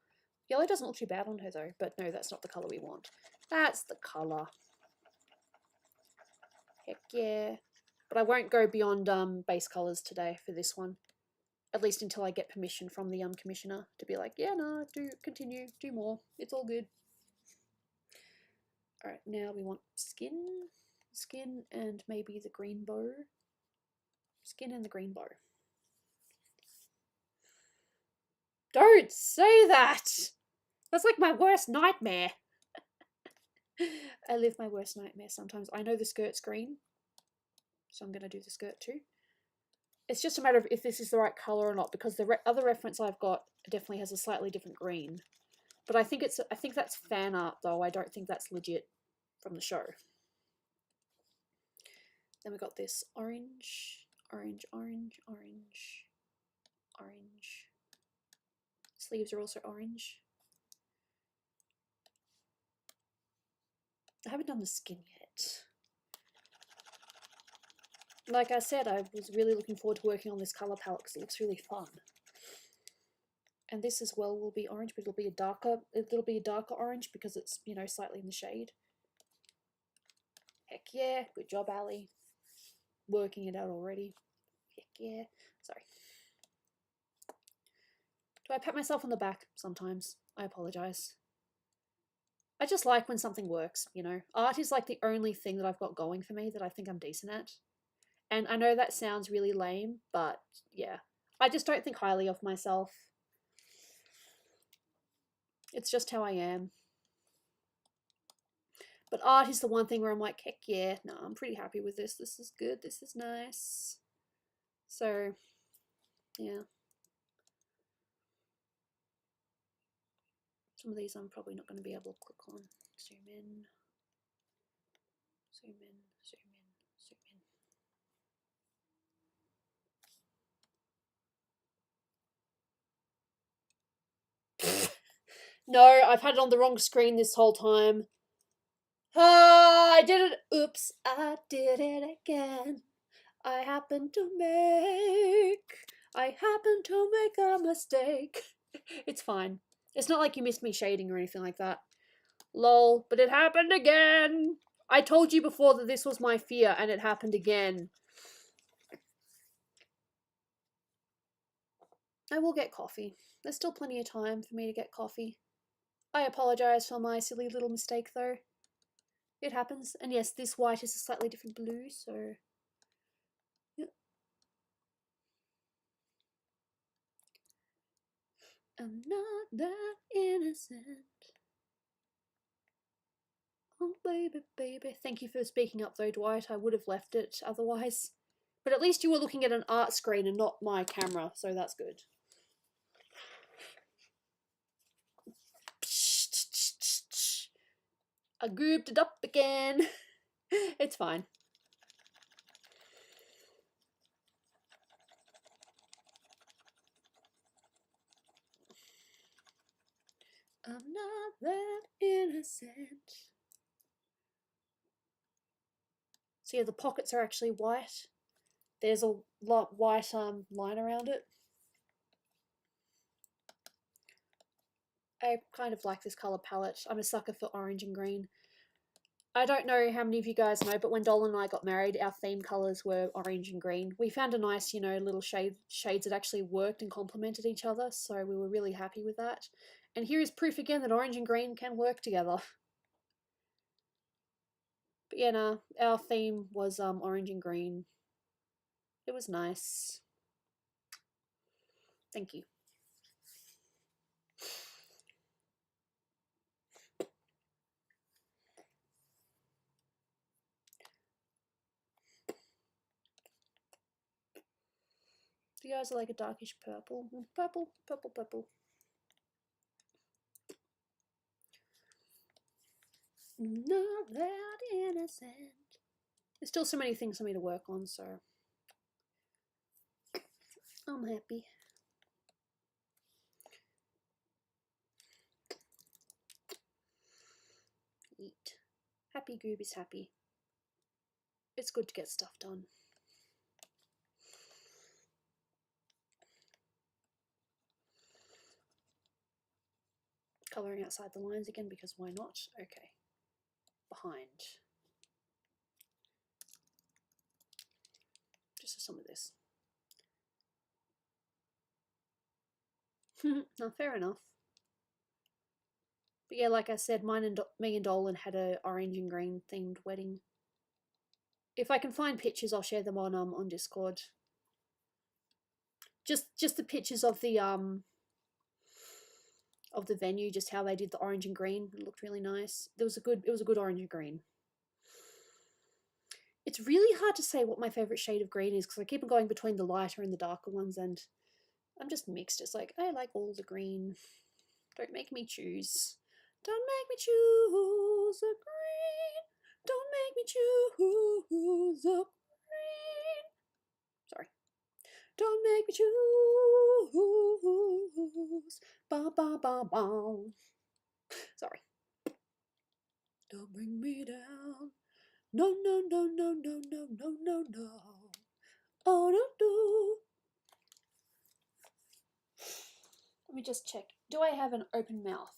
Yellow doesn't look too bad on her though, but no, that's not the colour we want. That's the colour. Heck yeah. But I won't go beyond base colours today for this one. At least until I get permission from the commissioner to be like, yeah, no, do continue, do more. It's all good. Alright, now we want skin. Skin and maybe the green bow. Skin and the green bow. Don't say that! That's like my worst nightmare. I live my worst nightmare sometimes. I know the skirt's green, so I'm going to do the skirt too. It's just a matter of if this is the right color or not, because the other reference I've got definitely has a slightly different green. But I think that's fan art though. I don't think that's legit from the show. Then we got this orange, orange, orange, orange, orange. Sleeves are also orange. I haven't done the skin yet. Like I said, I was really looking forward to working on this colour palette because it looks really fun. And this as well will be orange, but it'll be a darker orange because it's, you know, slightly in the shade. Heck yeah, good job, Ali. Working it out already. Heck yeah. Sorry. Do I pat myself on the back sometimes? I apologise. I just like when something works, you know. Art is like the only thing that I've got going for me that I think I'm decent at. And I know that sounds really lame, but yeah. I just don't think highly of myself. It's just how I am. But art is the one thing where I'm like, heck yeah, no, I'm pretty happy with this. This is good. This is nice. So, yeah. Some of these I'm probably not going to be able to click on. Zoom in. Zoom in. Zoom in. Zoom in. No, I've had it on the wrong screen this whole time. Ah, I did it. Oops, I did it again. I happened to make a mistake. It's fine. It's not like you missed me shading or anything like that. Lol, but it happened again. I told you before that this was my fear and it happened again. I will get coffee. There's still plenty of time for me to get coffee. I apologise for my silly little mistake though. It happens. And yes, this white is a slightly different blue, so... Yep. I'm not that innocent. Oh, baby, baby. Thank you for speaking up though, Dwight. I would have left it otherwise. But at least you were looking at an art screen and not my camera, so that's good. I grouped it up again. It's fine. I'm not that innocent. So yeah, the pockets are actually white. There's a white line around it. I kind of like this colour palette. I'm a sucker for orange and green. I don't know how many of you guys know, but when Dolan and I got married, our theme colours were orange and green. We found a nice, you know, little shades that actually worked and complemented each other, so we were really happy with that. And here is proof again that orange and green can work together. But yeah, no, our theme was orange and green. It was nice. Thank you. The eyes are like a darkish purple. Purple, purple, purple. Not that innocent. There's still so many things for me to work on, so I'm happy. Eat. Happy Gooby's happy. It's good to get stuff done. Colouring outside the lines again because why not? Okay. Behind. Just some of this. No, fair enough. But yeah, like I said, me and Dolan had a orange and green themed wedding. If I can find pictures, I'll share them on Discord. Just the pictures of the venue, just how they did the orange and green. It looked really nice. It was a good orange and green. It's really hard to say what my favourite shade of green is because I keep on going between the lighter and the darker ones, and I'm just mixed. It's like, I like all the green. Don't make me choose. Don't make me choose a green. Don't make me choose a green. Sorry. Don't make me choose. Ba ba ba ba. Sorry. Don't bring me down. No, no, no, no, no, no, no, no, no. Oh, no, no. Let me just check. Do I have an open mouth?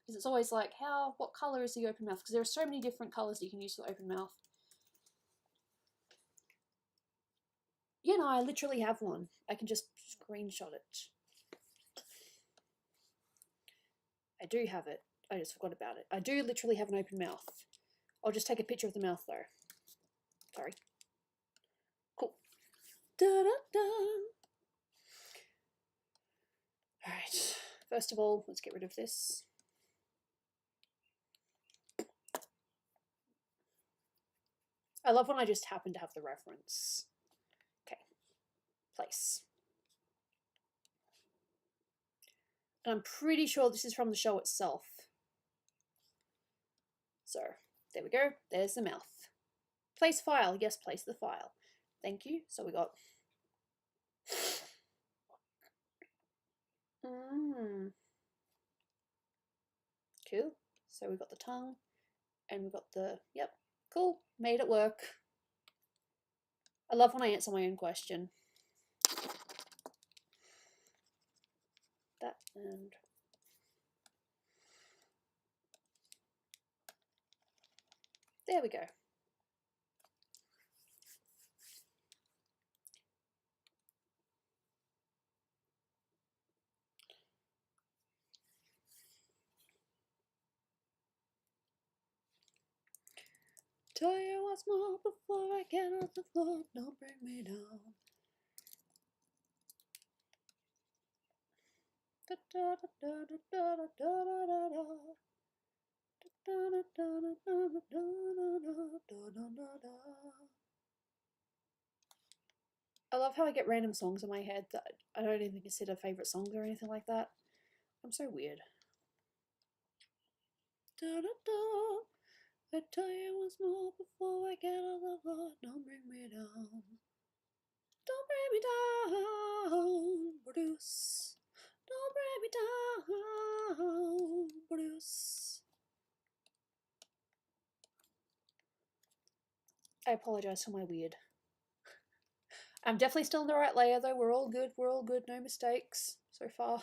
Because it's always like, what colour is the open mouth? Because there are so many different colours you can use for the open mouth. You know, I literally have one. I can just screenshot it. I do have it. I just forgot about it. I do literally have an open mouth. I'll just take a picture of the mouth though. Sorry. Cool. Da da da. Alright. First of all, let's get rid of this. I love when I just happen to have the reference. Okay. Place. And I'm pretty sure this is from the show itself. So, there we go. There's the mouth. Place file. Yes, place the file. Thank you. So we got... Cool. So we got the tongue. And we got the... Yep. Cool. Made it work. I love when I answer my own question. That and... There we go. Tell you what's more before I get off the floor. Don't bring me down. Da, da, da, da, da, da, da, da, da, da. I love how I get random songs in my head that I don't even consider favourite songs or anything like that. I'm so weird. I tell you once more before I get on the floor. Don't bring me down. Don't bring me down, Bruce. Don't bring me down, Bruce. I apologise for my weird. I'm definitely still in the right layer though. We're all good. We're all good. No mistakes so far.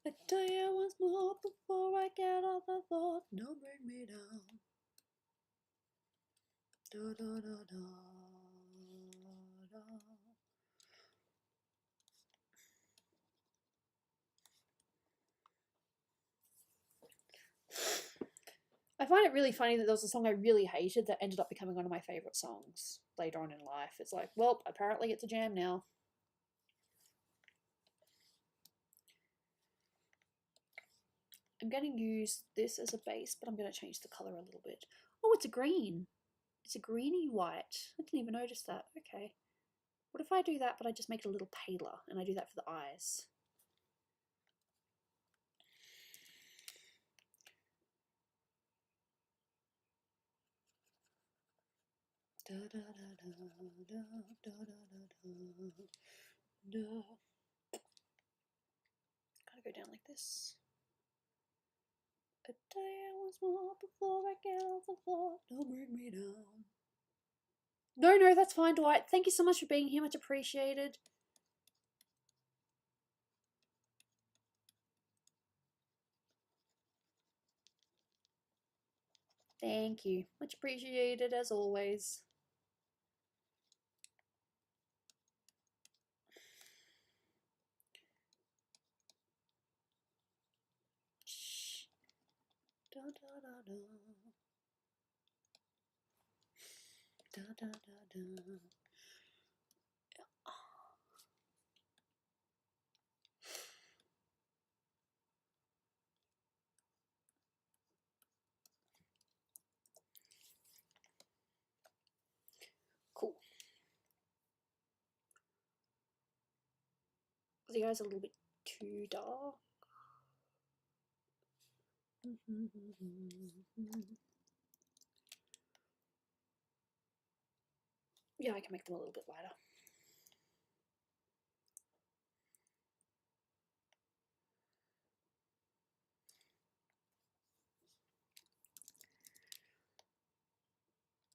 I tell you once more before I get off the floor. Don't bring me down. Da da da da da. I find it really funny that there was a song I really hated that ended up becoming one of my favourite songs later on in life. It's like, well, apparently it's a jam now. I'm going to use this as a base, but I'm going to change the colour a little bit. Oh, it's a green. It's a greeny white. I didn't even notice that. Okay. What if I do that, but I just make it a little paler, and I do that for the eyes? Da da da da da da da da da. Gotta go down like this. A day once more before I get off the floor. Don't bring me down. No, that's fine, Dwight. Thank you so much for being here. Much appreciated. Thank you. Much appreciated as always. Shh. Da da da da. Da da da da. the eyes are a little bit too dark. Yeah, I can make them a little bit lighter.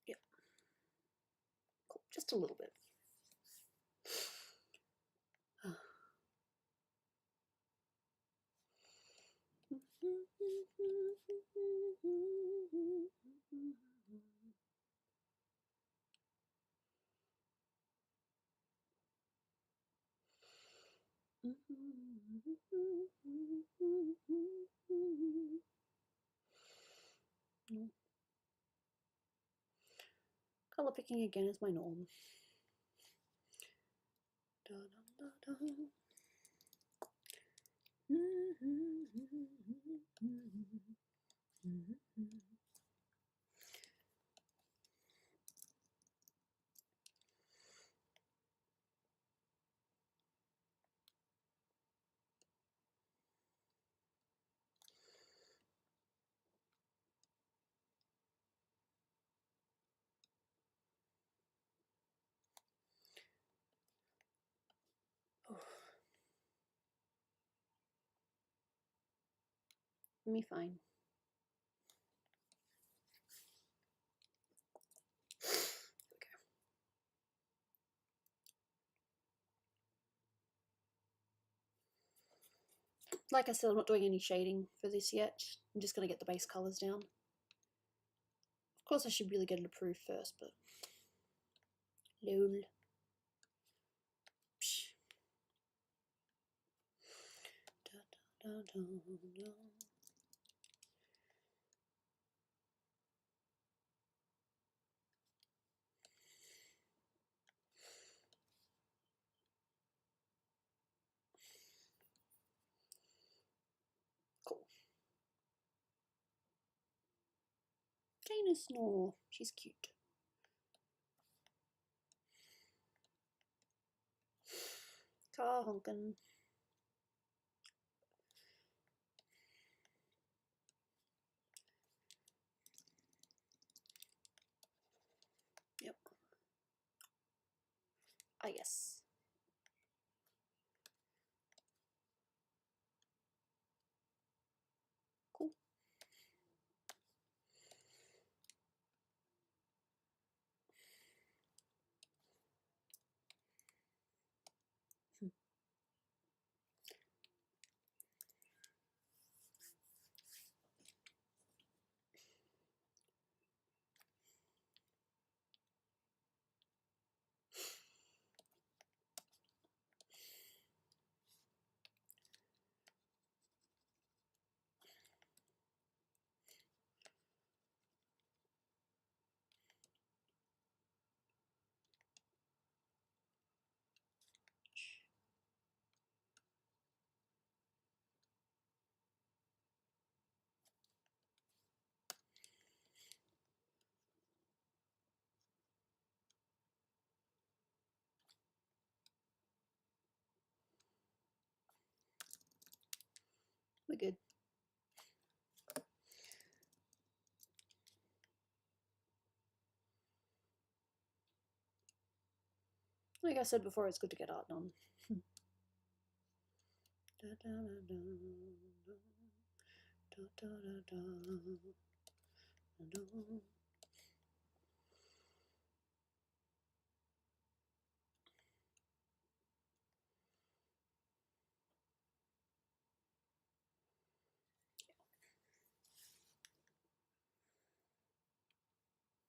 Yep. Cool. Just a little bit. Color picking again is my norm. Me fine. Okay. Like I said, I'm not doing any shading for this yet. I'm just going to get the base colors down. Of course, I should really get it approved first, but lol. Psh. Da, da, da, da. Cool. Dana Snore. She's cute. Car honkin'. Yep. Ah, yes. Cool. We're good. Like I said before, it's good to get art done.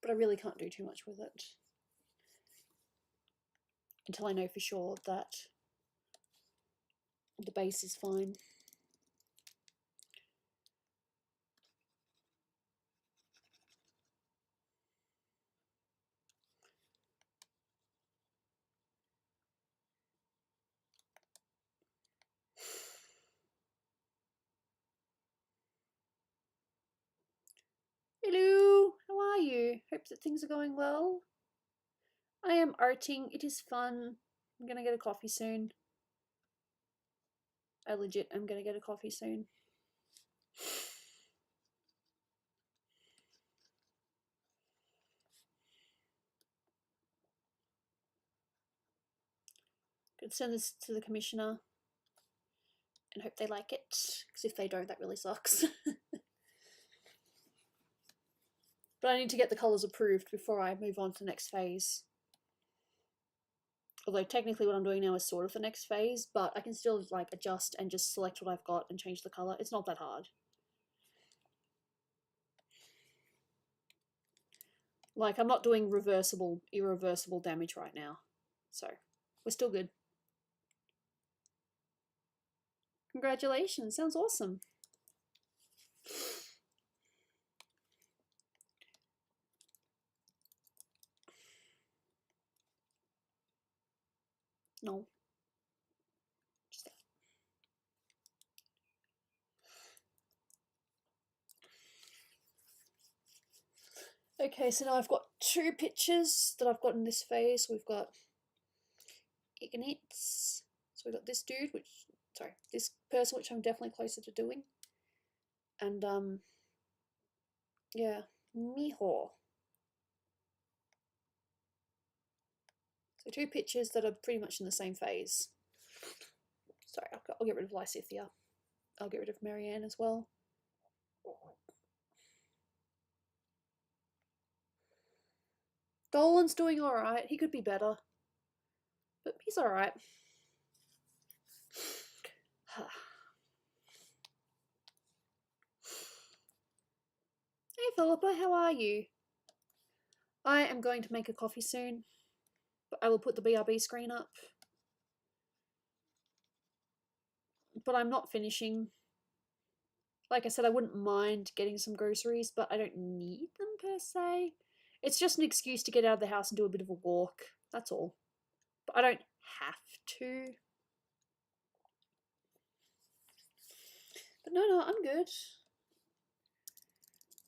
But I really can't do too much with it until I know for sure that the base is fine. Hello, how are you? Hope that things are going well. I am arting. It is fun. I'm gonna get a coffee soon. I legit am gonna get a coffee soon. Could send this to the commissioner and hope they like it, because if they don't, that really sucks. But I need to get the colours approved before I move on to the next phase. Although technically what I'm doing now is sort of the next phase, but I can still like adjust and just select what I've got and change the colour. It's not that hard. Like, I'm not doing irreversible damage right now. So, we're still good. Congratulations, sounds awesome. No. Just that. Okay, so now I've got 2 pictures that I've got in this phase. We've got Ignitz. So we've got this dude, this person, which I'm definitely closer to doing. And, yeah, Miho. So 2 pictures that are pretty much in the same phase. Sorry, I'll get rid of Lysithia. I'll get rid of Marianne as well. Dolan's doing alright. He could be better. But he's alright. Hey Philippa, how are you? I am going to make a coffee soon, but I will put the BRB screen up. But I'm not finishing. Like I said, I wouldn't mind getting some groceries, but I don't need them per se. It's just an excuse to get out of the house and do a bit of a walk. That's all. But I don't have to. But no, I'm good.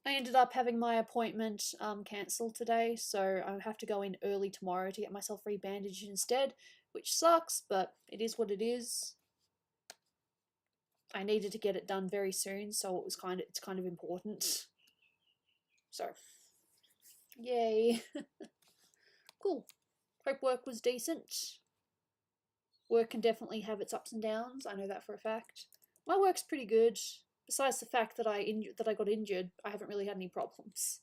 I ended up having my appointment cancelled today, so I have to go in early tomorrow to get myself rebandaged instead, which sucks, but it is what it is. I needed to get it done very soon, so it's kind of important. So, yay. Cool. Hope work was decent. Work can definitely have its ups and downs, I know that for a fact. My work's pretty good. Besides the fact that I got injured, I haven't really had any problems.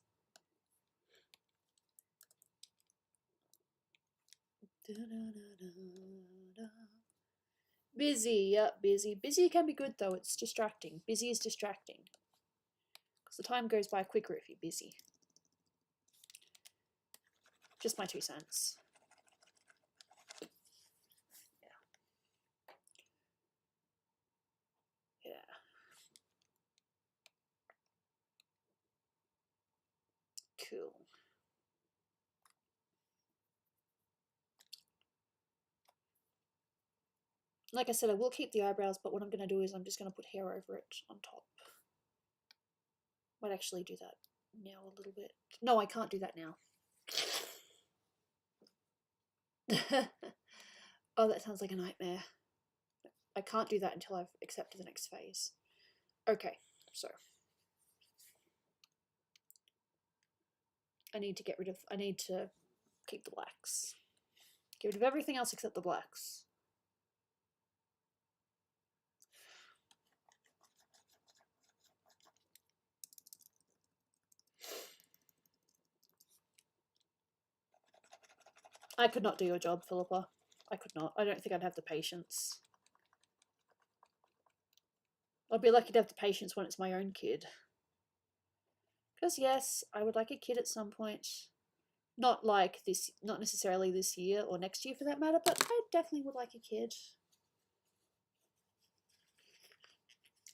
Busy, yeah, busy. Busy can be good though, it's distracting. Busy is distracting. Because the time goes by quicker if you're busy. Just my 2 cents. Yeah. Cool. Like I said, I will keep the eyebrows, but what I'm going to do is I'm just going to put hair over it on top. Might actually do that now a little bit. No, I can't do that now. Oh, that sounds like a nightmare. I can't do that until I've accepted the next phase. Okay, so I need to keep the blacks. Get rid of everything else except the blacks. I could not do your job, Philippa. I could not. I don't think I'd have the patience. I'd be lucky to have the patience when it's my own kid. Because yes, I would like a kid at some point. Not necessarily this year or next year for that matter, but I definitely would like a kid.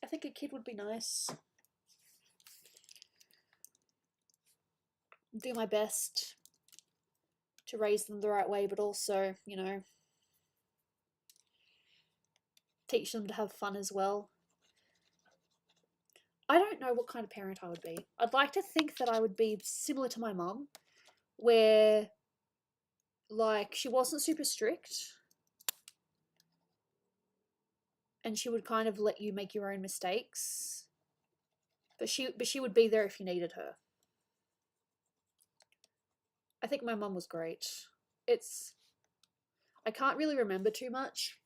I think a kid would be nice. Do my best to raise them the right way, but also, you know, teach them to have fun as well. I don't know what kind of parent I would be. I'd like to think that I would be similar to my mum, where, like, she wasn't super strict, and she would kind of let you make your own mistakes. But she would be there if you needed her. I think my mum was great. I can't really remember too much.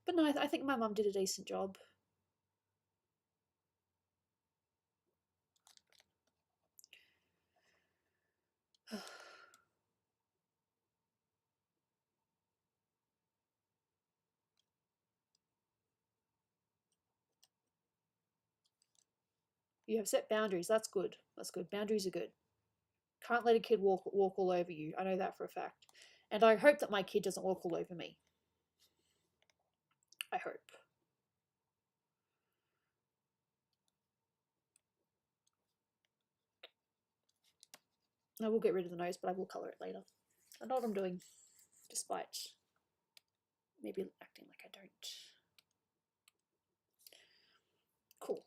But no, I think my mum did a decent job. You have set boundaries. That's good. That's good. Boundaries are good. Can't let a kid walk all over you. I know that for a fact. And I hope that my kid doesn't walk all over me. I hope. I will get rid of the nose, but I will colour it later. I know what I'm doing, despite maybe acting like I don't. Cool.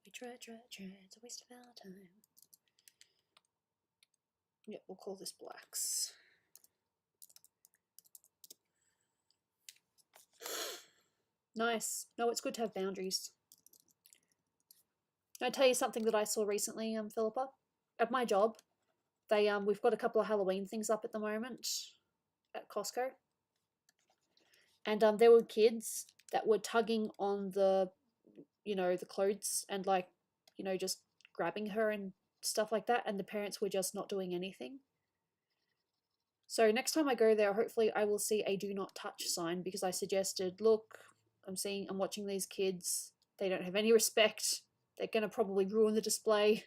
We try. It's a waste of our time. Yep, we'll call this blacks. Nice. No, it's good to have boundaries. Can I tell you something that I saw recently, Philippa? At my job, we've got a couple of Halloween things up at the moment at Costco. And there were kids that were tugging on the clothes and just grabbing her and stuff like that, and the parents were just not doing anything. So next time I go there, hopefully I will see a do not touch sign, because I suggested, look, I'm watching these kids. They don't have any respect. They're going to probably ruin the display.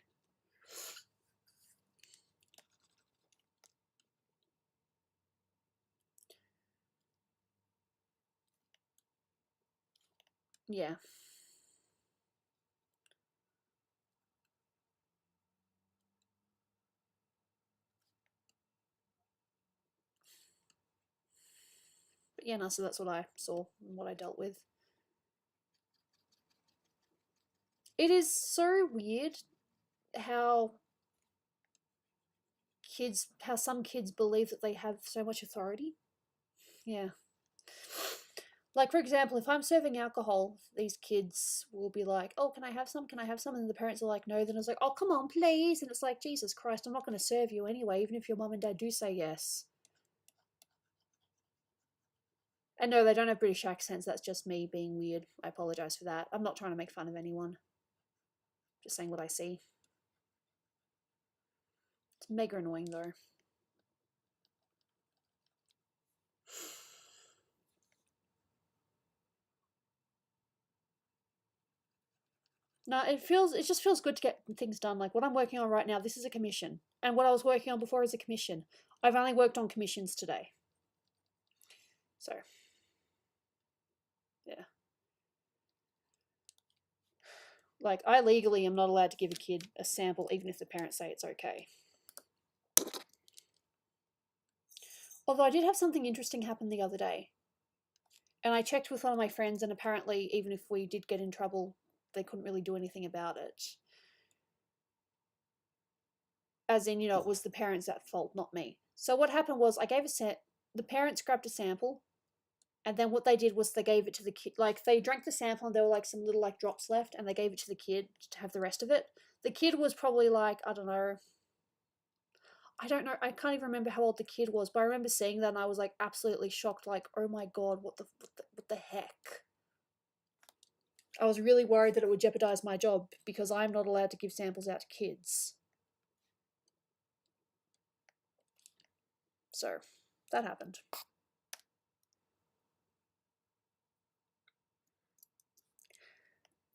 Yeah. But yeah, no, so that's what I saw and what I dealt with. It is so weird how some kids believe that they have so much authority. Yeah. Like, for example, if I'm serving alcohol, these kids will be like, oh, can I have some? Can I have some? And the parents are like, no. Then it's like, oh, come on, please. And it's like, Jesus Christ, I'm not going to serve you anyway, even if your mum and dad do say yes. And no, they don't have British accents. That's just me being weird. I apologise for that. I'm not trying to make fun of anyone. Just saying what I see. It's mega annoying, though. No, it just feels good to get things done. Like what I'm working on right now, this is a commission. And what I was working on before is a commission. I've only worked on commissions today. So, yeah. Like, I legally am not allowed to give a kid a sample, even if the parents say it's okay. Although I did have something interesting happen the other day. And I checked with one of my friends, and apparently, even if we did get in trouble, they couldn't really do anything about it. As in, it was the parents at fault, not me. So what happened was the parents grabbed a sample, and then what they did was they gave it to the kid. Like, they drank the sample, and there were like some little like drops left, and they gave it to the kid to have the rest of it. The kid was probably like, I don't know, I can't even remember how old the kid was, but I remember seeing that and I was like absolutely shocked, like, oh my god, what the heck? I was really worried that it would jeopardize my job because I'm not allowed to give samples out to kids. So, that happened.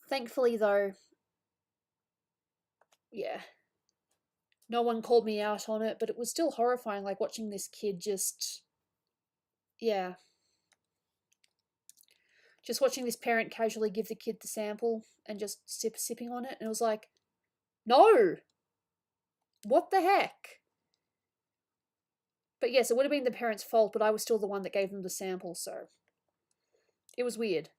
Thankfully, though, yeah, no one called me out on it, but it was still horrifying, like, watching this kid just watching this parent casually give the kid the sample and just sipping on it, and it was like, no! What the heck? But yes, it would have been the parents' fault, but I was still the one that gave them the sample, so it was weird.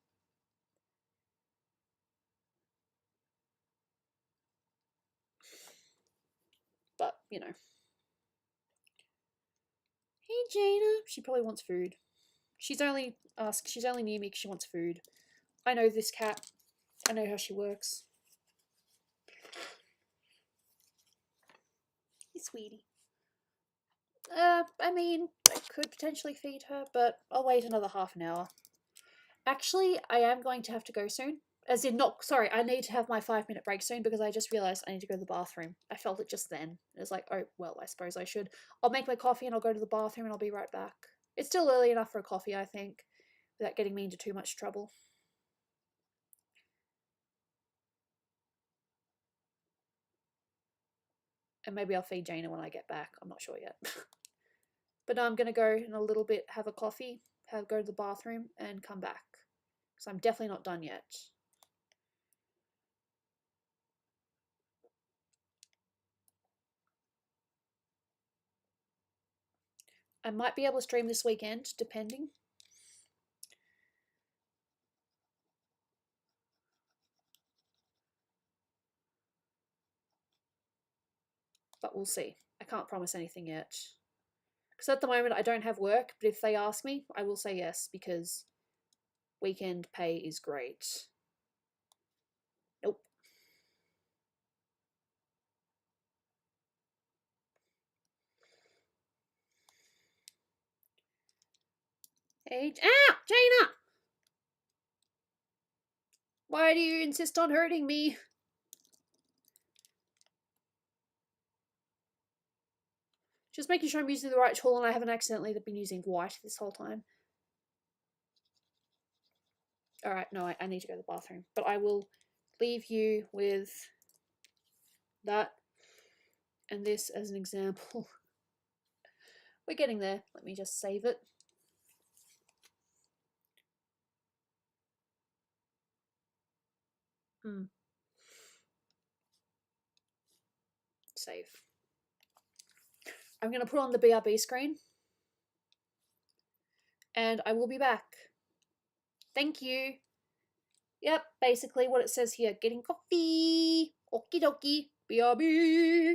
But, Hey, Jaina. She probably wants food. She's only near me because she wants food. I know this cat. I know how she works. Hey, sweetie. I mean, I could potentially feed her, but I'll wait another half an hour. Actually, I am going to have to go soon. As in, not, sorry, I need to have my 5-minute break soon because I just realised I need to go to the bathroom. I felt it just then. It was like, oh, well, I suppose I should. I'll make my coffee and I'll go to the bathroom and I'll be right back. It's still early enough for a coffee, I think, without getting me into too much trouble. And maybe I'll feed Jaina when I get back. I'm not sure yet. But no, I'm going to go in a little bit, have a coffee, go to the bathroom, and come back. Because I'm definitely not done yet. I might be able to stream this weekend, depending. But we'll see. I can't promise anything yet. Because at the moment I don't have work, but if they ask me, I will say yes, because weekend pay is great. Nope. Hey, Jaina! Why do you insist on hurting me? Just making sure I'm using the right tool and I haven't accidentally been using white this whole time. Alright, no, I need to go to the bathroom. But I will leave you with that and this as an example. We're getting there. Let me just save it. Save. I'm going to put on the BRB screen. And I will be back. Thank you. Yep, basically what it says here. Getting coffee. Okie dokie. BRB.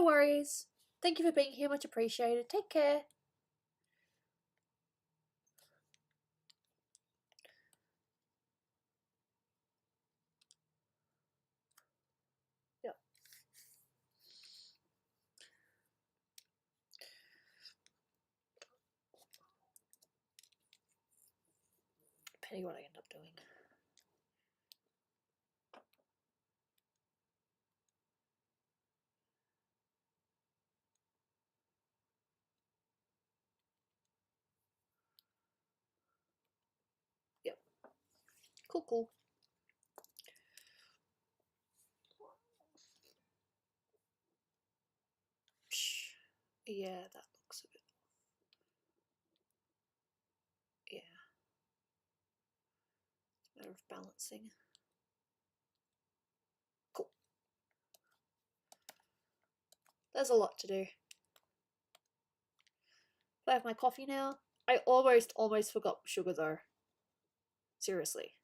No worries. Thank you for being here. Much appreciated. Take care. Yep. Depending what I end up doing. Yep. Cool, cool. Yeah, that looks a bit. Yeah. Matter of balancing. Cool. There's a lot to do. I have my coffee now. I almost forgot sugar though. Seriously.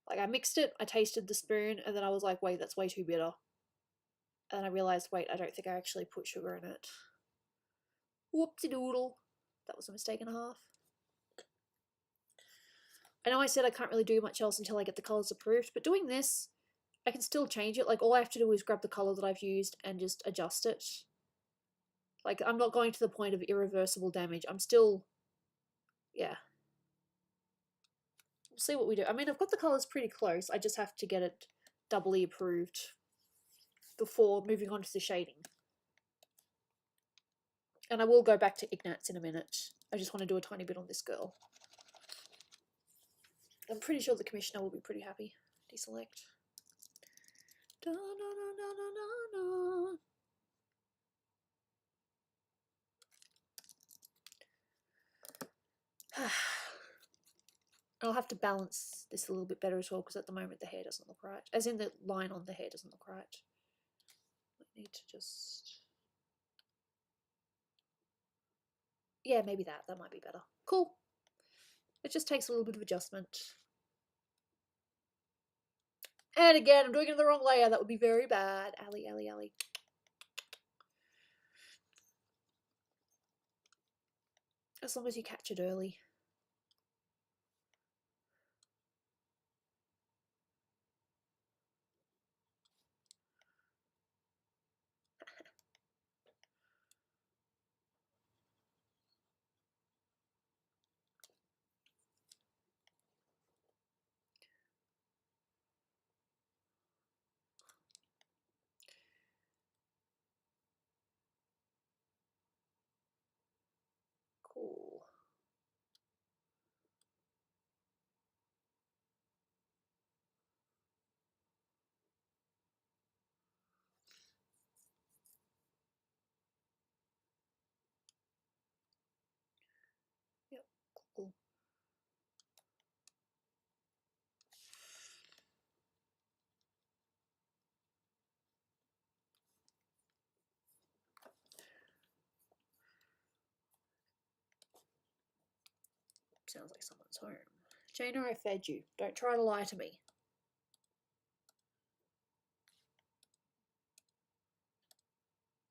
Like I mixed it, I tasted the spoon, and then I was like, wait, that's way too bitter. And I realized, wait, I don't think I actually put sugar in it. Whoopsie doodle. That was a mistake and a half. I know I said I can't really do much else until I get the colours approved, but doing this, I can still change it. Like all I have to do is grab the colour that I've used and just adjust it. Like I'm not going to the point of irreversible damage. I'm still, yeah. We'll see what we do. I mean, I've got the colours pretty close. I just have to get it doubly approved before moving on to the shading. And I will go back to Ignatz in a minute. I just want to do a tiny bit on this girl. I'm pretty sure the commissioner will be pretty happy. Deselect. Da, da, da, da, da, da. I'll have to balance this a little bit better as well because at the moment the hair doesn't look right. As in the line on the hair doesn't look right. I need to just... Yeah, maybe that. That might be better. Cool. It just takes a little bit of adjustment. And again, I'm doing it in the wrong layer. That would be very bad. Ali, Ali, Ali. As long as you catch it early. Cool. Yep, cool. Sounds like someone's home. Jaina, I fed you. Don't try to lie to me.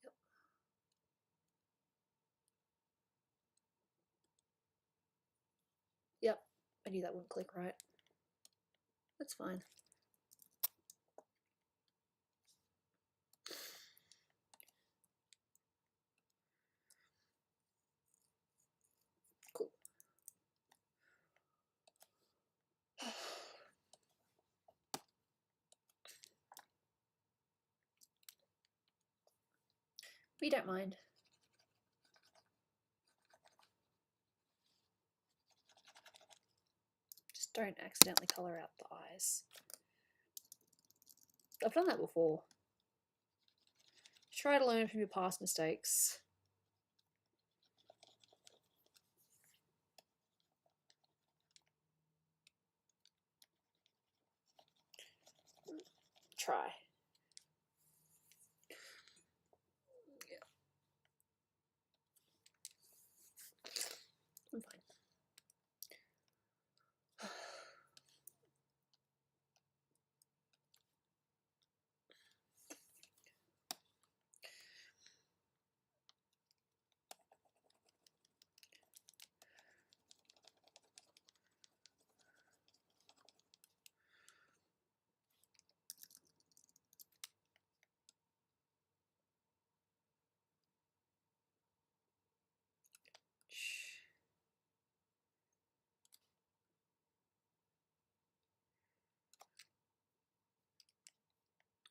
Yep. Yep. I knew that wouldn't click right. That's fine. Cool. We don't mind. Just don't accidentally colour out the eyes. I've done that before. Try to learn from your past mistakes. Try. Yeah. I'm fine.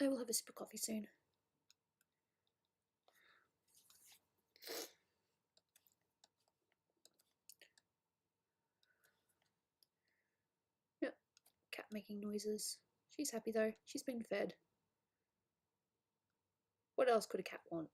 I will have a sip of coffee soon. Yep, cat making noises. She's happy though. She's been fed. What else could a cat want?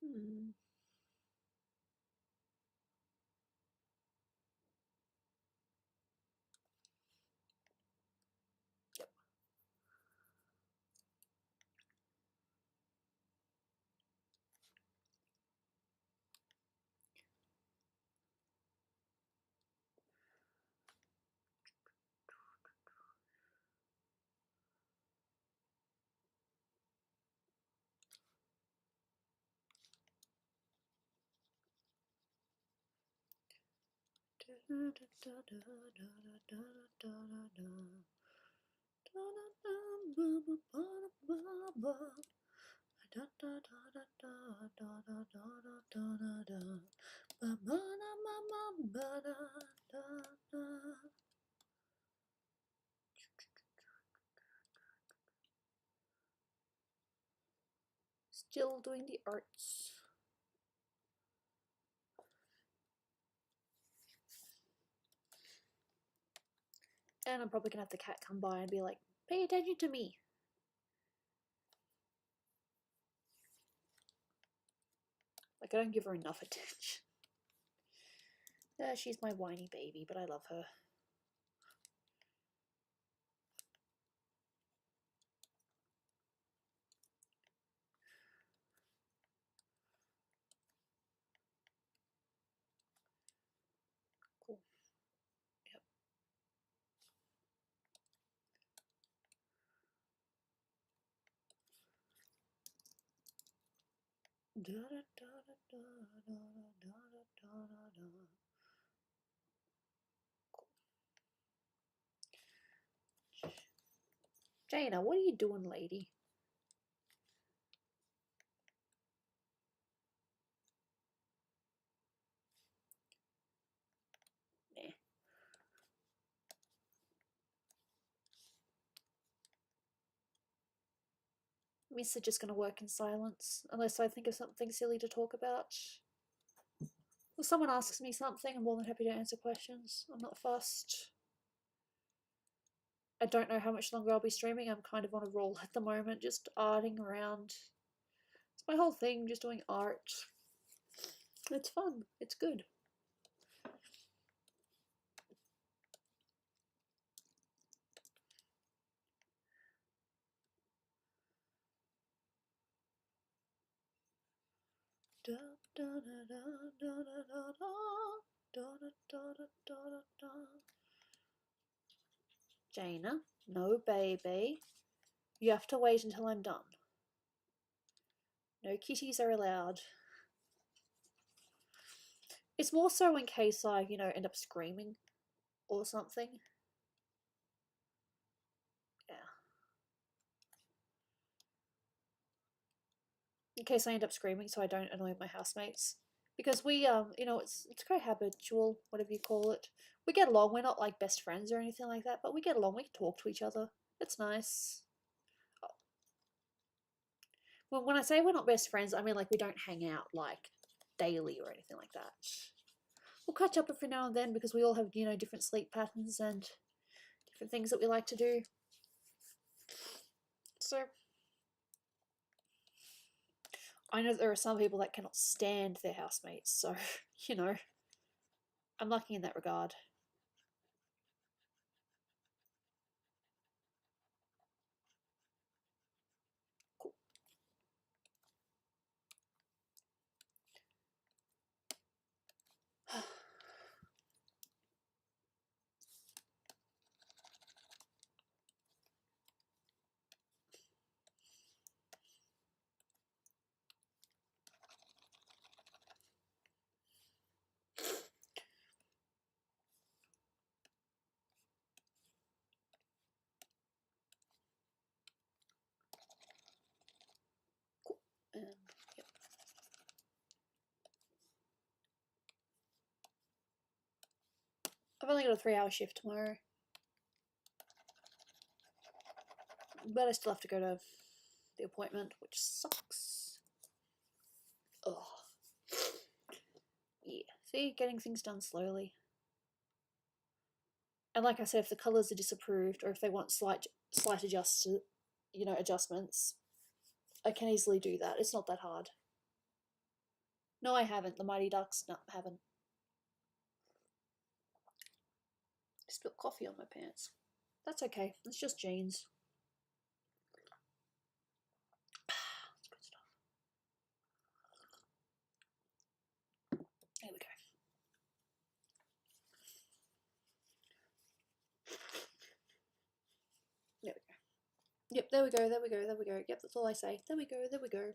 Hmm. Yep. Still doing the arts. And I'm probably gonna have the cat come by and be like, pay attention to me. Like, I don't give her enough attention. She's my whiny baby, but I love her. Cool. Yep. Jaina, what are you doing, lady? Nah. Miss are just gonna work in silence, unless I think of something silly to talk about. If someone asks me something, I'm more than happy to answer questions. I'm not fussed. I don't know how much longer I'll be streaming. I'm kind of on a roll at the moment, just arting around. It's my whole thing, just doing art. It's fun. It's good. Jaina, no baby. You have to wait until I'm done. No kitties are allowed. It's more so in case I, end up screaming or something. Yeah. In case I end up screaming so I don't annoy my housemates. Because we, it's quite habitual, whatever you call it. We get along. We're not like best friends or anything like that, but we get along. We can talk to each other. It's nice. Well, when I say we're not best friends, I mean like we don't hang out like daily or anything like that. We'll catch up every now and then because we all have, different sleep patterns and different things that we like to do. So, I know there are some people that cannot stand their housemates, so, I'm lucky in that regard. Cool. I've only got a 3-hour shift tomorrow. But I still have to go to the appointment, which sucks. Ugh. Yeah. See, getting things done slowly. And like I said, if the colours are disapproved or if they want slight adjustments, I can easily do that. It's not that hard. No, I haven't. The Mighty Ducks, no, haven't. I spilled coffee on my pants. That's okay. It's just jeans. That's good stuff. There we go. There we go. Yep, there we go, there we go, there we go. Yep, that's all I say. There we go, there we go.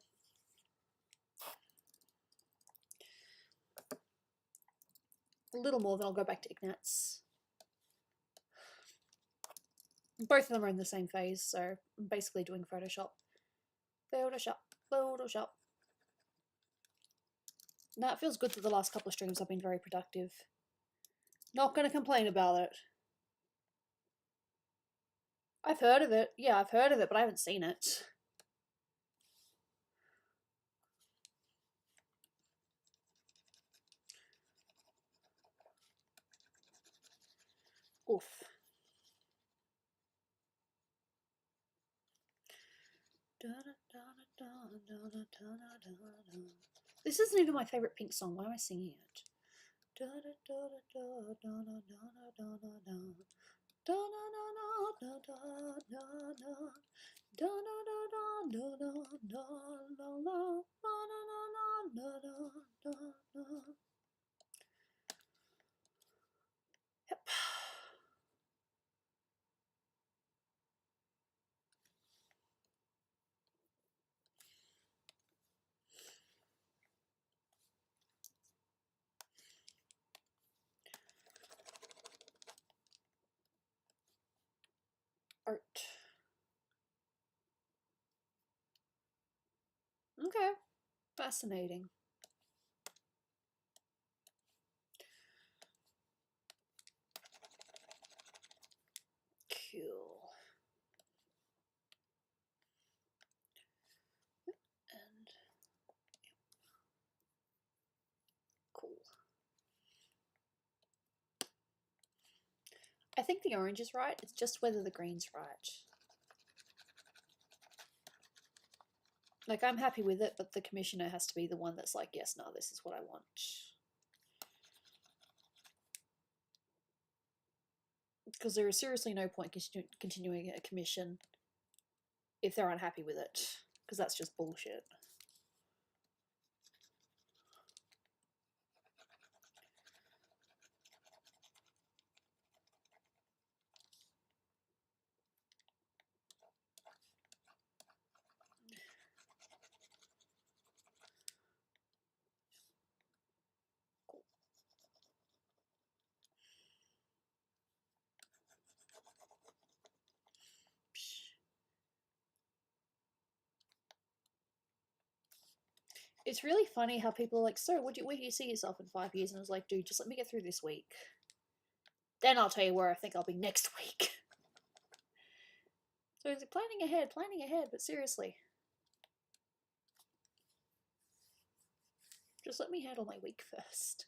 A little more, then I'll go back to Ignatz. Both of them are in the same phase, so I'm basically doing Photoshop. Photoshop, Photoshop. Now, it feels good that the last couple of streams have been very productive. Not going to complain about it. I've heard of it. Yeah, I've heard of it, but I haven't seen it. Oof. This isn't even my favourite Pink song. Why am I singing it? Yep. Art. Okay. Fascinating. Cool. And yep. Cool. I think the orange is right. It's just whether the green's right. Like, I'm happy with it, but the commissioner has to be the one that's like, yes, no, this is what I want. Because there is seriously no point continuing a commission if they're unhappy with it, because that's just bullshit. It's really funny how people are like, so where do you see yourself in 5 years? And I was like, dude, just let me get through this week. Then I'll tell you where I think I'll be next week. So it's planning ahead, but seriously. Just let me handle my week first.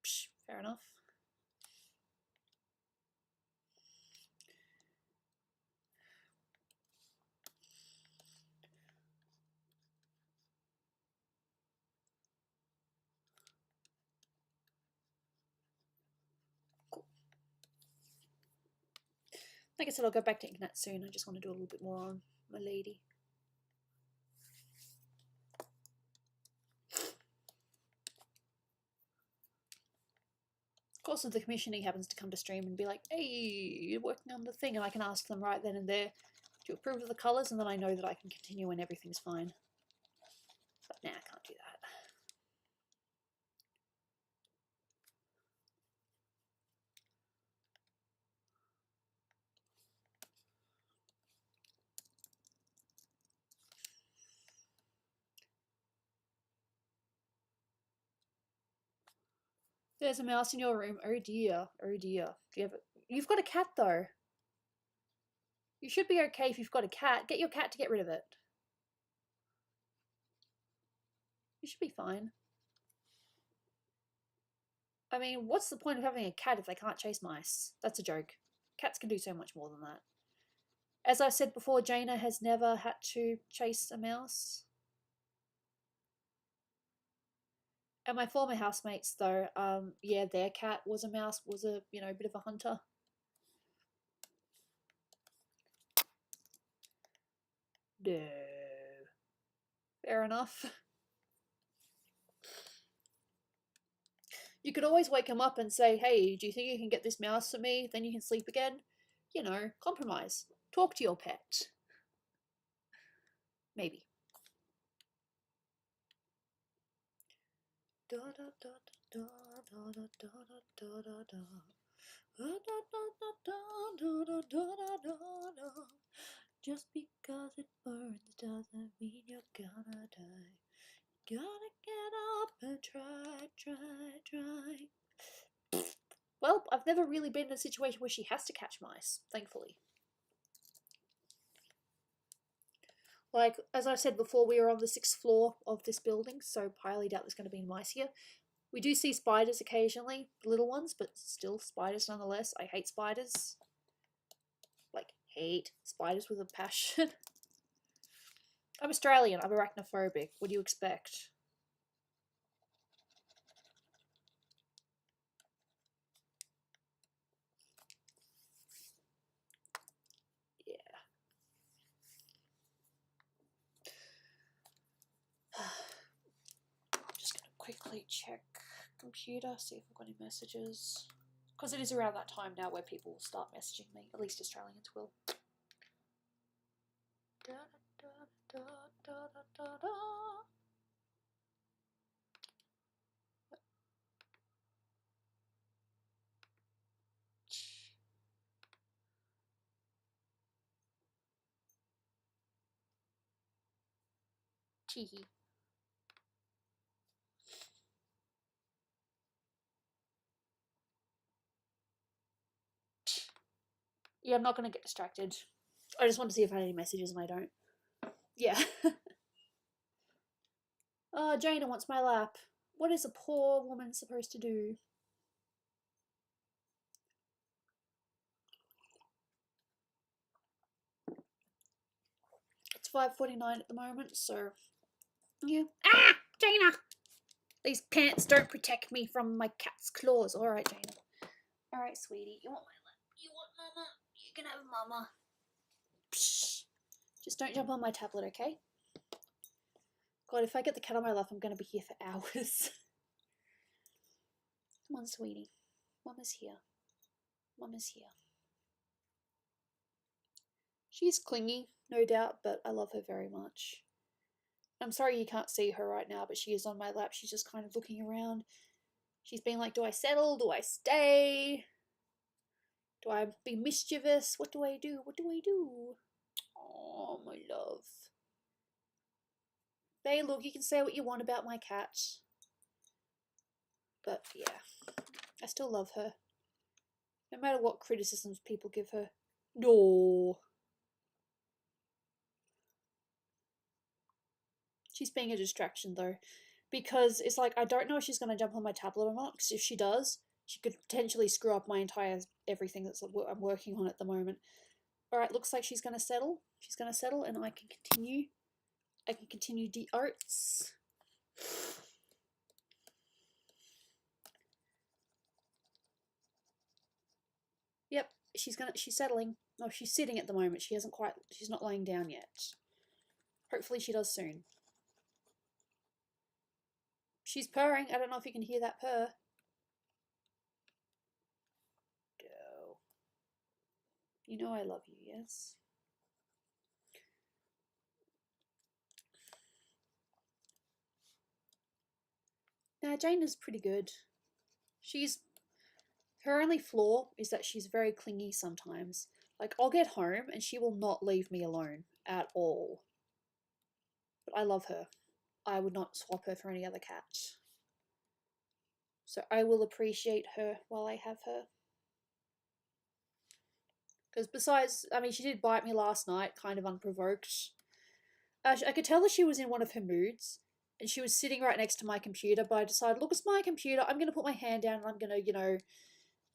Psh, fair enough. Like I said, I'll go back to Ignatz soon. I just want to do a little bit more on my lady. Of course, if the commissioner happens to come to stream and be like, hey, you're working on the thing, and I can ask them right then and there to approve of the colours, and then I know that I can continue when everything's fine. But nah, I can't do that. There's a mouse in your room. Oh dear. Oh dear. Do you have You've got a cat though. You should be okay if you've got a cat. Get your cat to get rid of it. You should be fine. I mean, what's the point of having a cat if they can't chase mice? That's a joke. Cats can do so much more than that. As I said before, Jaina has never had to chase a mouse. And my former housemates, though, yeah, their cat was a mouse, was a, you know, bit of a hunter. No. Fair enough. You could always wake him up and say, hey, do you think you can get this mouse for me? Then you can sleep again. You know, compromise. Talk to your pet. Maybe. Da da da da da da da da da da. Just because it burns doesn't mean you're gonna die. Gotta get up and try. Well, I've never really been in a situation where she has to catch mice, thankfully. Like, as I said before, we are on the 6th floor of this building, so I highly doubt there's going to be mice here. We do see spiders occasionally, little ones, but still spiders nonetheless. I hate spiders. Like, hate spiders with a passion. I'm Australian, I'm arachnophobic. What do you expect? Yeah. Just gonna quickly check computer, see if I've got any messages. Because it is around that time now where people will start messaging me. At least Australians will. Da, da, da, da, da, da, da. Teehee. Yeah, I'm not going to get distracted. I just want to see if I had any messages and I don't. Yeah. Oh, Jaina wants my lap. What is a poor woman supposed to do? It's 5:49 at the moment, so yeah. Ah, Jaina! These pants don't protect me from my cat's claws. All right, Jaina. All right, sweetie. You want my lap? You want mama? You can have mama. Psh. Just don't jump on my tablet, okay? God, if I get the cat on my lap, I'm going to be here for hours. Come on, sweetie. Mama's here. Mama's here. She's clingy, no doubt, but I love her very much. I'm sorry you can't see her right now, but she is on my lap. She's just kind of looking around. She's being like, do I settle? Do I stay? Do I be mischievous? What do I do? What do I do? Oh, my love. Hey, look, you can say what you want about my cat. But, yeah. I still love her. No matter what criticisms people give her. No. She's being a distraction, though. Because it's like, I don't know if she's going to jump on my tablet or not. Because if she does, she could potentially screw up my entire everything that's I'm working on at the moment. Alright, looks like she's going to settle. She's going to settle and I can continue. I can continue the arts. Yep, she's settling. No, she's sitting at the moment. She's not lying down yet. Hopefully she does soon. She's purring. I don't know if you can hear that purr. Go. You know I love you, yes? Nah, Jane is pretty good. Her only flaw is that she's very clingy sometimes. Like, I'll get home and she will not leave me alone at all. But I love her. I would not swap her for any other cat. So I will appreciate her while I have her. Because besides, I mean, she did bite me last night, kind of unprovoked. I could tell that she was in one of her moods, and she was sitting right next to my computer, but I decided, look, it's my computer, I'm going to put my hand down and I'm going to,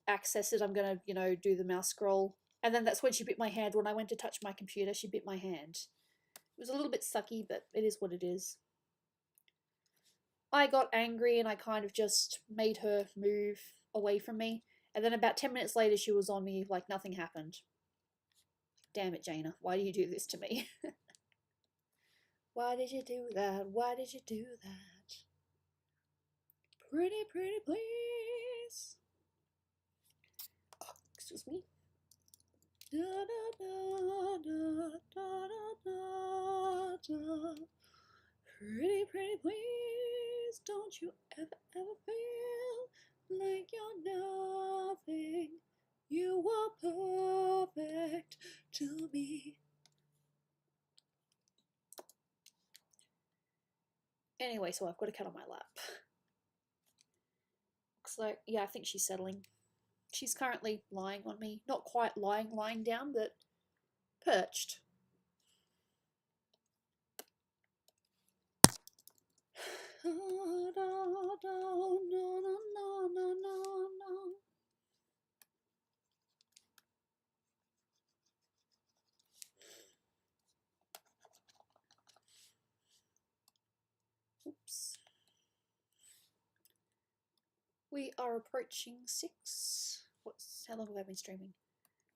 access it, I'm going to, do the mouse scroll. And then that's when she bit my hand. When I went to touch my computer, she bit my hand. It was a little bit sucky, but it is what it is. I got angry and I kind of just made her move away from me. And then about 10 minutes later, she was on me like nothing happened. Damn it, Jaina. Why do you do this to me? Why did you do that? Why did you do that? Pretty, pretty please. Oh, excuse me. Da, da, da, da, da, da, da. Pretty, pretty please. Don't you ever, ever feel like you're nothing. You are perfect to me. Anyway, so I've got a cat on my lap. Looks like, yeah, I think she's settling. She's currently lying on me. Not quite lying down, but perched. Oops. We are approaching 6. How long have I been streaming?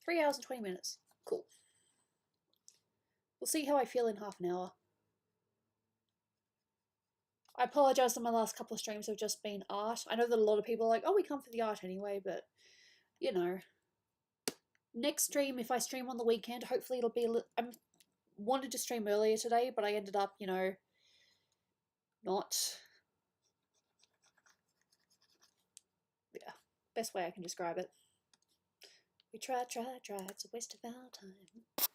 3 hours and 20 minutes. Cool. We'll see how I feel in half an hour. I apologise that my last couple of streams have just been art. I know that a lot of people are like, oh, we come for the art anyway, but, next stream, if I stream on the weekend, hopefully it'll be a little... I wanted to stream earlier today, but I ended up, not... Yeah, best way I can describe it. We try, it's a waste of our time.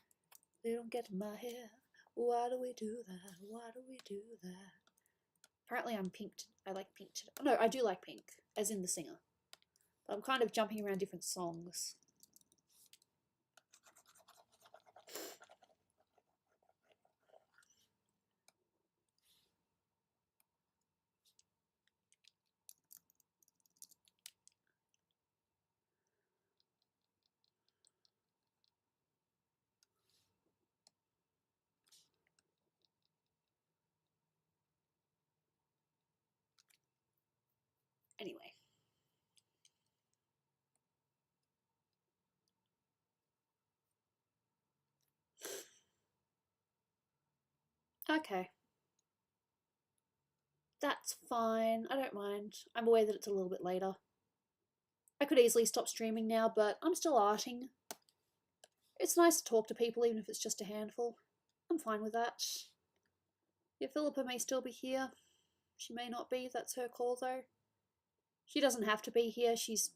They don't get in my hair. Why do we do that? Why do we do that? Apparently I'm pink. I like pink today. No, I do like pink, as in the singer. But I'm kind of jumping around different songs. Anyway. Okay. That's fine. I don't mind. I'm aware that it's a little bit later. I could easily stop streaming now, but I'm still arting. It's nice to talk to people, even if it's just a handful. I'm fine with that. Yeah, Philippa may still be here. She may not be. That's her call, though. She doesn't have to be here. She's,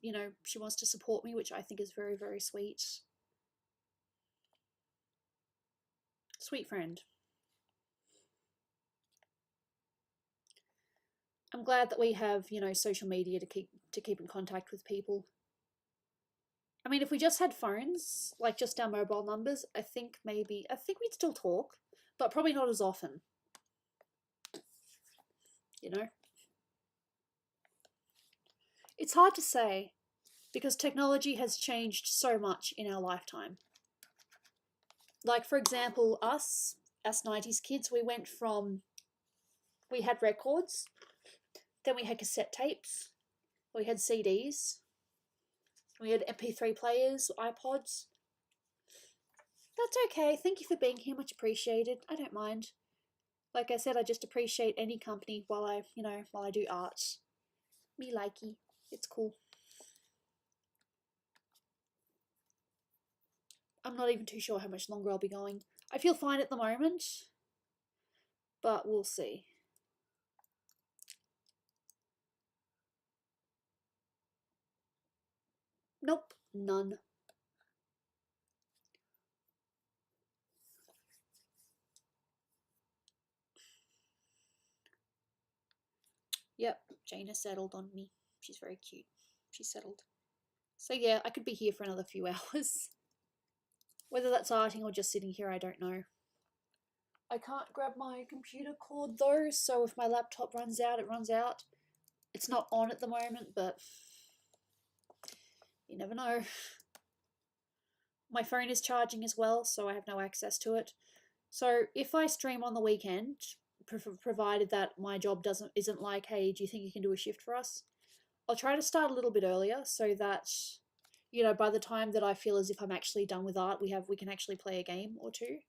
she wants to support me, which I think is very, very sweet. Sweet friend. I'm glad that we have, social media to keep in contact with people. I mean, if we just had phones, like just our mobile numbers, I think we'd still talk, but probably not as often. It's hard to say, because technology has changed so much in our lifetime. Like, for example, us 90s kids, we had records, then we had cassette tapes, we had CDs, we had MP3 players, iPods. That's okay. Thank you for being here. Much appreciated. I don't mind. Like I said, I just appreciate any company while I do art. Me likey. It's cool. I'm not even too sure how much longer I'll be going. I feel fine at the moment, but we'll see. Nope, none. Yep, Jaina settled on me. She's very cute. She's settled. So yeah, I could be here for another few hours. Whether that's arting or just sitting here, I don't know. I can't grab my computer cord though, so if my laptop runs out, it runs out. It's not on at the moment, but you never know. My phone is charging as well, so I have no access to it. So if I stream on the weekend, provided that my job isn't like, hey, do you think you can do a shift for us? I'll try to start a little bit earlier so that, you know, by the time that I feel as if I'm actually done with art, we can actually play a game or two.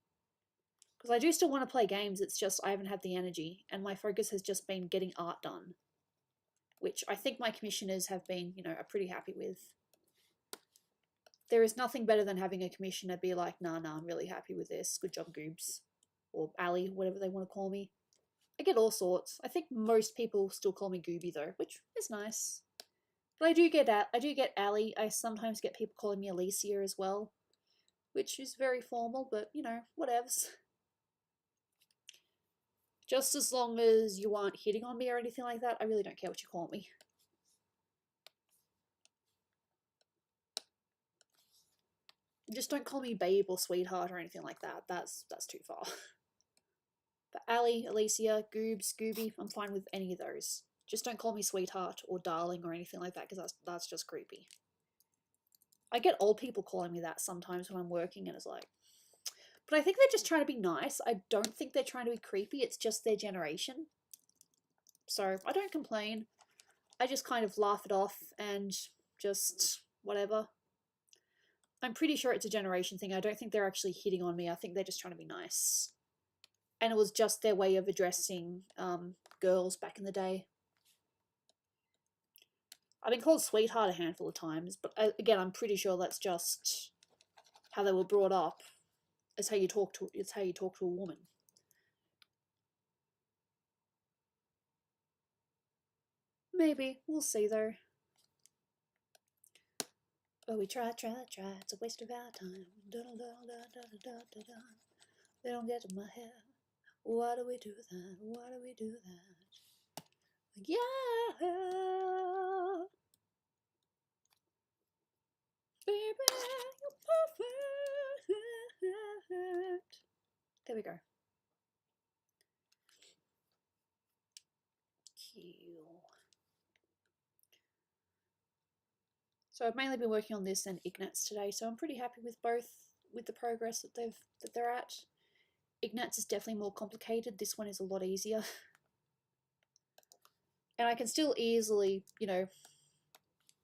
Because I do still want to play games, it's just I haven't had the energy, and my focus has just been getting art done, which I think my commissioners have been, you know, are pretty happy with. There is nothing better than having a commissioner be like, nah, I'm really happy with this. Good job, Goobs. Or Ali, whatever they want to call me. I get all sorts. I think most people still call me Gooby though, which is nice. But I do get Ali. I sometimes get people calling me Alicia as well, which is very formal, but you know, whatevs. Just as long as you aren't hitting on me or anything like that, I really don't care what you call me. Just don't call me babe or sweetheart or anything like that. That's too far. But Ali, Alicia, Goobs, Gooby, I'm fine with any of those. Just don't call me sweetheart or darling or anything like that, because that's just creepy. I get old people calling me that sometimes when I'm working, and it's like... But I think they're just trying to be nice. I don't think they're trying to be creepy. It's just their generation. So I don't complain. I just kind of laugh it off and just whatever. I'm pretty sure it's a generation thing. I don't think they're actually hitting on me. I think they're just trying to be nice. And it was just their way of addressing girls back in the day. I've been called sweetheart a handful of times, but again, I'm pretty sure that's just how they were brought up. It's how you talk to a woman. Maybe. We'll see though. Oh, we try. It's a waste of our time. They don't get in my hair. Why do we do that? Why do we do that? Yeah. Baby, you're perfect. There we go. Cute. So I've mainly been working on this and Ignatz today, so I'm pretty happy with both, with the progress that they're at. Ignatz is definitely more complicated. This one is a lot easier. And I can still easily, you know,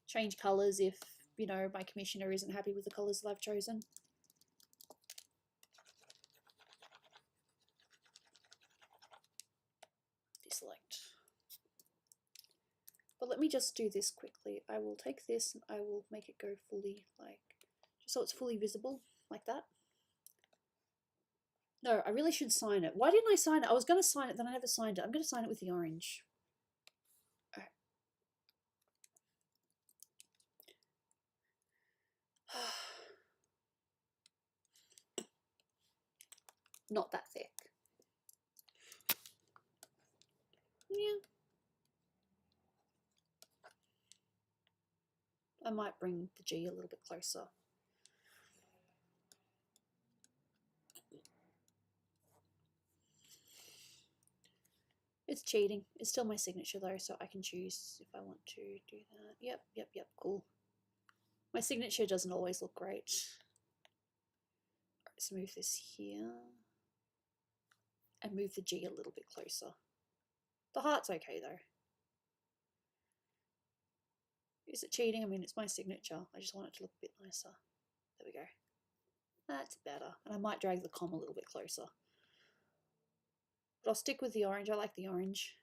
change colours if, you know, my commissioner isn't happy with the colours that I've chosen. Deselect. But let me just do this quickly. I will take this and I will make it go fully, like, just so it's fully visible, like that. No, I really should sign it. Why didn't I sign it? I was going to sign it, then I never signed it. I'm going to sign it with the orange. Alright. Not that thick. Yeah. I might bring the G a little bit closer. It's cheating. It's still my signature though, so I can choose if I want to do that. Yep, cool. My signature doesn't always look great. Alright, let's move this here. And move the G a little bit closer. The heart's okay though. Is it cheating? I mean, it's my signature. I just want it to look a bit nicer. There we go. That's better. And I might drag the comma a little bit closer. But I'll stick with the orange. I like the orange.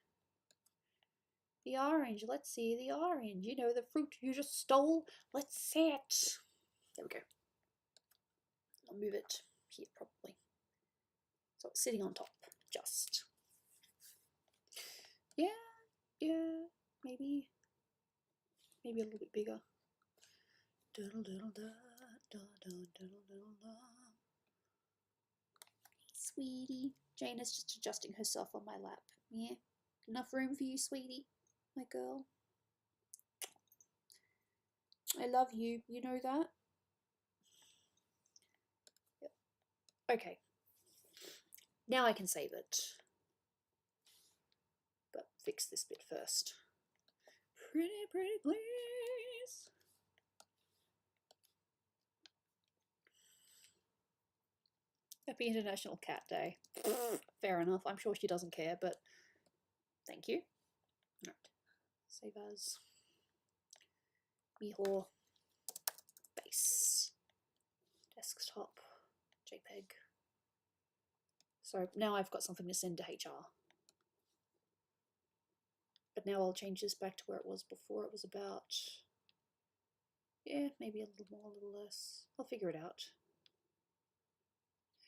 The orange. Let's see the orange. You know, the fruit you just stole. Let's see it. There we go. I'll move it here probably. So it's sitting on top. Just. Yeah. Maybe a little bit bigger. Sweetie. Jane is just adjusting herself on my lap. Yeah. Enough room for you, sweetie? My girl. I love you. You know that? Yep. Okay. Now I can save it. But fix this bit first. Pretty, please. Happy International Cat Day. Fair enough. I'm sure she doesn't care, but thank you. Right. Save as. Mihor. Base. Desktop. JPEG. So now I've got something to send to HR. But now I'll change this back to where it was before. It was about, yeah, maybe a little more, a little less. I'll figure it out.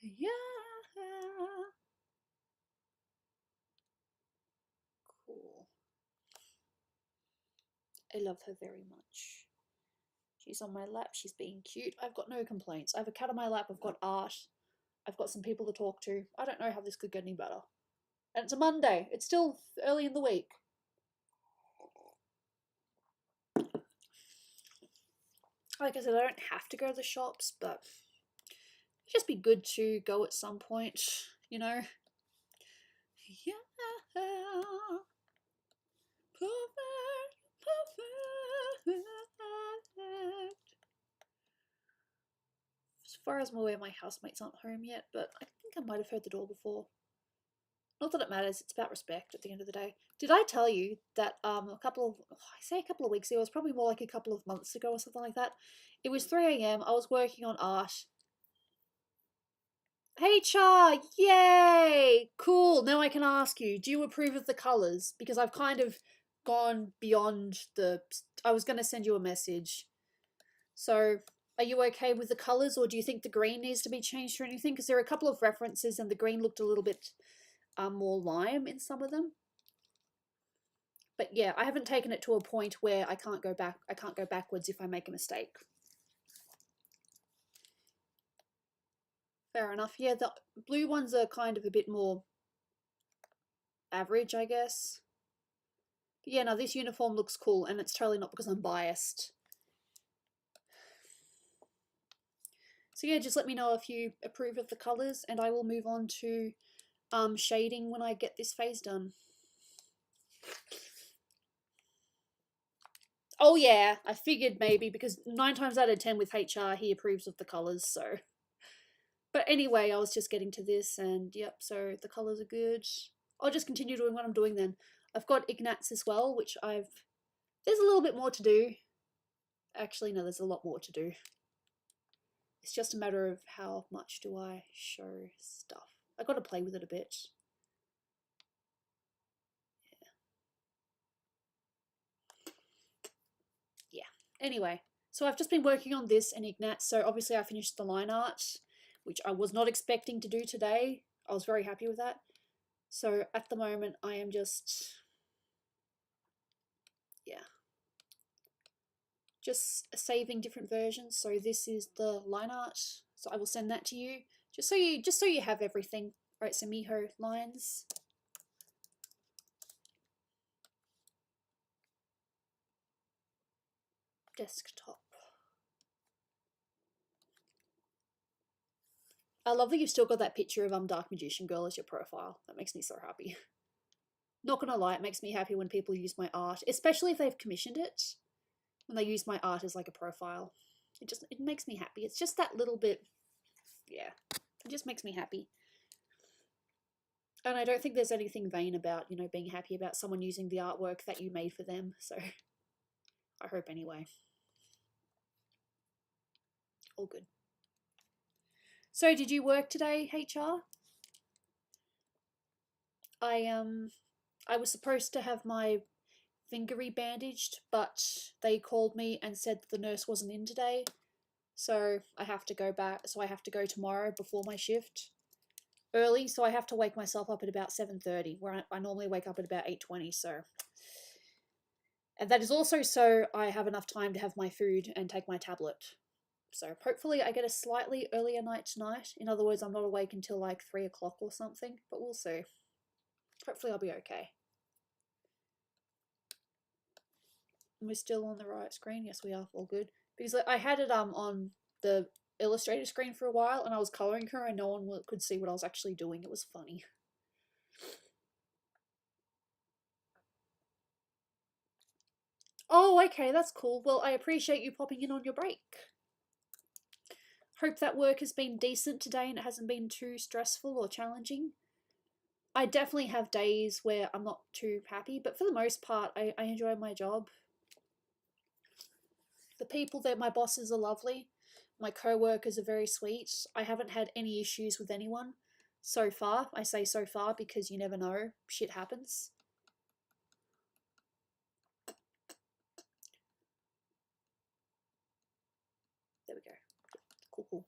Yeah. Cool. I love her very much. She's on my lap. She's being cute. I've got no complaints. I have a cat on my lap. I've got art. I've got some people to talk to. I don't know how this could get any better. And it's a Monday. It's still early in the week. Like I said, I don't have to go to the shops, but it'd just be good to go at some point, you know? Yeah. Perfect. Perfect. As far as I'm aware, my housemates aren't home yet, but I think I might have heard the door before. Not that it matters, it's about respect at the end of the day. Did I tell you that I say a couple of weeks ago, it was probably more like a couple of months ago or something like that. It was 3 a.m, I was working on art. HR, yay! Cool, now I can ask you, do you approve of the colours? Because I've kind of gone beyond the... I was going to send you a message. So, are you okay with the colours, or do you think the green needs to be changed or anything? Because there are a couple of references and the green looked a little bit more lime in some of them. But yeah, I haven't taken it to a point where I can't go backwards if I make a mistake. Fair enough. Yeah, the blue ones are kind of a bit more average, I guess. But yeah, no, this uniform looks cool, and it's totally not because I'm biased. So yeah, just let me know if you approve of the colours, and I will move on to shading when I get this phase done. Oh yeah, I figured maybe, because 9 times out of 10 with HR, he approves of the colours, so... But anyway, I was just getting to this, and yep, so the colours are good. I'll just continue doing what I'm doing then. I've got Ignatz as well, which there's a little bit more to do. Actually, no, there's a lot more to do. It's just a matter of how much do I show stuff. I've got to play with it a bit. Yeah. Anyway, so I've just been working on this and Ignatz. So obviously I finished the line art, which I was not expecting to do today. I was very happy with that. So at the moment I am just, yeah, just saving different versions. So this is the line art. So I will send that to you just so you have everything. Right, so Miho lines. Desktop. I love that you've still got that picture of Dark Magician Girl as your profile. That makes me so happy. Not gonna lie, it makes me happy when people use my art, especially if they've commissioned it. When they use my art as like a profile. It makes me happy. It's just that little bit, yeah. It just makes me happy. And I don't think there's anything vain about, you know, being happy about someone using the artwork that you made for them. So, I hope anyway. All good. So, did you work today, HR? I was supposed to have my finger rebandaged, but they called me and said the nurse wasn't in today. So I have to go back. So I have to go tomorrow before my shift early. So I have to wake myself up at about 7:30, where I normally wake up at about 8:20. So, and that is also so I have enough time to have my food and take my tablet. So hopefully I get a slightly earlier night tonight. In other words, I'm not awake until like 3 o'clock or something, but we'll see. Hopefully I'll be okay. We're still on the right screen. Yes, we are. All good. Because I had it on the Illustrator screen for a while, and I was coloring her, and no one could see what I was actually doing. It was funny. Oh, okay, that's cool. Well, I appreciate you popping in on your break. Hope that work has been decent today and it hasn't been too stressful or challenging. I definitely have days where I'm not too happy, but for the most part, I enjoy my job. The people that my bosses are lovely. My co-workers are very sweet. I haven't had any issues with anyone so far. I say so far because you never know. Shit happens. There we go. Cool, cool.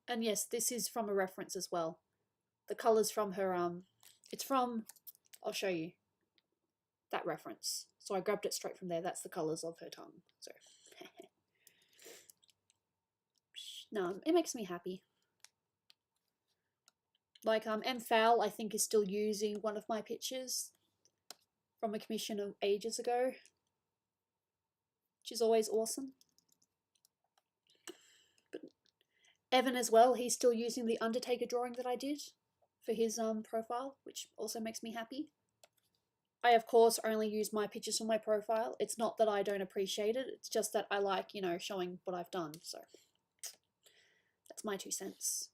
And yes, this is from a reference as well. The colours from her, it's from, I'll show you that reference. So I grabbed it straight from there. That's the colours of her tongue. So, no, it makes me happy. Like, M. Fowl, I think, is still using one of my pictures from a commission of ages ago, which is always awesome. But Evan as well, he's still using the Undertaker drawing that I did for his profile, which also makes me happy. I, of course, only use my pictures on my profile. It's not that I don't appreciate it, it's just that I like, you know, showing what I've done, so that's my 2 cents.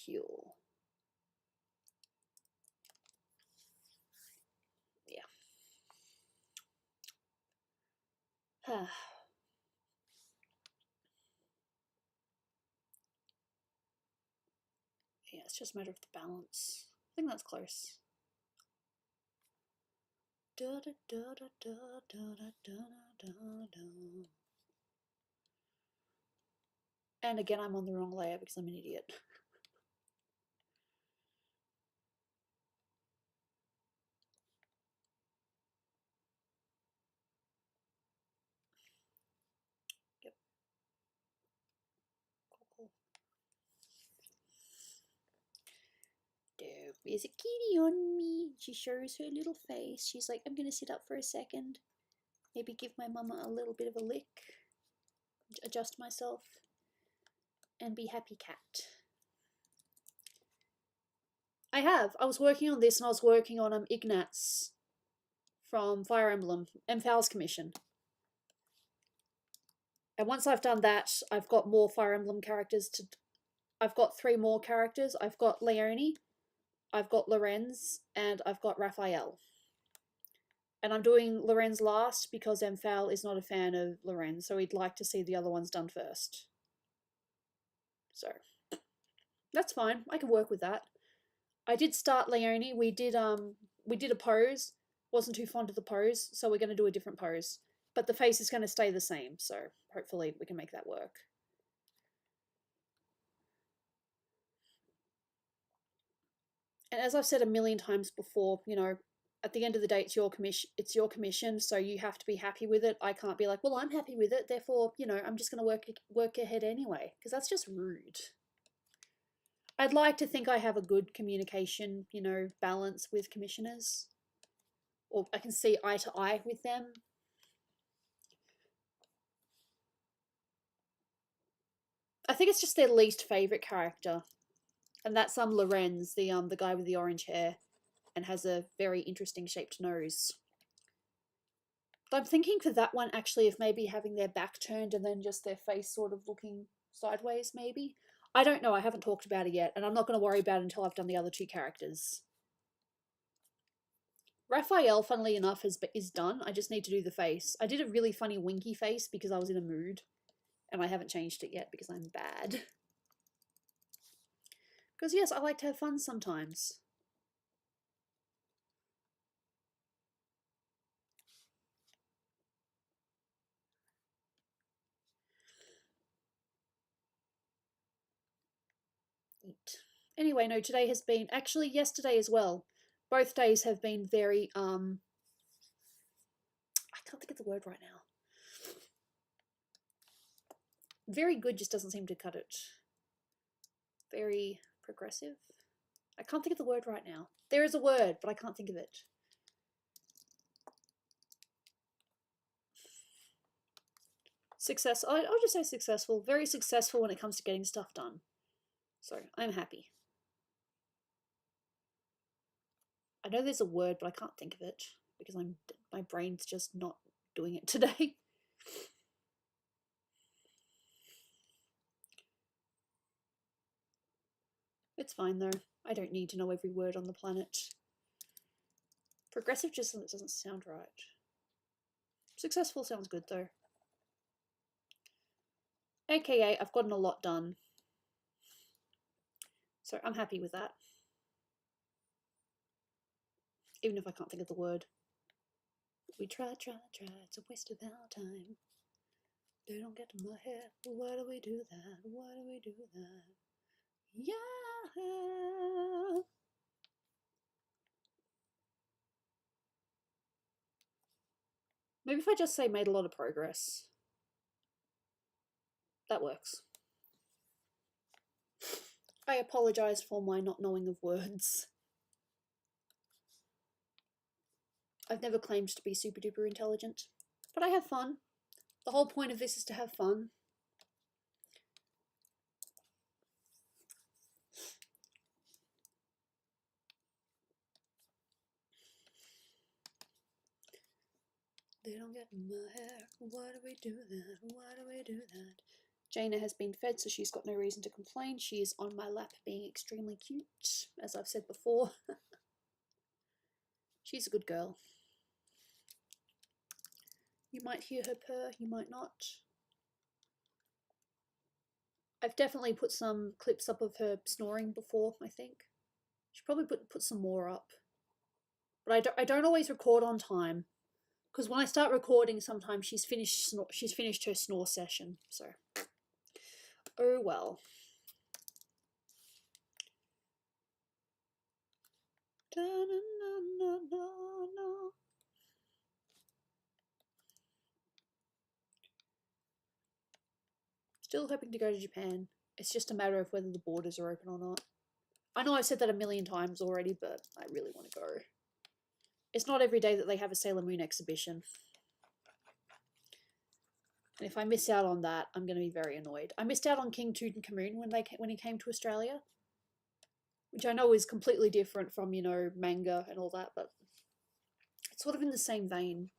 Cool. Yeah. Yeah, it's just a matter of the balance. I think that's close. Da, da, da, da, da, da, da, da, da. And again, I'm on the wrong layer because I'm an idiot. Yep. Cool. There is a kitty on me. She shows her little face. She's like, I'm gonna sit up for a second. Maybe give my mama a little bit of a lick. Adjust myself. And be happy cat. I have. I was working on this and I was working on Ignatz from Fire Emblem, Fowl's commission. And once I've done that, I've got more Fire Emblem characters to... I've got 3 more characters. I've got Leonie, I've got Lorenz, and I've got Raphael. And I'm doing Lorenz last because Fowl is not a fan of Lorenz, so he'd like to see the other ones done first. So, that's fine. I can work with that. I did start Leonie. We did a pose. Wasn't too fond of the pose, so we're going to do a different pose. But the face is going to stay the same, so hopefully we can make that work. And as I've said a million times before, you know, at the end of the day, it's your commission, so you have to be happy with it. I can't be like, well, I'm happy with it, therefore, you know, I'm just going to work ahead anyway, because that's just rude. I'd like to think I have a good communication, you know, balance with commissioners, or I can see eye to eye with them. I think it's just their least favorite character, and that's Lorenz, the guy with the orange hair, and has a very interesting shaped nose. But I'm thinking for that one actually of maybe having their back turned and then just their face sort of looking sideways, maybe. I don't know. I haven't talked about it yet, and I'm not going to worry about it until I've done the other 2 characters. Raphael, funnily enough, is done. I just need to do the face. I did a really funny winky face because I was in a mood, and I haven't changed it yet because I'm bad. Because yes, I like to have fun sometimes. Eat. Anyway, no, today has been, actually yesterday as well. Both days have been very, I can't think of the word right now. Very good just doesn't seem to cut it. Very progressive. I can't think of the word right now. There is a word, but I can't think of it. Success. I'll just say successful. Very successful when it comes to getting stuff done. So I'm happy. I know there's a word, but I can't think of it because my brain's just not doing it today. It's fine though. I don't need to know every word on the planet. Progressive just doesn't sound right. Successful sounds good though. AKA, I've gotten a lot done. So I'm happy with that. Even if I can't think of the word. We try, it's a waste of our time. They don't get in my head. Why do we do that? Why do we do that? Yeah. Maybe if I just say made a lot of progress. That works. I apologise for my not knowing of words. I've never claimed to be super duper intelligent, but I have fun. The whole point of this is to have fun. They don't get in my hair. Why do we do that? Why do we do that? Jaina has been fed, so she's got no reason to complain. She is on my lap being extremely cute, as I've said before. She's a good girl. You might hear her purr, you might not. I've definitely put some clips up of her snoring before, I think. Should probably put some more up. But I don't always record on time. Because when I start recording, sometimes she's finished her snore session. So, oh well. Still hoping to go to Japan. It's just a matter of whether the borders are open or not. I know I've said that a million times already, but I really want to go. It's not every day that they have a Sailor Moon exhibition. And if I miss out on that, I'm going to be very annoyed. I missed out on King Tutankhamun when he came to Australia. Which I know is completely different from, you know, manga and all that, but it's sort of in the same vein.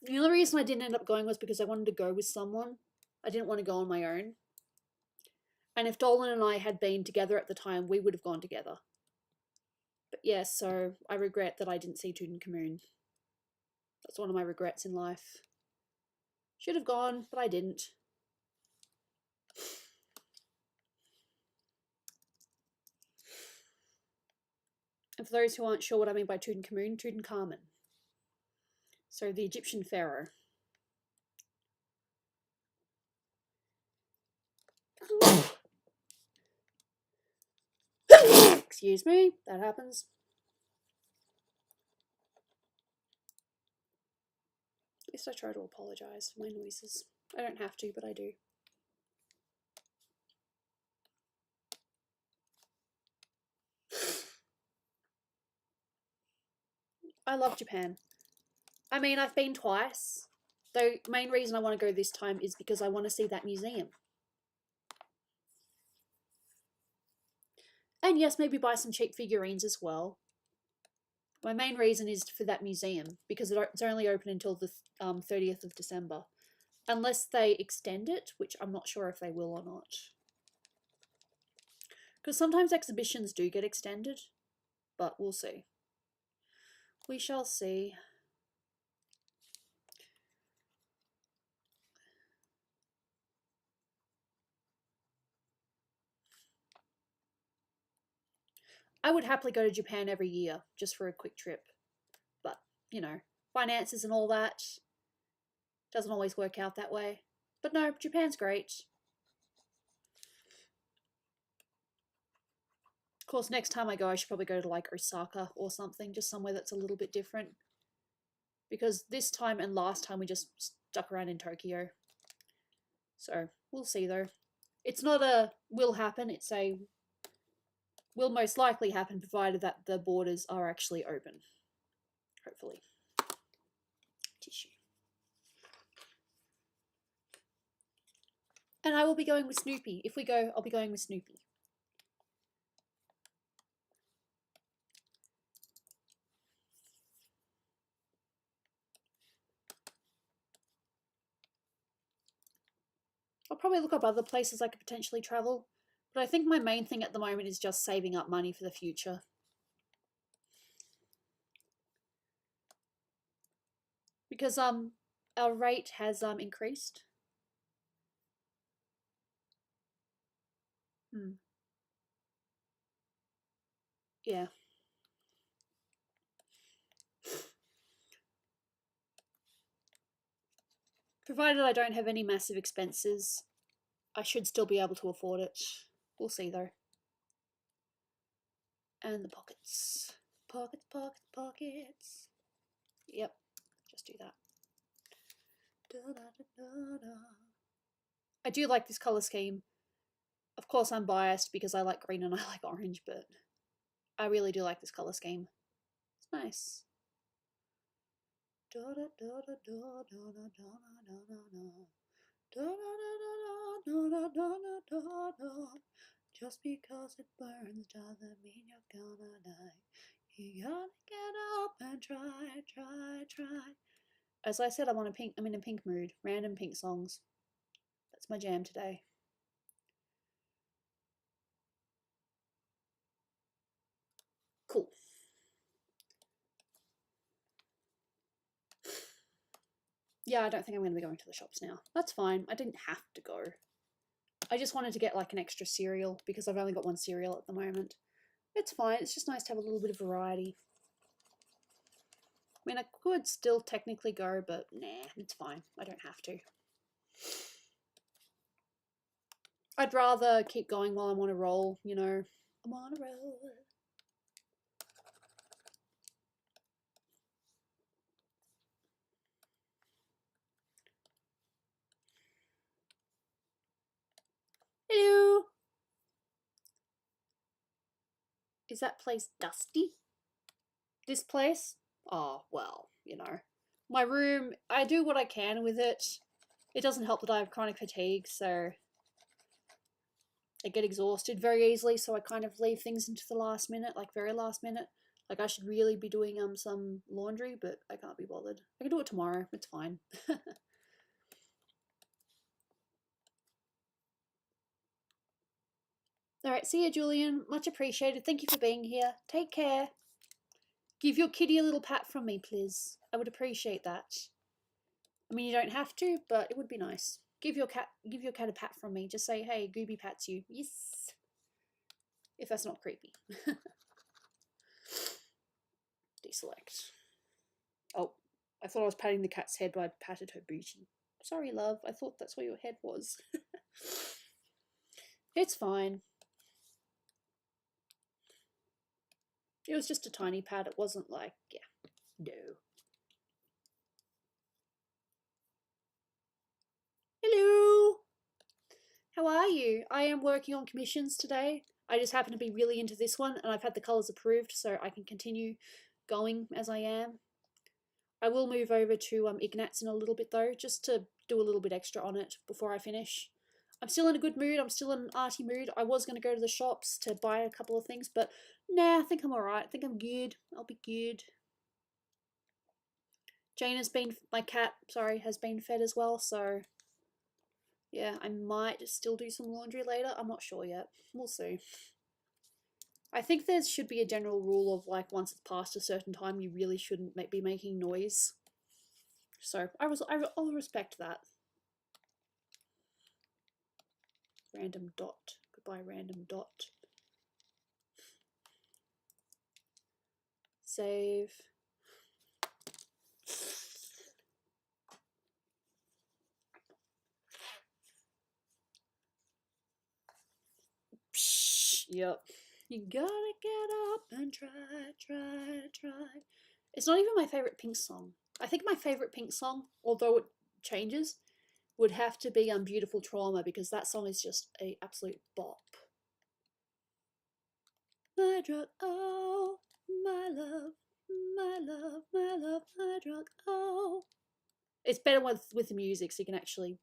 The only reason I didn't end up going was because I wanted to go with someone. I didn't want to go on my own. And if Dolan and I had been together at the time, we would have gone together. But yeah, so I regret that I didn't see Tutankhamun. That's one of my regrets in life. Should have gone, but I didn't. And for those who aren't sure what I mean by Tutankhamun. So the Egyptian pharaoh. Excuse me, that happens. At least I try to apologise for my noises. I don't have to, but I do. I love Japan. I mean, I've been twice. The main reason I want to go this time is because I want to see that museum. And yes, maybe buy some cheap figurines as well. My main reason is for that museum, because it's only open until the 30th of December. Unless they extend it, which I'm not sure if they will or not. Because sometimes exhibitions do get extended, but we'll see. We shall see. I would happily go to Japan every year, just for a quick trip. But, you know, finances and all that doesn't always work out that way. But no, Japan's great. Of course, next time I go, I should probably go to like Osaka or something, just somewhere that's a little bit different. Because this time and last time we just stuck around in Tokyo. So, we'll see though. It's not a will happen, it's a will most likely happen provided that the borders are actually open. Hopefully. Tissue. And I will be going with Snoopy. If we go, I'll be going with Snoopy. I'll probably look up other places I could potentially travel. But I think my main thing at the moment is just saving up money for the future. Because our rate has increased. Yeah. Provided I don't have any massive expenses, I should still be able to afford it. We'll see though. And the pockets. Pockets, pockets, pockets. Yep, just do that. Da, da, da, da. I do like this colour scheme. Of course I'm biased because I like green and I like orange, but I really do like this colour scheme. It's nice. Da, da, da, da, da, da, da, da, da, da, da. Da, da, da, da, da, da, da, da. Just because it burns doesn't mean you're gonna die. You gotta get up and try, try, try. As I said, I'm in a pink mood. Random pink songs. That's my jam today. Cool. Yeah, I don't think I'm going to be going to the shops now. That's fine. I didn't have to go. I just wanted to get like an extra cereal because I've only got one cereal at the moment. It's fine. It's just nice to have a little bit of variety. I mean, I could still technically go, but nah, it's fine. I don't have to. I'd rather keep going while I'm on a roll, you know. I'm on a roll. Hello. Is that place dusty? This place? Oh, well, you know. My room, I do what I can with it. It doesn't help that I have chronic fatigue, so I get exhausted very easily, so I kind of leave things into the last minute, like very last minute. Like I should really be doing some laundry, but I can't be bothered. I can do it tomorrow. It's fine. Alright, see you, Julian. Much appreciated. Thank you for being here. Take care. Give your kitty a little pat from me, please. I would appreciate that. I mean, you don't have to, but it would be nice. Give your cat a pat from me. Just say, hey, Gooby pats you. Yes. If that's not creepy. Deselect. Oh, I thought I was patting the cat's head, but I patted her booty. Sorry, love. I thought that's where your head was. It's fine. It was just a tiny pat. It wasn't like, yeah, no. Hello. How are you? I am working on commissions today. I just happen to be really into this one, and I've had the colours approved, so I can continue going as I am. I will move over to Ignatz in a little bit though, just to do a little bit extra on it before I finish. I'm still in a good mood. I'm still in an arty mood. I was going to go to the shops to buy a couple of things, but nah, I think I'm alright. I think I'm good. I'll be good. Jane has been, my cat, sorry, has been fed as well, so yeah, I might still do some laundry later. I'm not sure yet. We'll see. I think there should be a general rule of like once it's past a certain time, you really shouldn't be making noise. So I'll respect that. Random dot. Goodbye, random dot. Save. Psh, yep. You gotta get up and try, try, try. It's not even my favourite Pink song. I think my favourite Pink song, although it changes, would have to be Beautiful Trauma, because that song is just a absolute bop. my drug, oh, my love, my love, my love, my drug, oh. It's better with the music, so you can actually,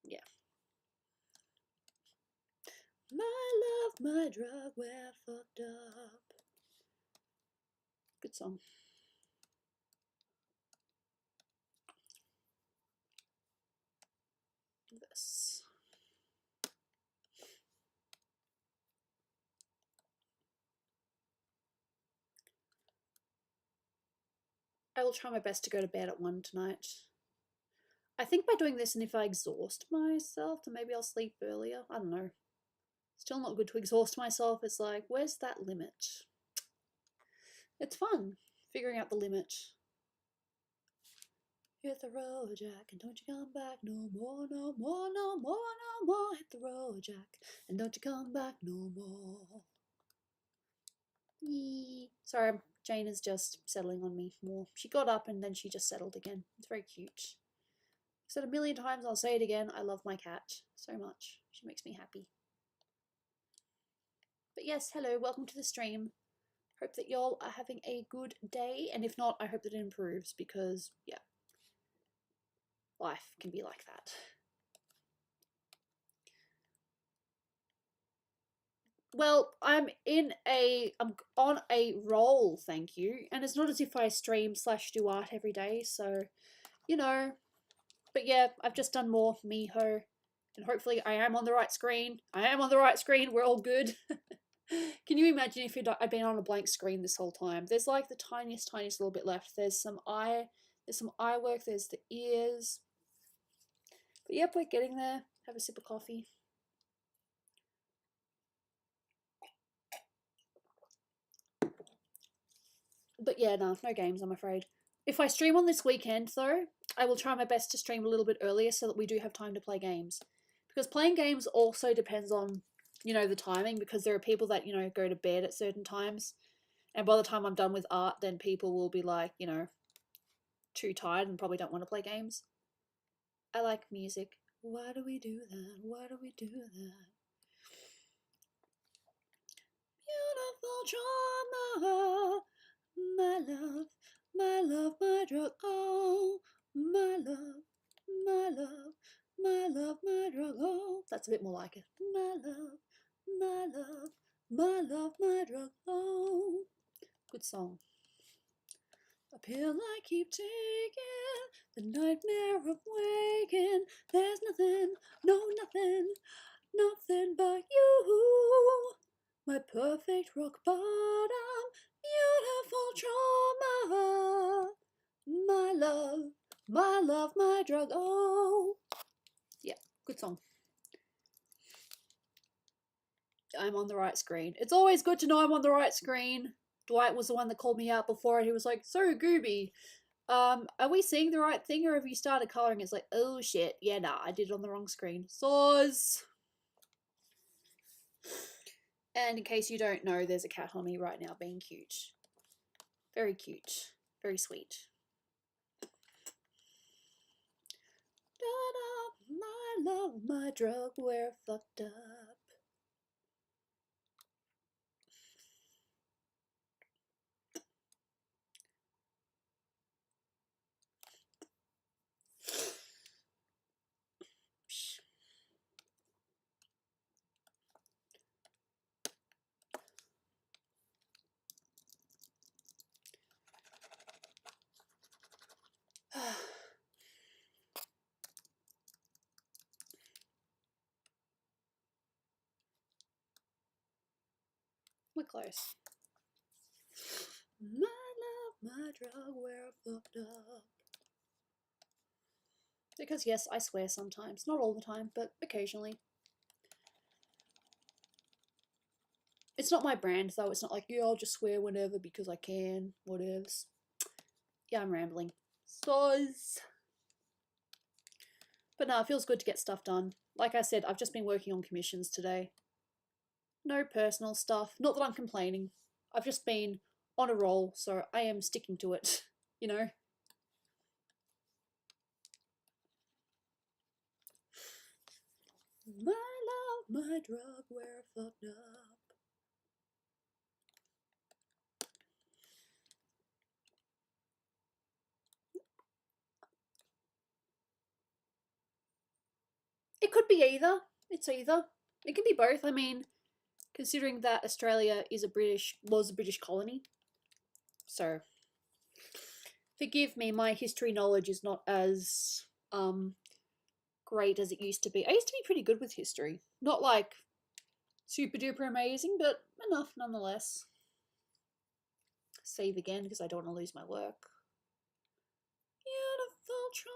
yeah. My love, my drug, we're fucked up. Good song. This. I will try my best to go to bed at 1 tonight. I think by doing this, and if I exhaust myself, then maybe I'll sleep earlier. I don't know. Still not good to exhaust myself. It's like, where's that limit? It's fun figuring out the limit. Hit the road, Jack, and don't you come back no more, no more, no more, no more. Hit the road, Jack, and don't you come back no more. Yee. Sorry, Jane is just settling on me more. She got up and then she just settled again. It's very cute. I've said 1,000,000 times, I'll say it again, I love my cat so much. She makes me happy. But yes, hello, welcome to the stream. Hope that y'all are having a good day, and if not, I hope that it improves, because, yeah, life can be like that. Well, I'm on a roll, thank you, and it's not as if I stream / do art every day, so, you know, but yeah, I've just done more Miho, and hopefully I am on the right screen. I am on the right screen, we're all good. Can you imagine if I'd been on a blank screen this whole time? There's like the tiniest little bit left. There's some eye work, there's the ears. But yep, we're getting there. Have a sip of coffee. But yeah, no games, I'm afraid. If I stream on this weekend, though, I will try my best to stream a little bit earlier so that we do have time to play games. Because playing games also depends on, the timing, because there are people that, go to bed at certain times. And by the time I'm done with art, then people will be like, too tired and probably don't want to play games. I like music. Why do we do that? Why do we do that? Beautiful drama, my love, my love, my drug, oh, my love, my love, my love, my drug, oh. That's a bit more like it. My love, my love, my love, my drug, oh. Good song. A pill I keep taking, the nightmare of waking. There's nothing, no nothing, nothing but you. My perfect rock bottom, beautiful trauma. My love, my drug, oh. Yeah, good song. I'm on the right screen. It's always good to know I'm on the right screen. Dwight was the one that called me out before, and he was like, so Gooby, are we seeing the right thing, or have you started colouring? It's like, oh shit, yeah, nah, I did it on the wrong screen. Soz! And in case you don't know, there's a cat on me right now being cute. Very cute. Very sweet. Da-da, my love, my drug, we're fucked up. We're close. My love, my drug, we're fucked up. Because yes, I swear sometimes. Not all the time, but occasionally. It's not my brand, though. It's not like, yeah, I'll just swear whenever because I can. Whatevs. Yeah, I'm rambling. Soz. But no, it feels good to get stuff done. Like I said, I've just been working on commissions today. No personal stuff. Not that I'm complaining. I've just been on a roll, so I am sticking to it, you know? My love, my drug, we're fucked up. could be either. It's either. It can be both. I mean, considering that Australia was a British colony. So, forgive me, my history knowledge is not as great as it used to be. I used to be pretty good with history. Not like super duper amazing, but enough nonetheless. Save again because I don't want to lose my work. Beautiful trauma.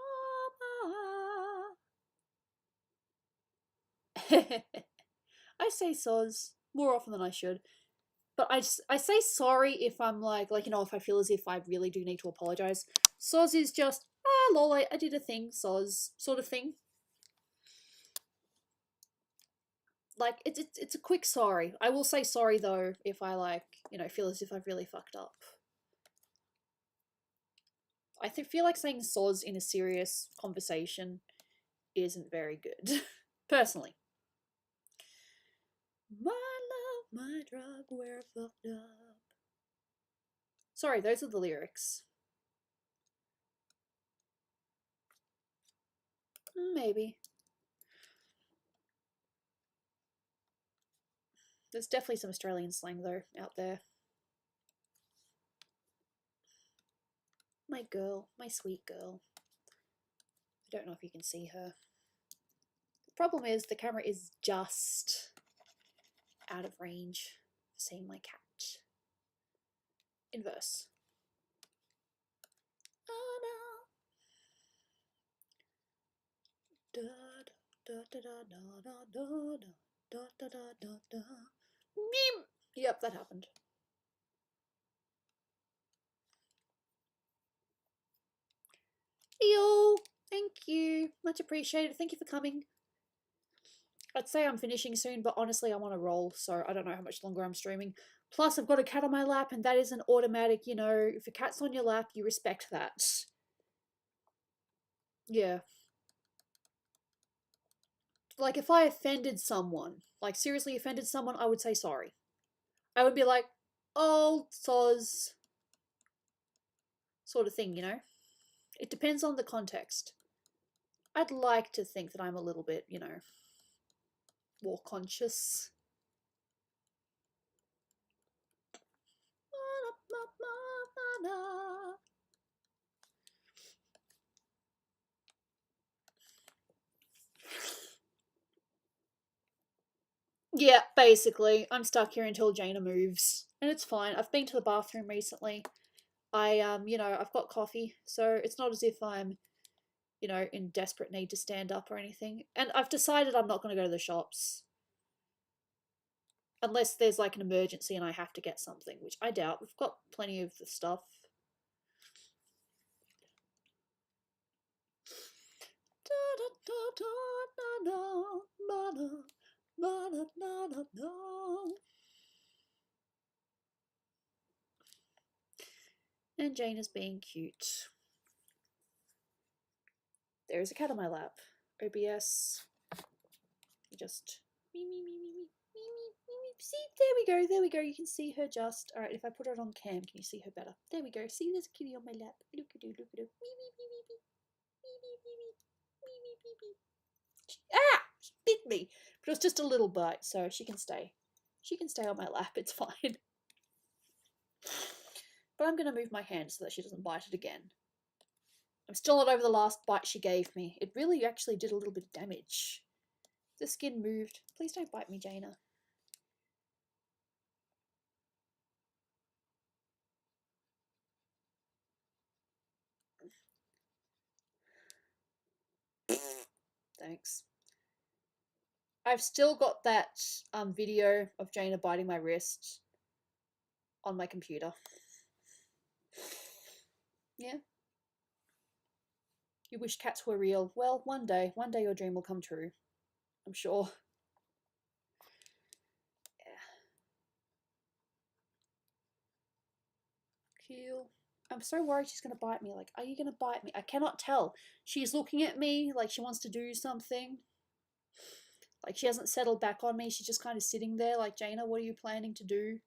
I say soz more often than I should. But I say sorry if I'm like, if I feel as if I really do need to apologize. Soz is just, lol, I did a thing, soz, sort of thing. Like, it's a quick sorry. I will say sorry, though, if I, feel as if I've really fucked up. I feel like saying soz in a serious conversation isn't very good. Personally. My love, my drug, we're fucked up. Sorry, those are the lyrics. Maybe. There's definitely some Australian slang, though, out there. My girl, my sweet girl. I don't know if you can see her. The problem is the camera is just out of range for seeing my cat. Inverse. Oh no. Da da da da da da da da da da da da. Meep. Yep, that happened. Yo, thank you. Much appreciated. Thank you for coming. I'd say I'm finishing soon, but honestly, I'm on a roll, so I don't know how much longer I'm streaming. Plus, I've got a cat on my lap, and that is an automatic, if a cat's on your lap, you respect that. Yeah. Like, if I offended someone, like, seriously offended someone, I would say sorry. I would be like, oh, soz. Sort of thing, It depends on the context. I'd like to think that I'm a little bit, more conscious. Yeah, basically. I'm stuck here until Jaina moves. And it's fine. I've been to the bathroom recently. I've got coffee, so it's not as if I'm, in desperate need to stand up or anything. And I've decided I'm not going to go to the shops. Unless there's like an emergency and I have to get something, which I doubt. We've got plenty of the stuff. And Jane is being cute. There is a cat on my lap. OBS. Just see, there we go. You can see her just. Alright, if I put her on cam, can you see her better? There we go. See, there's a kitty on my lap. Look at her, look at her. Ah! She bit me. But it was just a little bite, so she can stay. She can stay on my lap, it's fine. But I'm going to move my hand so that she doesn't bite it again. I'm still not over the last bite she gave me. It really actually did a little bit of damage. The skin moved. Please don't bite me, Jaina. Thanks. I've still got that video of Jaina biting my wrist on my computer. Yeah. You wish cats were real. Well, one day your dream will come true. I'm sure. Yeah. Cool. I'm so worried she's going to bite me. Like, are you going to bite me? I cannot tell. She's looking at me like she wants to do something. Like, she hasn't settled back on me. She's just kind of sitting there like, Jaina, what are you planning to do?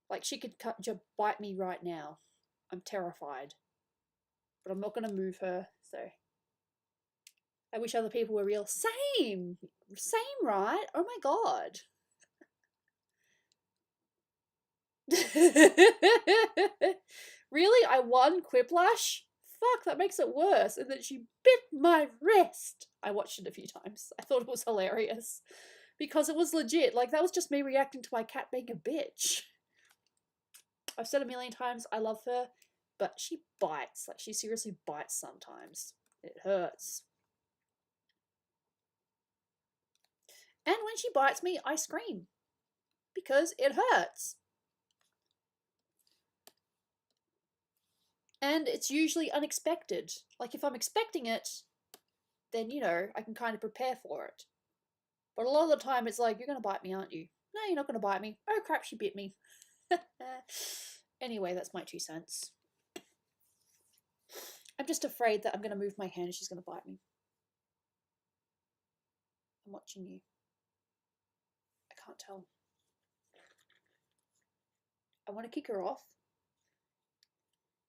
Like, she could bite me right now. I'm terrified. But I'm not going to move her, so. I wish other people were real. Same, right? Oh my god. Really? I won Quiplash? Fuck, that makes it worse. And then she bit my wrist. I watched it a few times. I thought it was hilarious. Because it was legit. Like, that was just me reacting to my cat being a bitch. I've said a million times, I love her, but she bites. Like, she seriously bites sometimes. It hurts. And when she bites me, I scream. Because it hurts. And it's usually unexpected. Like, if I'm expecting it, then, you know, I can kind of prepare for it. But a lot of the time, it's like, you're going to bite me, aren't you? No, you're not going to bite me. Oh, crap, she bit me. Anyway, that's my 2 cents. I'm just afraid that I'm going to move my hand and she's going to bite me. I'm watching you. I can't tell. I want to kick her off,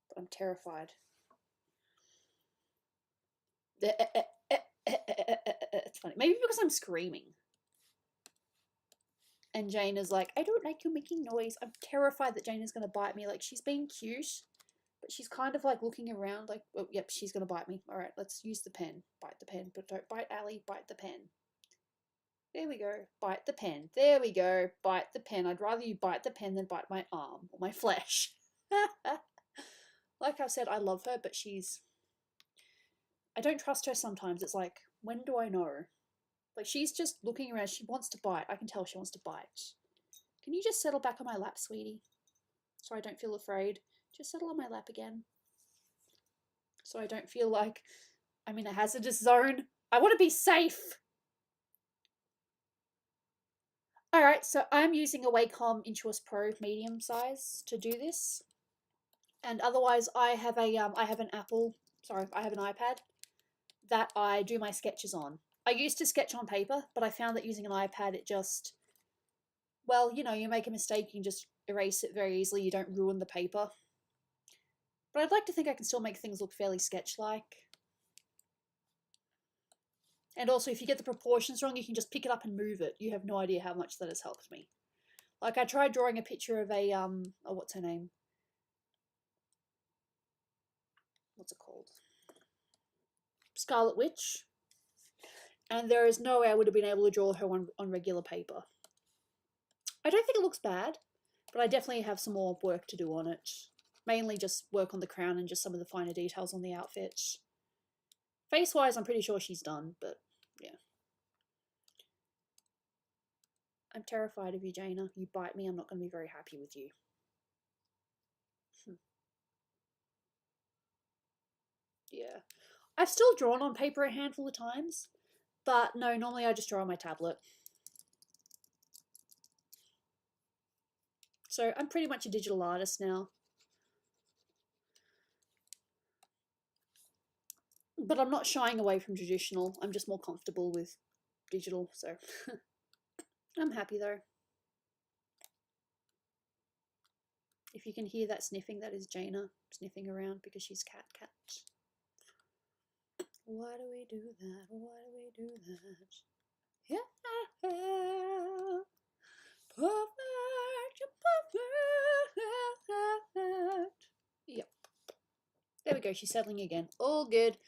but I'm terrified. It's funny. Maybe because I'm screaming. And Jane is like, I don't like you making noise. I'm terrified that Jane is going to bite me. Like, she's being cute, but she's kind of like looking around like, oh, yep, she's going to bite me. All right, let's use the pen. Bite the pen, but don't bite Allie. Bite the pen. There we go. Bite the pen. There we go. Bite the pen. I'd rather you bite the pen than bite my arm or my flesh. Like I said, I love her, but I don't trust her sometimes. It's like, when do I know? Like, she's just looking around. She wants to bite. I can tell she wants to bite. Can you just settle back on my lap, sweetie? So I don't feel afraid. Just settle on my lap again. So I don't feel like I'm in a hazardous zone. I want to be safe. Alright, so I'm using a Wacom Intuos Pro medium size to do this. And otherwise I have an iPad that I do my sketches on. I used to sketch on paper, but I found that using an iPad, it just, well, you know, you make a mistake, you can just erase it very easily, you don't ruin the paper. But I'd like to think I can still make things look fairly sketch-like. And also, if you get the proportions wrong, you can just pick it up and move it. You have no idea how much that has helped me. Like, I tried drawing a picture of a, what's her name? What's it called? Scarlet Witch. And there is no way I would have been able to draw her on regular paper. I don't think it looks bad, but I definitely have some more work to do on it. Mainly just work on the crown and just some of the finer details on the outfit. Face-wise, I'm pretty sure she's done, but yeah. I'm terrified of you, Jaina. You bite me, I'm not going to be very happy with you. Yeah. I've still drawn on paper a handful of times, but no, normally I just draw on my tablet. So I'm pretty much a digital artist now. But I'm not shying away from traditional. I'm just more comfortable with digital, so I'm happy though. If you can hear that sniffing, that is Jaina sniffing around because she's cat. Why do we do that? Why do we do that? Yeah. Perfect. Yep. There we go. She's settling again. All good.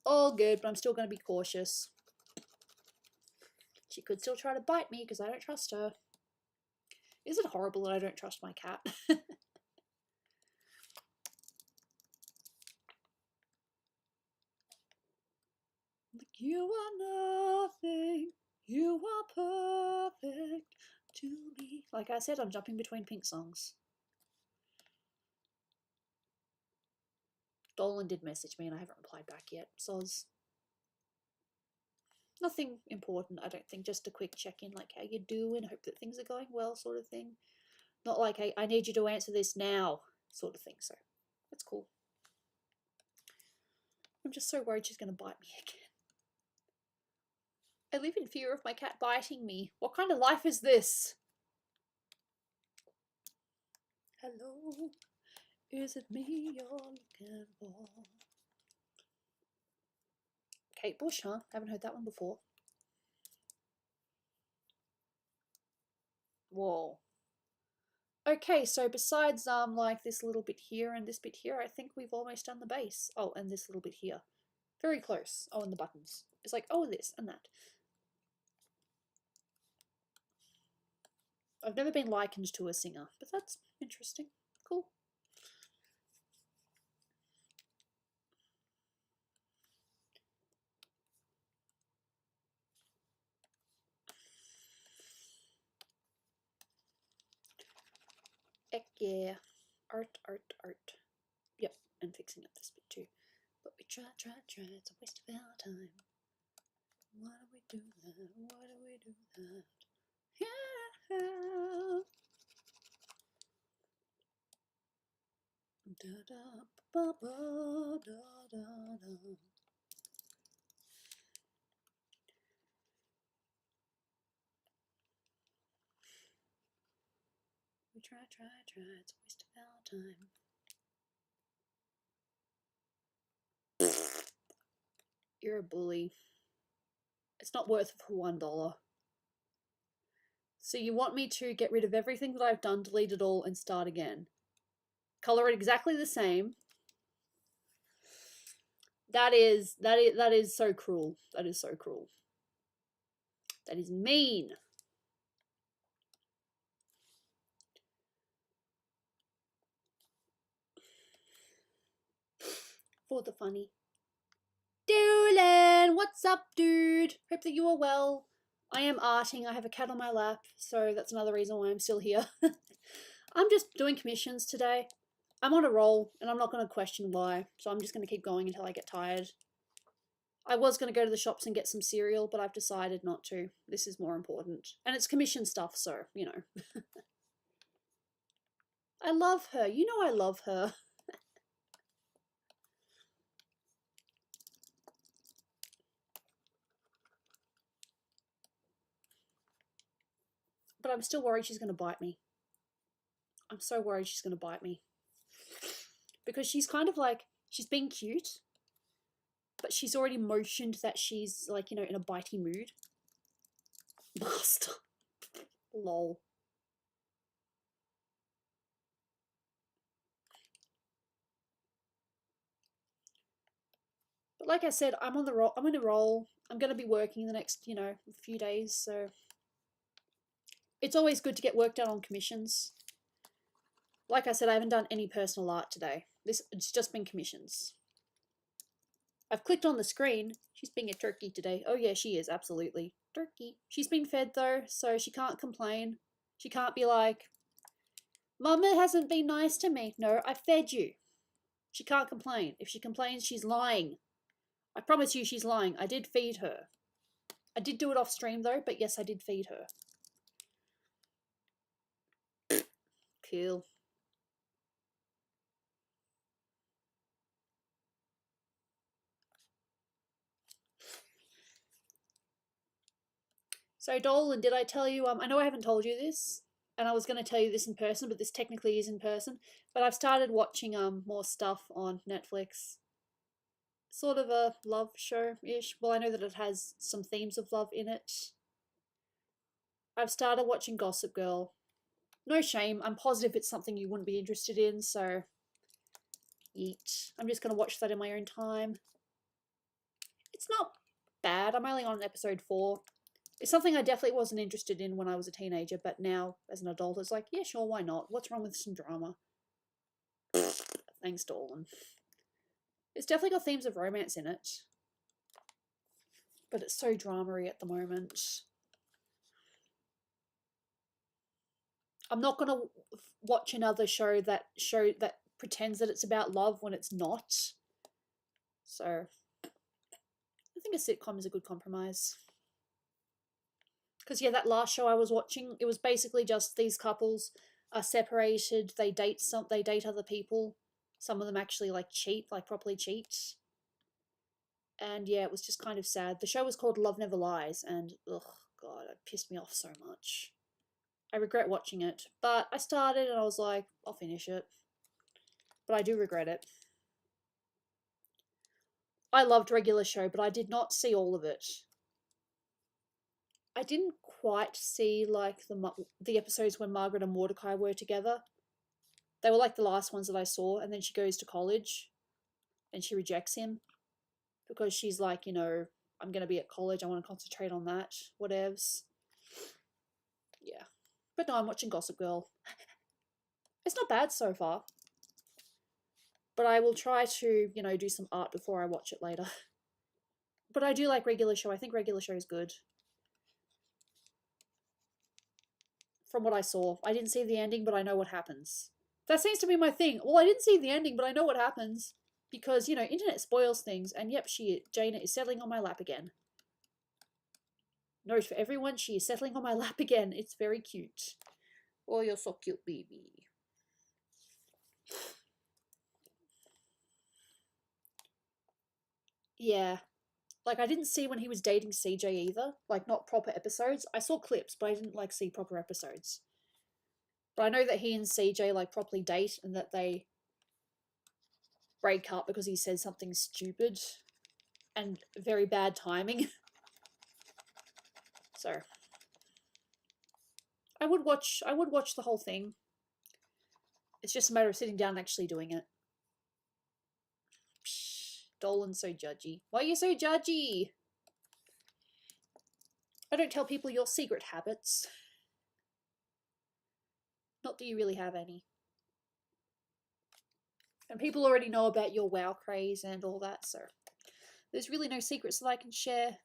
All good, but I'm still going to be cautious. She could still try to bite me because I don't trust her. Is it horrible that I don't trust my cat? You are nothing. You are perfect to me. Like I said, I'm jumping between Pink songs. Dolan did message me and I haven't replied back yet. Soz. Nothing important, I don't think. Just a quick check-in, like how you doing, hope that things are going well sort of thing. Not like, hey, I need you to answer this now sort of thing. So that's cool. I'm just so worried she's going to bite me again. I live in fear of my cat biting me. What kind of life is this? Hello, is it me you're looking for? Kate Bush, huh? Haven't heard that one before. Whoa. Okay, so besides like this little bit here and this bit here, I think we've almost done the base. Oh, and this little bit here. Very close. Oh, and the buttons. It's like, oh, this and that. I've never been likened to a singer, but that's interesting. Cool. Heck yeah. Art, art, art. Yep, and fixing up this bit too. But we try, it's a waste of our time. Why do we do that? Why do we do that? Yeah. Da da ba ba da da da. We try, it's a waste of our time. You're a bully. It's not worth it for $1. So you want me to get rid of everything that I've done, delete it all, and start again. Color it exactly the same. That is so cruel. That is so cruel. That is mean. For the funny. Dolan, what's up, dude? Hope that you are well. I am arting. I have a cat on my lap, so that's another reason why I'm still here. I'm just doing commissions today. I'm on a roll, and I'm not going to question why, so I'm just going to keep going until I get tired. I was going to go to the shops and get some cereal, but I've decided not to. This is more important. And it's commission stuff, so, you know. I love her. You know I love her. But I'm still worried she's going to bite me. I'm so worried she's going to bite me. Because she's kind of like, she's being cute, but she's already motioned that she's like, you know, in a bitey mood. Master. Lol. But like I said, I'm on the roll. I'm on a roll. I'm going to be working the next, you know, few days, so it's always good to get work done on commissions. Like I said, I haven't done any personal art today. It's just been commissions. I've clicked on the screen. She's being a turkey today. Oh yeah, she is, absolutely. Turkey. She's been fed though, so she can't complain. She can't be like, Mama hasn't been nice to me. No, I fed you. She can't complain. If she complains, she's lying. I promise you she's lying. I did feed her. I did do it off stream though, but yes, I did feed her. Cool. So Dolan, did I tell you, I know I haven't told you this, and I was going to tell you this in person, but this technically is in person, but I've started watching more stuff on Netflix. Sort of a love show-ish. Well, I know that it has some themes of love in it. I've started watching Gossip Girl. No shame, I'm positive it's something you wouldn't be interested in, so yeet. I'm just going to watch that in my own time. It's not bad, I'm only on episode 4. It's something I definitely wasn't interested in when I was a teenager, but now, as an adult, it's like, yeah, sure, why not? What's wrong with some drama? Thanks, Dolan. It's definitely got themes of romance in it. But it's so drama-y at the moment. I'm not going to watch another show that pretends that it's about love when it's not. So, I think a sitcom is a good compromise. Because, yeah, that last show I was watching, it was basically just these couples are separated, they date other people. Some of them actually, like, cheat, like, properly cheat. And, yeah, it was just kind of sad. The show was called Love Never Lies, and, ugh, God, it pissed me off so much. I regret watching it. But I started, and I was like, I'll finish it. But I do regret it. I loved regular show, but I did not see all of it. I didn't quite see like the episodes when Margaret and Mordecai were together. They were like the last ones that I saw, and then she goes to college and she rejects him because she's like, you know, I'm going to be at college, I want to concentrate on that, whatevs. Yeah. But no, I'm watching Gossip Girl. It's not bad so far. But I will try to, you know, do some art before I watch it later. But I do like regular show. I think regular show is good. From what I saw. I didn't see the ending, but I know what happens. That seems to be my thing. Well, I didn't see the ending, but I know what happens. Because, you know, internet spoils things. And yep, Jaina is settling on my lap again. Note for everyone, she is settling on my lap again. It's very cute. Oh, you're so cute, baby. Yeah. Like, I didn't see when he was dating CJ either. Like, not proper episodes. I saw clips, but I didn't, like, see proper episodes. But I know that he and CJ, like, properly date and that they break up because he said something stupid and very bad timing. So I would watch the whole thing. It's just a matter of sitting down and actually doing it. Psh, Dolan's so judgy. Why are you so judgy? I don't tell people your secret habits. Not that you really have any. And people already know about your WoW craze and all that, so there's really no secrets that I can share.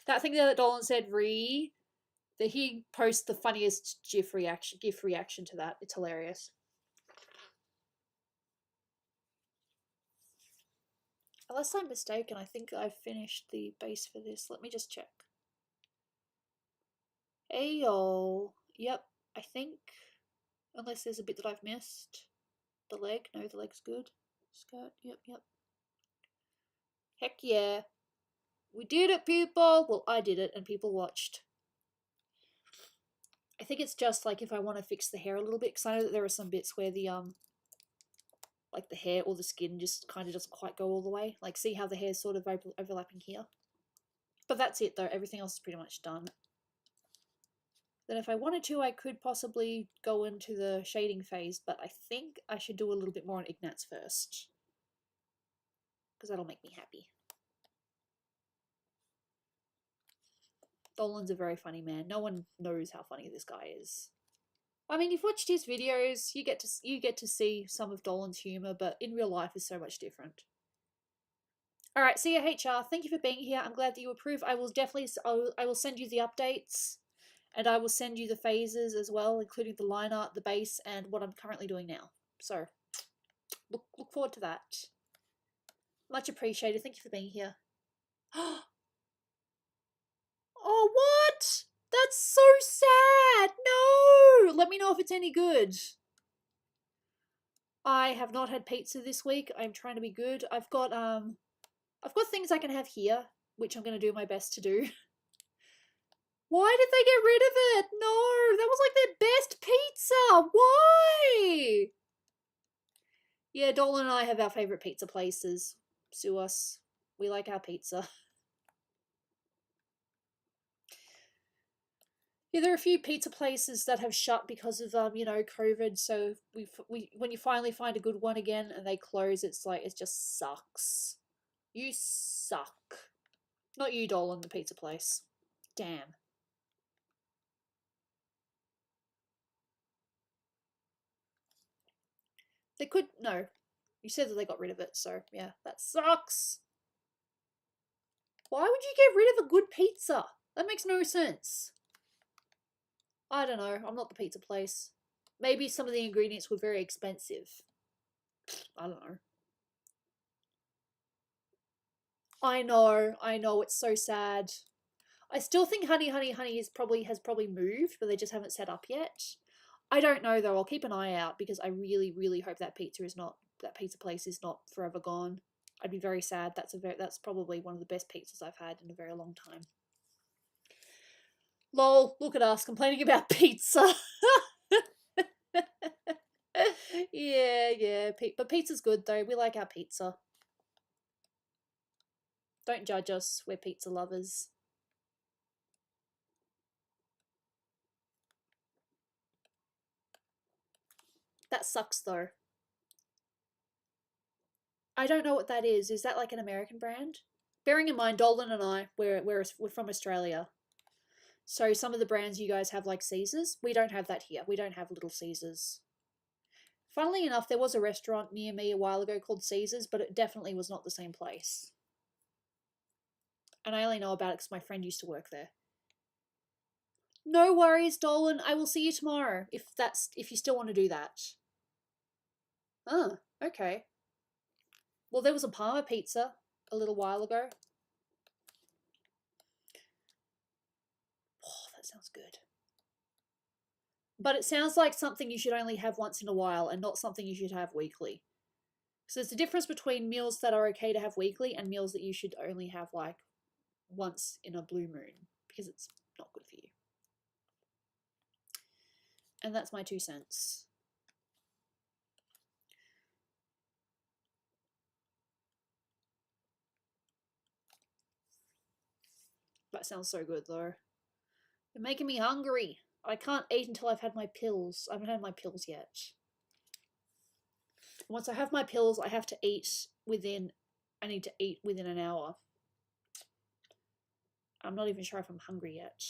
That thing that Dolan said, that he posts the funniest GIF reaction to that. It's hilarious. Unless I'm mistaken, I think I've finished the base for this. Let me just check. Ayo. Yep, I think. Unless there's a bit that I've missed. The leg. No, the leg's good. Skirt. Yep. Heck yeah. We did it, people! Well, I did it, and people watched. I think it's just, like, if I want to fix the hair a little bit, because I know that there are some bits where the, like, the hair or the skin just kind of doesn't quite go all the way. Like, see how the hair's sort of overlapping here? But that's it, though. Everything else is pretty much done. Then if I wanted to, I could possibly go into the shading phase, but I think I should do a little bit more on Ignat's first. Because that'll make me happy. Dolan's a very funny man. No one knows how funny this guy is. I mean, you've watched his videos, you get to see some of Dolan's humour, but in real life is so much different. Alright, see ya HR, thank you for being here, I'm glad that you approve. I will definitely, I will send you the updates, and I will send you the phases as well, including the line art, the base, and what I'm currently doing now. So, look forward to that. Much appreciated, thank you for being here. Oh, what? That's so sad! No! Let me know if it's any good. I have not had pizza this week. I'm trying to be good. I've got things I can have here, which I'm going to do my best to do. Why did they get rid of it? No, that was like their best pizza. Why? Yeah, Dolan and I have our favourite pizza places. Sue us. We like our pizza. Yeah, there are a few pizza places that have shut because of you know, COVID. So we when you finally find a good one again and they close, it's like it just sucks. You suck. Not you, Dolan, the pizza place. Damn. They could no. You said that they got rid of it, so yeah, that sucks. Why would you get rid of a good pizza? That makes no sense. I don't know. I'm not the pizza place. Maybe some of the ingredients were very expensive. I don't know. I know, it's so sad. I still think Honey has probably moved, but they just haven't set up yet. I don't know though. I'll keep an eye out because I really hope that pizza place is not forever gone. I'd be very sad. That's probably one of the best pizzas I've had in a very long time. Lol, look at us complaining about pizza. Yeah, yeah. But pizza's good though. We like our pizza. Don't judge us. We're pizza lovers. That sucks though. I don't know what that is. Is that like an American brand? Bearing in mind, Dolan and I, we're from Australia. So some of the brands you guys have like Caesars, we don't have that here. We don't have Little Caesars. Funnily enough, there was a restaurant near me a while ago called Caesars, but it definitely was not the same place. And I only know about it because my friend used to work there. No worries, Dolan. I will see you tomorrow if you still want to do that. Oh, okay. Well, there was a Parma pizza a little while ago. Oh, that sounds good. But it sounds like something you should only have once in a while and not something you should have weekly. So there's a difference between meals that are okay to have weekly and meals that you should only have like once in a blue moon because it's not good for you. And that's my 2 cents. That sounds so good though. You're making me hungry. I can't eat until I've had my pills. I haven't had my pills yet. Once I have my pills, I have to eat within. I need to eat within an hour. I'm not even sure if I'm hungry yet.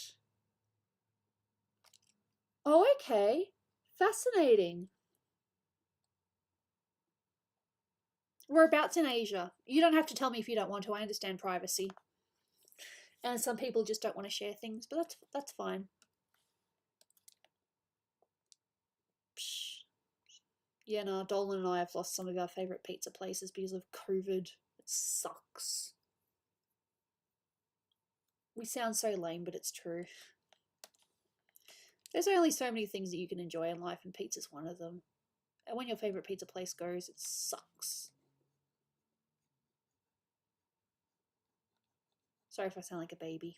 Oh, okay. Fascinating. Whereabouts in Asia? You don't have to tell me if you don't want to. I understand privacy. And some people just don't want to share things, but that's fine. Psh. Yeah, no, Dolan and I have lost some of our favourite pizza places because of COVID. It sucks. We sound so lame, but it's true. There's only so many things that you can enjoy in life, and pizza's one of them. And when your favourite pizza place goes, it sucks. Sorry if I sound like a baby.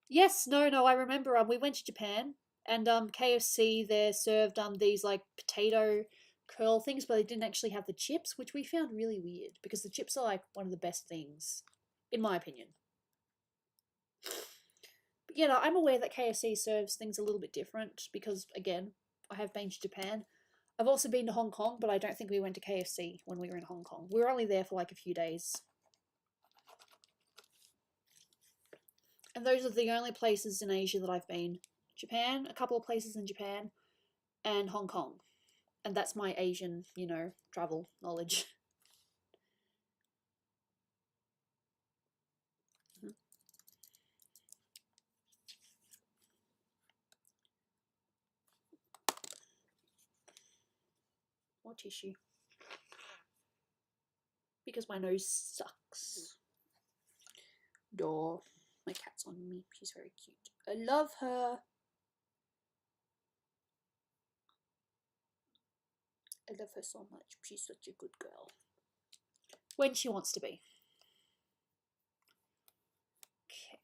Yes, no, I remember we went to Japan and KFC there served these like potato curl things, but they didn't actually have the chips, which we found really weird because the chips are like one of the best things, in my opinion. But you know, I'm aware that KFC serves things a little bit different because again, I have been to Japan. I've also been to Hong Kong, but I don't think we went to KFC when we were in Hong Kong. We were only there for like a few days. And those are the only places in Asia that I've been. Japan, a couple of places in Japan, and Hong Kong. And that's my Asian, travel knowledge. More tissue. Because my nose sucks. Door. My cat's on me. She's very cute. I love her. I love her so much. She's such a good girl. When she wants to be. Okay.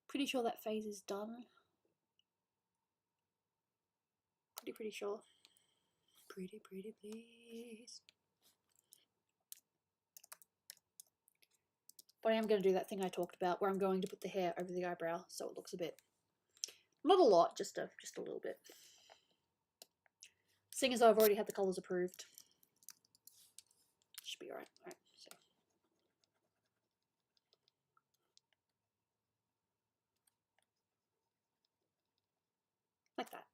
Pretty sure that phase is done. Pretty sure. Pretty please. But I am going to do that thing I talked about where I'm going to put the hair over the eyebrow so it looks a bit, not a lot, just a little bit. Seeing as though I've already had the colours approved. Should be alright. Alright, so. Like that.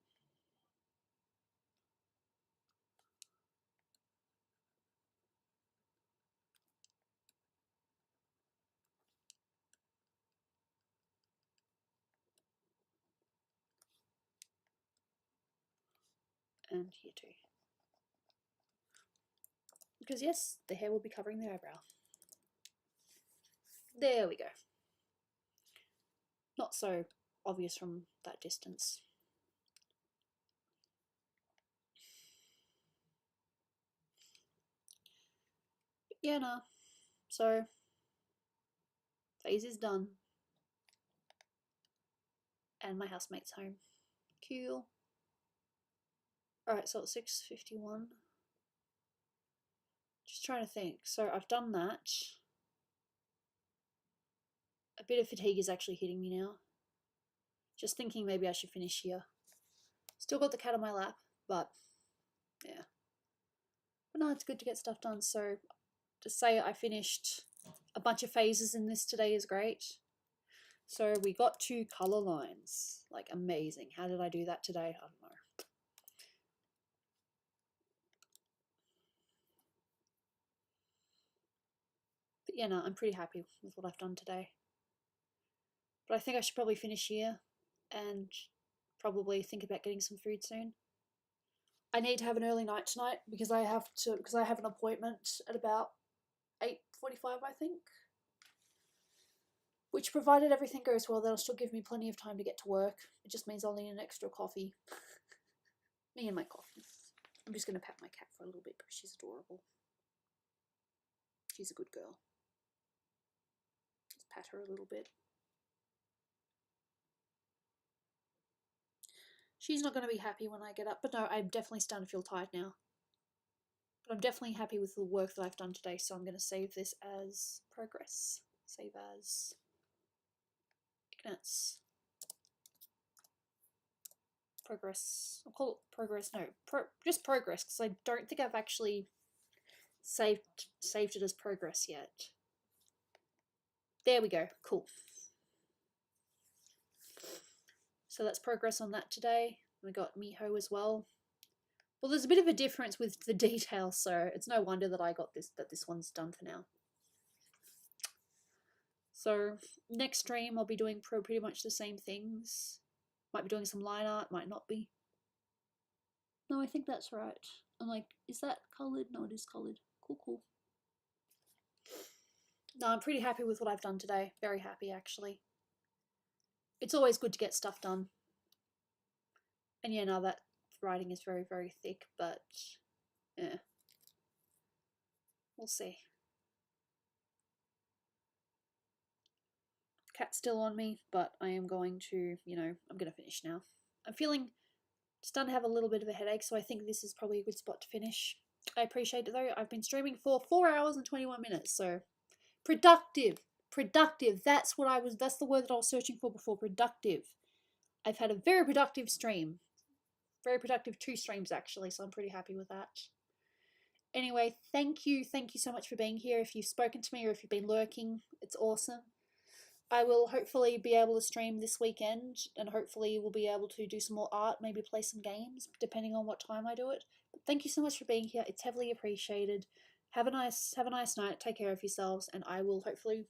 And here too. Because yes, the hair will be covering the eyebrow. There we go. Not so obvious from that distance. But yeah, no. So Phase is done. And my housemate's home. Cool. Alright, so it's 6:51. Just trying to think. So I've done that. A bit of fatigue is actually hitting me now. Just thinking maybe I should finish here. Still got the cat on my lap, but yeah. But no, it's good to get stuff done. So to say I finished a bunch of phases in this today is great. So we got 2 color lines. Like, amazing. How did I do that today? I don't know. But yeah, no, I'm pretty happy with what I've done today. But I think I should probably finish here and probably think about getting some food soon. I need to have an early night tonight because I have an appointment at about 8:45, I think. Which, provided everything goes well, that'll still give me plenty of time to get to work. It just means I'll need an extra coffee. Me and my coffees. I'm just going to pat my cat for a little bit because she's adorable. She's a good girl. Just pat her a little bit. She's not going to be happy when I get up, but no, I'm definitely starting to feel tired now. But I'm definitely happy with the work that I've done today, so I'm going to save this as progress. Save as Ignatz. Progress. I'll call it progress. No, just progress, because I don't think I've actually saved it as progress yet. There we go. Cool. So that's progress on that today. We got Miho as well. Well, there's a bit of a difference with the detail, so it's no wonder that this one's done for now. So next stream I'll be doing pretty much the same things. Might be doing some line art, might not be. No, I think that's right. I'm like, is that coloured? No, it is coloured. Cool. No, I'm pretty happy with what I've done today. Very happy, actually. It's always good to get stuff done. And yeah, now that writing is very, very thick, but yeah. We'll see. Cat's still on me, but I am going to, I'm going to finish now. I'm feeling starting to have a little bit of a headache, so I think this is probably a good spot to finish. I appreciate it though. I've been streaming for 4 hours and 21 minutes, so productive. That's the word that I was searching for before. Productive. I've had a very productive stream. Very productive 2 streams actually, so I'm pretty happy with that. Anyway, thank you so much for being here. If you've spoken to me or if you've been lurking, it's awesome. I will hopefully be able to stream this weekend, and hopefully we'll be able to do some more art, maybe play some games, depending on what time I do it. But thank you so much for being here. It's heavily appreciated. Have a nice night. Take care of yourselves, and I will hopefully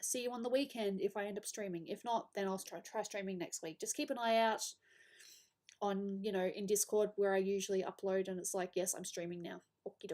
see you on the weekend if I end up streaming. If not, then I'll try streaming next week. Just keep an eye out on, in Discord where I usually upload, and it's like, yes, I'm streaming now. Okie dokie.